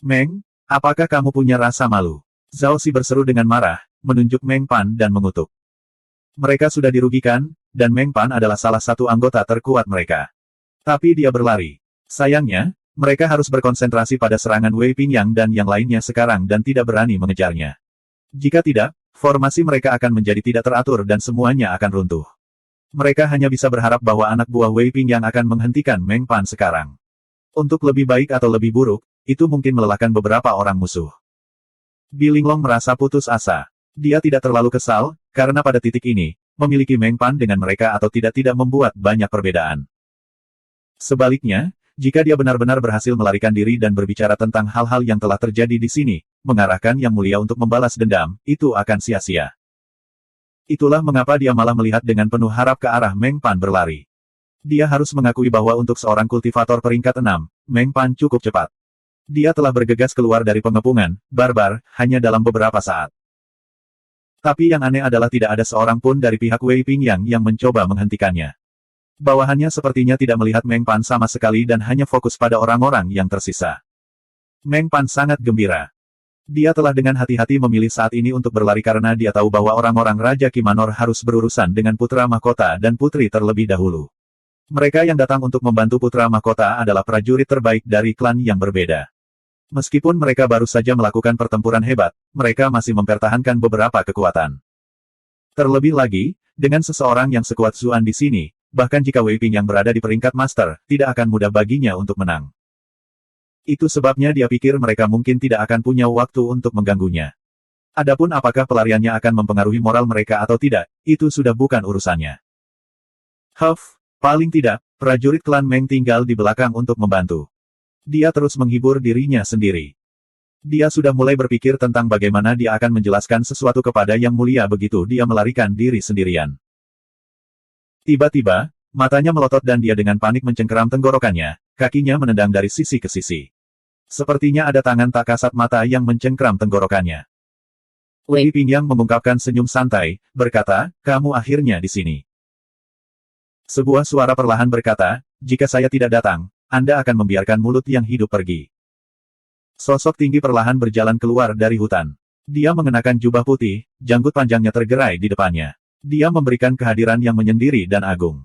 Meng, apakah kamu punya rasa malu? Zhao Xi berseru dengan marah, menunjuk Meng Pan dan mengutuk. Mereka sudah dirugikan, dan Meng Pan adalah salah satu anggota terkuat mereka. Tapi dia berlari. Sayangnya, mereka harus berkonsentrasi pada serangan Wei Pingyang dan yang lainnya sekarang dan tidak berani mengejarnya. Jika tidak, formasi mereka akan menjadi tidak teratur dan semuanya akan runtuh. Mereka hanya bisa berharap bahwa anak buah Wei Pingyang akan menghentikan Meng Pan sekarang. Untuk lebih baik atau lebih buruk, itu mungkin melelahkan beberapa orang musuh. Bi Linglong merasa putus asa. Dia tidak terlalu kesal, karena pada titik ini, memiliki Meng Pan dengan mereka atau tidak membuat banyak perbedaan. Sebaliknya, jika dia benar-benar berhasil melarikan diri dan berbicara tentang hal-hal yang telah terjadi di sini, mengarahkan Yang Mulia untuk membalas dendam, itu akan sia-sia. Itulah mengapa dia malah melihat dengan penuh harap ke arah Meng Pan berlari. Dia harus mengakui bahwa untuk seorang kultivator peringkat 6, Meng Pan cukup cepat. Dia telah bergegas keluar dari pengepungan, barbar, hanya dalam beberapa saat. Tapi yang aneh adalah tidak ada seorang pun dari pihak Wei Pingyang yang mencoba menghentikannya. Bawahannya sepertinya tidak melihat Meng Pan sama sekali dan hanya fokus pada orang-orang yang tersisa. Meng Pan sangat gembira. Dia telah dengan hati-hati memilih saat ini untuk berlari karena dia tahu bahwa orang-orang Raja Kimanor harus berurusan dengan putra mahkota dan putri terlebih dahulu. Mereka yang datang untuk membantu putra mahkota adalah prajurit terbaik dari klan yang berbeda. Meskipun mereka baru saja melakukan pertempuran hebat, mereka masih mempertahankan beberapa kekuatan. Terlebih lagi, dengan seseorang yang sekuat Zuan di sini, bahkan jika Wei Pingyang berada di peringkat master, tidak akan mudah baginya untuk menang. Itu sebabnya dia pikir mereka mungkin tidak akan punya waktu untuk mengganggunya. Adapun apakah pelariannya akan mempengaruhi moral mereka atau tidak, itu sudah bukan urusannya. Paling tidak, prajurit klan Meng tinggal di belakang untuk membantu. Dia terus menghibur dirinya sendiri. Dia sudah mulai berpikir tentang bagaimana dia akan menjelaskan sesuatu kepada Yang Mulia begitu dia melarikan diri sendirian. Tiba-tiba, matanya melotot dan dia dengan panik mencengkeram tenggorokannya, kakinya menendang dari sisi ke sisi. Sepertinya ada tangan tak kasat mata yang mencengkeram tenggorokannya. Wei Pingyang mengungkapkan senyum santai, berkata, kamu akhirnya di sini. Sebuah suara perlahan berkata, jika saya tidak datang, Anda akan membiarkan mulut yang hidup pergi. Sosok tinggi perlahan berjalan keluar dari hutan. Dia mengenakan jubah putih, janggut panjangnya tergerai di depannya. Dia memberikan kehadiran yang menyendiri dan agung.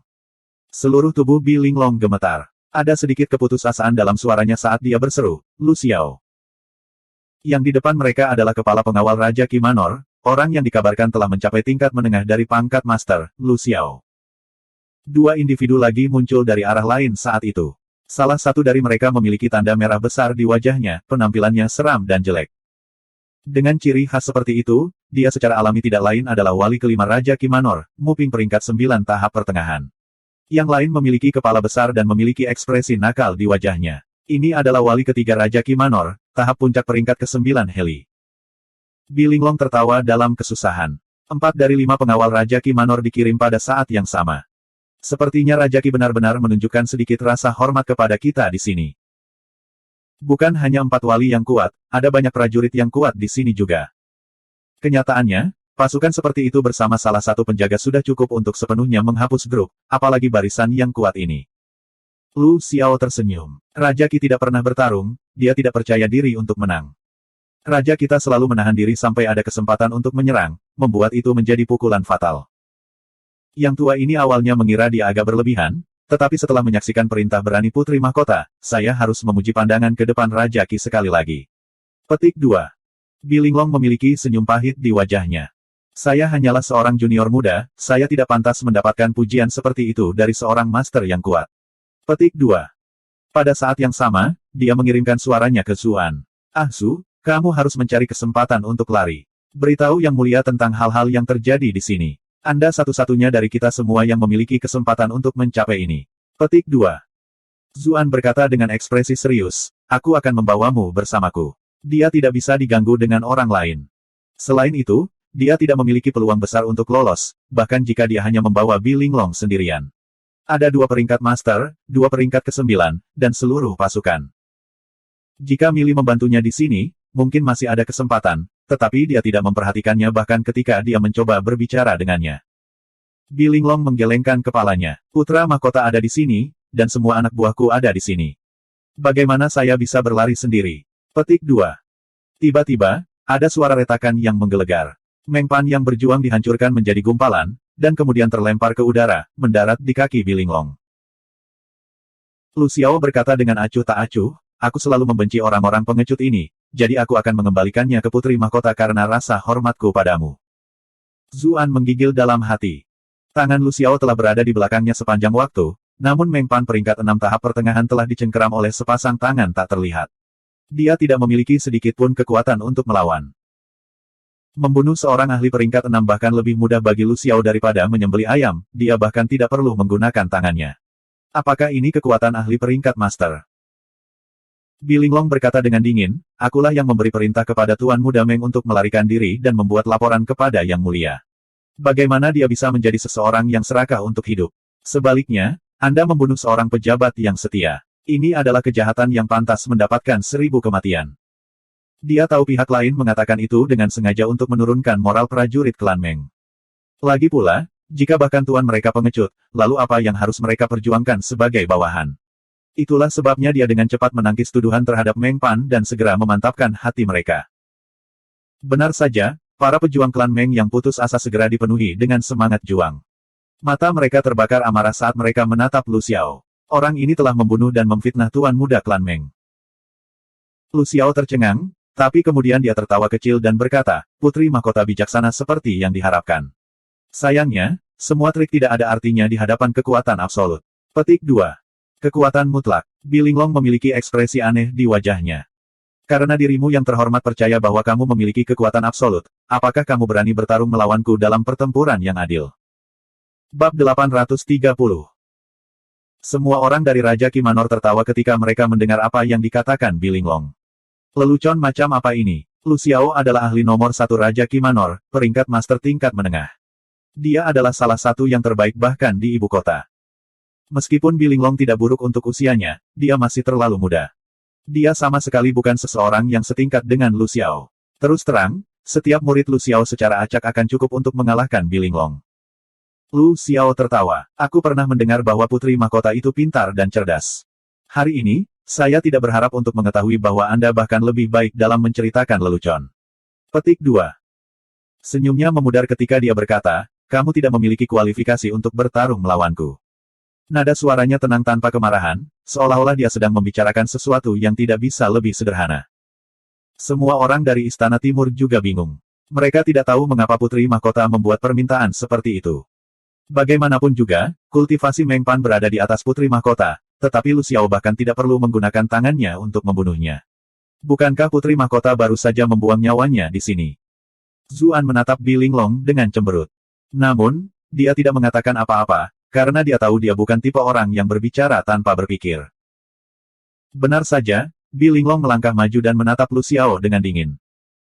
Seluruh tubuh Bi Linglong gemetar. Ada sedikit keputusasaan dalam suaranya saat dia berseru, Lu Xiao. Yang di depan mereka adalah kepala pengawal Raja Kimanor, orang yang dikabarkan telah mencapai tingkat menengah dari pangkat Master, Lu Xiao. Dua individu lagi muncul dari arah lain saat itu. Salah satu dari mereka memiliki tanda merah besar di wajahnya, penampilannya seram dan jelek. Dengan ciri khas seperti itu, dia secara alami tidak lain adalah wali kelima Raja Kimanor, Muping peringkat 9 tahap pertengahan. Yang lain memiliki kepala besar dan memiliki ekspresi nakal di wajahnya. Ini adalah wali ketiga Raja Kimanor, tahap puncak peringkat ke-9 Heli. Bi Linglong tertawa dalam kesusahan. 4 dari 5 pengawal Raja Kimanor dikirim pada saat yang sama. Sepertinya Raja Ki benar-benar menunjukkan sedikit rasa hormat kepada kita di sini. Bukan hanya 4 wali yang kuat, ada banyak prajurit yang kuat di sini juga. Kenyataannya, Pasukan seperti itu bersama salah satu penjaga sudah cukup untuk sepenuhnya menghapus grup, apalagi barisan yang kuat ini. Lu Xiao tersenyum. Raja Qi tidak pernah bertarung, dia tidak percaya diri untuk menang. Raja kita selalu menahan diri sampai ada kesempatan untuk menyerang, membuat itu menjadi pukulan fatal. Yang tua ini awalnya mengira dia agak berlebihan, tetapi setelah menyaksikan perintah berani Putri Mahkota, saya harus memuji pandangan ke depan Raja Qi sekali lagi. Petik 2. Bilinglong memiliki senyum pahit di wajahnya. Saya hanyalah seorang junior muda, saya tidak pantas mendapatkan pujian seperti itu dari seorang master yang kuat. Petik 2. Pada saat yang sama, dia mengirimkan suaranya ke Zuan. Ah Su, kamu harus mencari kesempatan untuk lari. Beritahu Yang Mulia tentang hal-hal yang terjadi di sini. Anda satu-satunya dari kita semua yang memiliki kesempatan untuk mencapai ini. Petik 2. Zuan berkata dengan ekspresi serius, aku akan membawamu bersamaku. Dia tidak bisa diganggu dengan orang lain. Selain itu, dia tidak memiliki peluang besar untuk lolos, bahkan jika dia hanya membawa Bilinglong sendirian. Ada 2 peringkat master, 2 peringkat ke-9, dan seluruh pasukan. Jika Mili membantunya di sini, mungkin masih ada kesempatan, tetapi dia tidak memperhatikannya bahkan ketika dia mencoba berbicara dengannya. Bilinglong menggelengkan kepalanya. Putra mahkota ada di sini, dan semua anak buahku ada di sini. Bagaimana saya bisa berlari sendiri? Petik 2. Tiba-tiba, ada suara retakan yang menggelegar. Meng Pan yang berjuang dihancurkan menjadi gumpalan, dan kemudian terlempar ke udara, mendarat di kaki Bilinglong. Lu Xiao berkata dengan acuh tak acuh, aku selalu membenci orang-orang pengecut ini, jadi aku akan mengembalikannya ke Putri Mahkota karena rasa hormatku padamu. Zuan menggigil dalam hati. Tangan Lu Xiao telah berada di belakangnya sepanjang waktu, namun Meng Pan peringkat 6 tahap pertengahan telah dicengkeram oleh sepasang tangan tak terlihat. Dia tidak memiliki sedikit pun kekuatan untuk melawan. Membunuh seorang ahli peringkat 6 bahkan lebih mudah bagi Lu Xiao daripada menyembelih ayam, dia bahkan tidak perlu menggunakan tangannya. Apakah ini kekuatan ahli peringkat master? Bilinglong berkata dengan dingin, akulah yang memberi perintah kepada Tuan Muda Meng untuk melarikan diri dan membuat laporan kepada Yang Mulia. Bagaimana dia bisa menjadi seseorang yang serakah untuk hidup? Sebaliknya, Anda membunuh seorang pejabat yang setia. Ini adalah kejahatan yang pantas mendapatkan 1000 kematian. Dia tahu pihak lain mengatakan itu dengan sengaja untuk menurunkan moral prajurit klan Meng. Lagi pula, jika bahkan tuan mereka pengecut, lalu apa yang harus mereka perjuangkan sebagai bawahan? Itulah sebabnya dia dengan cepat menangkis tuduhan terhadap Meng Pan dan segera memantapkan hati mereka. Benar saja, para pejuang klan Meng yang putus asa segera dipenuhi dengan semangat juang. Mata mereka terbakar amarah saat mereka menatap Lu Xiao. Orang ini telah membunuh dan memfitnah tuan muda klan Meng. Lu Xiao tercengang, tapi kemudian dia tertawa kecil dan berkata, Putri Mahkota bijaksana seperti yang diharapkan. Sayangnya, semua trik tidak ada artinya di hadapan kekuatan absolut. Petik 2. Kekuatan mutlak. Bilinglong memiliki ekspresi aneh di wajahnya. Karena dirimu yang terhormat percaya bahwa kamu memiliki kekuatan absolut, apakah kamu berani bertarung melawanku dalam pertempuran yang adil? Bab 830. Semua orang dari Raja Qi Manor tertawa ketika mereka mendengar apa yang dikatakan Bilinglong. Lelucon macam apa ini? Lu Xiao adalah ahli nomor 1 Raja Qi Manor, peringkat master tingkat menengah. Dia adalah salah satu yang terbaik bahkan di ibu kota. Meskipun Bilinglong tidak buruk untuk usianya, dia masih terlalu muda. Dia sama sekali bukan seseorang yang setingkat dengan Lu Xiao. Terus terang, setiap murid Lu Xiao secara acak akan cukup untuk mengalahkan Bilinglong. Lu Xiao tertawa. Aku pernah mendengar bahwa Putri Mahkota itu pintar dan cerdas. Hari ini, saya tidak berharap untuk mengetahui bahwa Anda bahkan lebih baik dalam menceritakan lelucon. Petik 2. Senyumnya memudar ketika dia berkata, kamu tidak memiliki kualifikasi untuk bertarung melawanku. Nada suaranya tenang tanpa kemarahan, seolah-olah dia sedang membicarakan sesuatu yang tidak bisa lebih sederhana. Semua orang dari Istana Timur juga bingung. Mereka tidak tahu mengapa Putri Mahkota membuat permintaan seperti itu. Bagaimanapun juga, kultivasi Meng Pan berada di atas Putri Mahkota, tetapi Lu Xiao bahkan tidak perlu menggunakan tangannya untuk membunuhnya. Bukankah Putri Mahkota baru saja membuang nyawanya di sini? Zuan menatap Bilinglong dengan cemberut. Namun, dia tidak mengatakan apa-apa, karena dia tahu dia bukan tipe orang yang berbicara tanpa berpikir. Benar saja, Bilinglong melangkah maju dan menatap Lu Xiao dengan dingin.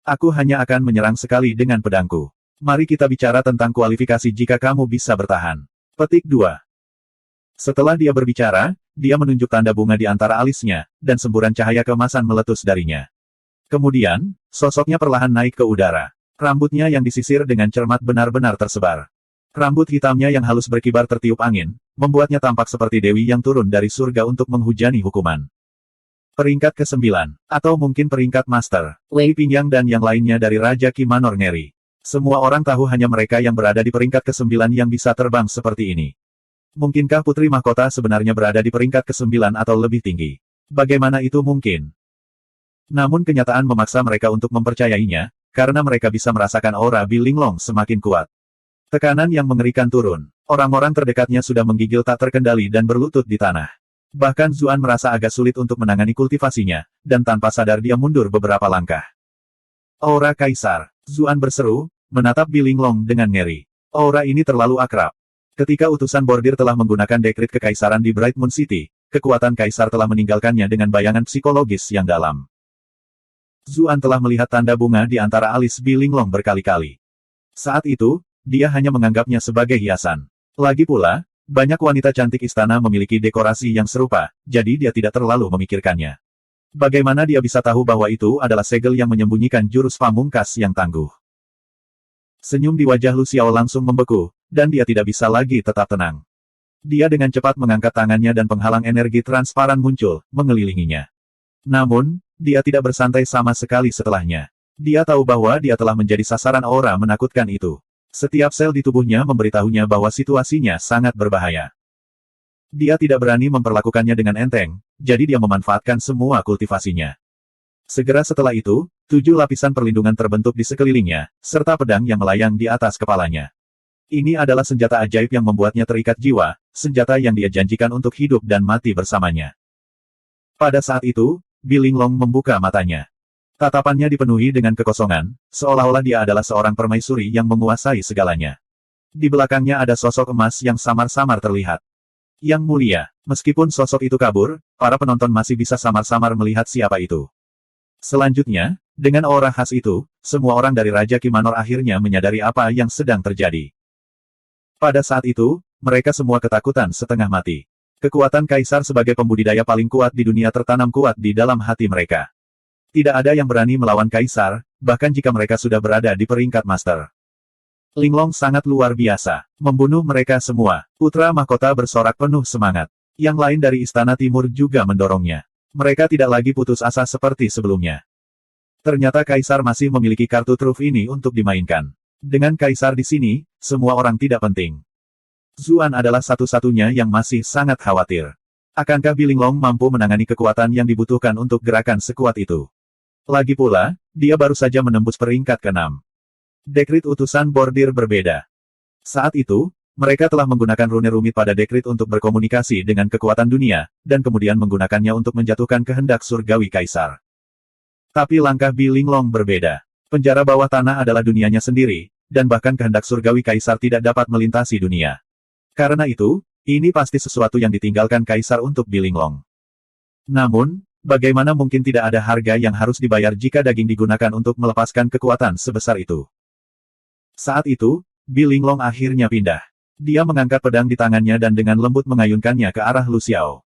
Aku hanya akan menyerang sekali dengan pedangku. Mari kita bicara tentang kualifikasi jika kamu bisa bertahan. Petik 2. Setelah dia berbicara, dia menunjuk tanda bunga di antara alisnya, dan semburan cahaya keemasan meletus darinya. Kemudian, sosoknya perlahan naik ke udara. Rambutnya yang disisir dengan cermat benar-benar tersebar. Rambut hitamnya yang halus berkibar tertiup angin, membuatnya tampak seperti dewi yang turun dari surga untuk menghujani hukuman. Peringkat ke-9, atau mungkin peringkat master, Wei Pingyang dan yang lainnya dari Raja Qi Manor ngeri. Semua orang tahu hanya mereka yang berada di peringkat ke-9 yang bisa terbang seperti ini. Mungkinkah Putri Mahkota sebenarnya berada di peringkat ke-9 atau lebih tinggi? Bagaimana itu mungkin? Namun kenyataan memaksa mereka untuk mempercayainya, karena mereka bisa merasakan aura Bi Linglong semakin kuat. Tekanan yang mengerikan turun. Orang-orang terdekatnya sudah menggigil tak terkendali dan berlutut di tanah. Bahkan Zuan merasa agak sulit untuk menangani kultivasinya, dan tanpa sadar dia mundur beberapa langkah. Aura Kaisar. Zuan berseru, menatap Bi Linglong dengan ngeri. Aura ini terlalu akrab. Ketika utusan bordir telah menggunakan dekrit kekaisaran di Bright Moon City, kekuatan kaisar telah meninggalkannya dengan bayangan psikologis yang dalam. Zuan telah melihat tanda bunga di antara alis Bi Linglong berkali-kali. Saat itu, dia hanya menganggapnya sebagai hiasan. Lagi pula, banyak wanita cantik istana memiliki dekorasi yang serupa, jadi dia tidak terlalu memikirkannya. Bagaimana dia bisa tahu bahwa itu adalah segel yang menyembunyikan jurus pamungkas yang tangguh? Senyum di wajah Lu Xiao langsung membeku, dan dia tidak bisa lagi tetap tenang. Dia dengan cepat mengangkat tangannya dan penghalang energi transparan muncul, mengelilinginya. Namun, dia tidak bersantai sama sekali setelahnya. Dia tahu bahwa dia telah menjadi sasaran aura menakutkan itu. Setiap sel di tubuhnya memberitahunya bahwa situasinya sangat berbahaya. Dia tidak berani memperlakukannya dengan enteng, jadi dia memanfaatkan semua kultivasinya. Segera setelah itu, 7 lapisan perlindungan terbentuk di sekelilingnya, serta pedang yang melayang di atas kepalanya. Ini adalah senjata ajaib yang membuatnya terikat jiwa, senjata yang dia janjikan untuk hidup dan mati bersamanya. Pada saat itu, Bi Linglong membuka matanya. Tatapannya dipenuhi dengan kekosongan, seolah-olah dia adalah seorang permaisuri yang menguasai segalanya. Di belakangnya ada sosok emas yang samar-samar terlihat. Yang mulia, meskipun sosok itu kabur, para penonton masih bisa samar-samar melihat siapa itu. Selanjutnya, dengan aura khas itu, semua orang dari Raja Qi Manor akhirnya menyadari apa yang sedang terjadi. Pada saat itu, mereka semua ketakutan setengah mati. Kekuatan kaisar sebagai pembudidaya paling kuat di dunia tertanam kuat di dalam hati mereka. Tidak ada yang berani melawan kaisar, bahkan jika mereka sudah berada di peringkat master. Linglong sangat luar biasa. Membunuh mereka semua. Putra mahkota bersorak penuh semangat. Yang lain dari istana timur juga mendorongnya. Mereka tidak lagi putus asa seperti sebelumnya. Ternyata kaisar masih memiliki kartu truf ini untuk dimainkan. Dengan kaisar di sini, semua orang tidak penting. Zuan adalah satu-satunya yang masih sangat khawatir. Akankah Bi Linglong mampu menangani kekuatan yang dibutuhkan untuk gerakan sekuat itu? Lagi pula, dia baru saja menembus peringkat ke-6. Dekrit utusan bordir berbeda. Saat itu, mereka telah menggunakan rune rumit pada dekrit untuk berkomunikasi dengan kekuatan dunia, dan kemudian menggunakannya untuk menjatuhkan kehendak surgawi kaisar. Tapi langkah Bi Linglong berbeda. Penjara bawah tanah adalah dunianya sendiri, dan bahkan kehendak surgawi kaisar tidak dapat melintasi dunia. Karena itu, ini pasti sesuatu yang ditinggalkan kaisar untuk Bi Linglong. Namun, bagaimana mungkin tidak ada harga yang harus dibayar jika daging digunakan untuk melepaskan kekuatan sebesar itu? Saat itu, Bi Linglong akhirnya pindah. Dia mengangkat pedang di tangannya dan dengan lembut mengayunkannya ke arah Lu Xiao.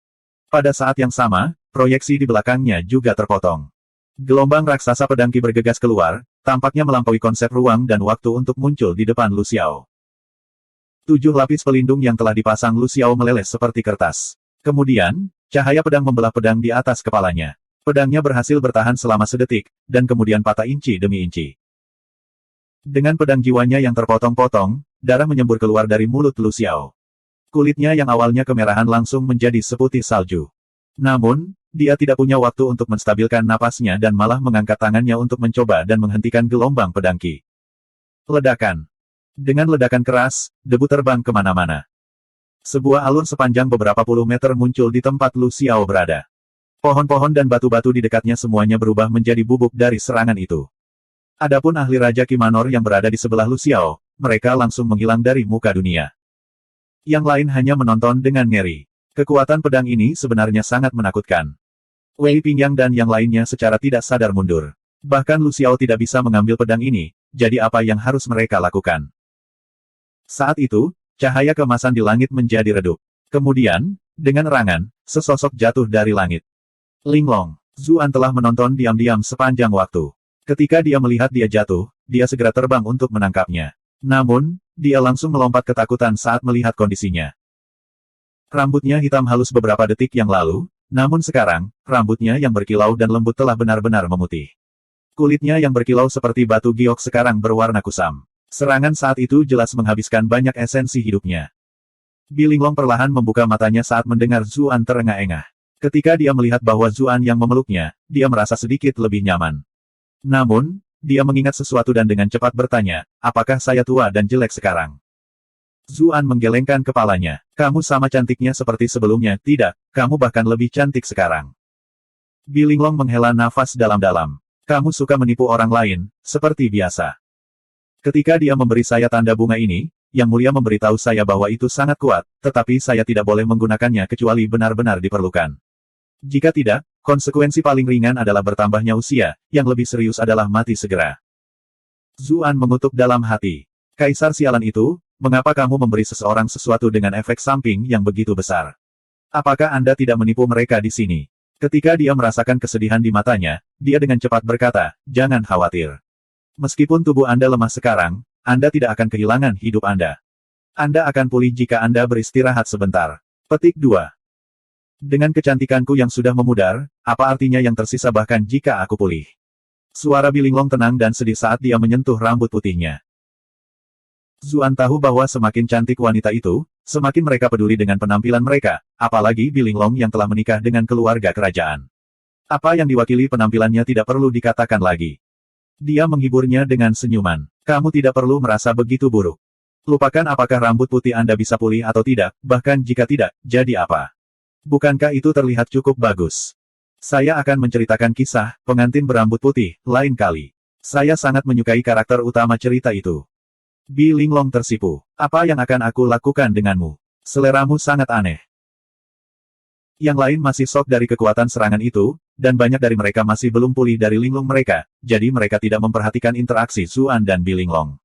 Pada saat yang sama, proyeksi di belakangnya juga terpotong. Gelombang raksasa pedang Qi bergegas keluar, tampaknya melampaui konsep ruang dan waktu untuk muncul di depan Lu Xiao. 7 lapis pelindung yang telah dipasang Lu Xiao meleleh seperti kertas. Kemudian, cahaya pedang membelah pedang di atas kepalanya. Pedangnya berhasil bertahan selama sedetik, dan kemudian patah inci demi inci. Dengan pedang jiwanya yang terpotong-potong, darah menyembur keluar dari mulut Lu Xiao. Kulitnya yang awalnya kemerahan langsung menjadi seputih salju. Namun, dia tidak punya waktu untuk menstabilkan napasnya dan malah mengangkat tangannya untuk mencoba dan menghentikan gelombang pedang Qi. Ledakan. Dengan ledakan keras, debu terbang kemana-mana. Sebuah alur sepanjang beberapa puluh meter muncul di tempat Lu Xiao berada. Pohon-pohon dan batu-batu di dekatnya semuanya berubah menjadi bubuk dari serangan itu. Adapun ahli Raja Qi Manor yang berada di sebelah Lu Xiao, mereka langsung menghilang dari muka dunia. Yang lain hanya menonton dengan ngeri. Kekuatan pedang ini sebenarnya sangat menakutkan. Wei Pingyang dan yang lainnya secara tidak sadar mundur. Bahkan Lu Xiao tidak bisa mengambil pedang ini, jadi apa yang harus mereka lakukan? Saat itu, cahaya keemasan di langit menjadi redup. Kemudian, dengan erangan, sesosok jatuh dari langit. Linglong, Zuan telah menonton diam-diam sepanjang waktu. Ketika dia melihat dia jatuh, dia segera terbang untuk menangkapnya. Namun, dia langsung melompat ketakutan saat melihat kondisinya. Rambutnya hitam halus beberapa detik yang lalu, namun sekarang, rambutnya yang berkilau dan lembut telah benar-benar memutih. Kulitnya yang berkilau seperti batu giok sekarang berwarna kusam. Serangan saat itu jelas menghabiskan banyak esensi hidupnya. Bilinglong perlahan membuka matanya saat mendengar Zuan terengah-engah. Ketika dia melihat bahwa Zuan yang memeluknya, dia merasa sedikit lebih nyaman. Namun, dia mengingat sesuatu dan dengan cepat bertanya, apakah saya tua dan jelek sekarang? Zuan menggelengkan kepalanya. Kamu sama cantiknya seperti sebelumnya, tidak, kamu bahkan lebih cantik sekarang. Bilinglong menghela nafas dalam-dalam. Kamu suka menipu orang lain, seperti biasa. Ketika dia memberi saya tanda bunga ini, Yang Mulia memberitahu saya bahwa itu sangat kuat, tetapi saya tidak boleh menggunakannya kecuali benar-benar diperlukan. Jika tidak, konsekuensi paling ringan adalah bertambahnya usia, yang lebih serius adalah mati segera. Zuan mengutuk dalam hati. Kaisar sialan itu, mengapa kamu memberi seseorang sesuatu dengan efek samping yang begitu besar? Apakah Anda tidak menipu mereka di sini? Ketika dia merasakan kesedihan di matanya, dia dengan cepat berkata, jangan khawatir. Meskipun tubuh Anda lemah sekarang, Anda tidak akan kehilangan hidup Anda. Anda akan pulih jika Anda beristirahat sebentar. Petik 2. Dengan kecantikanku yang sudah memudar, apa artinya yang tersisa bahkan jika aku pulih? Suara Bilinglong tenang dan sedih saat dia menyentuh rambut putihnya. Zuan tahu bahwa semakin cantik wanita itu, semakin mereka peduli dengan penampilan mereka, apalagi Bilinglong yang telah menikah dengan keluarga kerajaan. Apa yang diwakili penampilannya tidak perlu dikatakan lagi. Dia menghiburnya dengan senyuman. Kamu tidak perlu merasa begitu buruk. Lupakan apakah rambut putih Anda bisa pulih atau tidak, bahkan jika tidak, jadi apa? Bukankah itu terlihat cukup bagus? Saya akan menceritakan kisah pengantin berambut putih lain kali. Saya sangat menyukai karakter utama cerita itu. Bilinglong tersipu. Apa yang akan aku lakukan denganmu? Seleramu sangat aneh. Yang lain masih shock dari kekuatan serangan itu, dan banyak dari mereka masih belum pulih dari linglung mereka, jadi mereka tidak memperhatikan interaksi Zuan dan Bilinglong.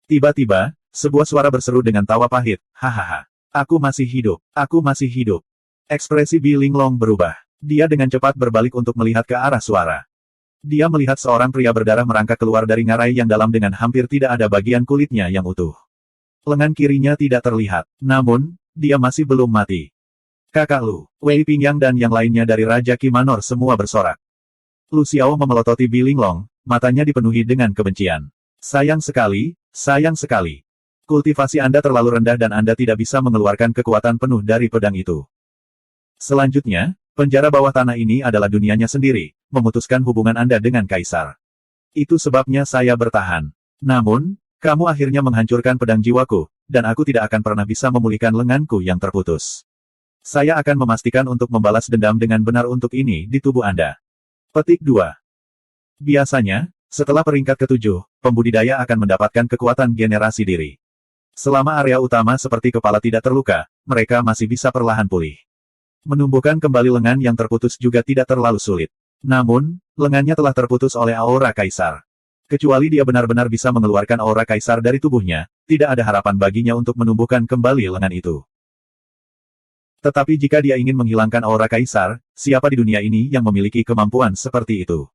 Tiba-tiba, sebuah suara berseru dengan tawa pahit, hahaha. Aku masih hidup, aku masih hidup. Ekspresi Bilinglong berubah. Dia dengan cepat berbalik untuk melihat ke arah suara. Dia melihat seorang pria berdarah merangkak keluar dari ngarai yang dalam dengan hampir tidak ada bagian kulitnya yang utuh. Lengan kirinya tidak terlihat, namun, dia masih belum mati. Kakak Lu, Wei Pingyang dan yang lainnya dari Raja Kimanor semua bersorak. Lu Xiao memelototi Bilinglong, matanya dipenuhi dengan kebencian. Sayang sekali, sayang sekali. Kultivasi Anda terlalu rendah dan Anda tidak bisa mengeluarkan kekuatan penuh dari pedang itu. Selanjutnya, penjara bawah tanah ini adalah dunianya sendiri, memutuskan hubungan Anda dengan Kaisar. Itu sebabnya saya bertahan. Namun, kamu akhirnya menghancurkan pedang jiwaku, dan aku tidak akan pernah bisa memulihkan lenganku yang terputus. Saya akan memastikan untuk membalas dendam dengan benar untuk ini di tubuh Anda. Petik 2. Biasanya, setelah peringkat ke-7, pembudidaya akan mendapatkan kekuatan generasi diri. Selama area utama seperti kepala tidak terluka, mereka masih bisa perlahan pulih. Menumbuhkan kembali lengan yang terputus juga tidak terlalu sulit. Namun, lengannya telah terputus oleh aura Kaisar. Kecuali dia benar-benar bisa mengeluarkan aura Kaisar dari tubuhnya, tidak ada harapan baginya untuk menumbuhkan kembali lengan itu. Tetapi jika dia ingin menghilangkan aura Kaisar, siapa di dunia ini yang memiliki kemampuan seperti itu?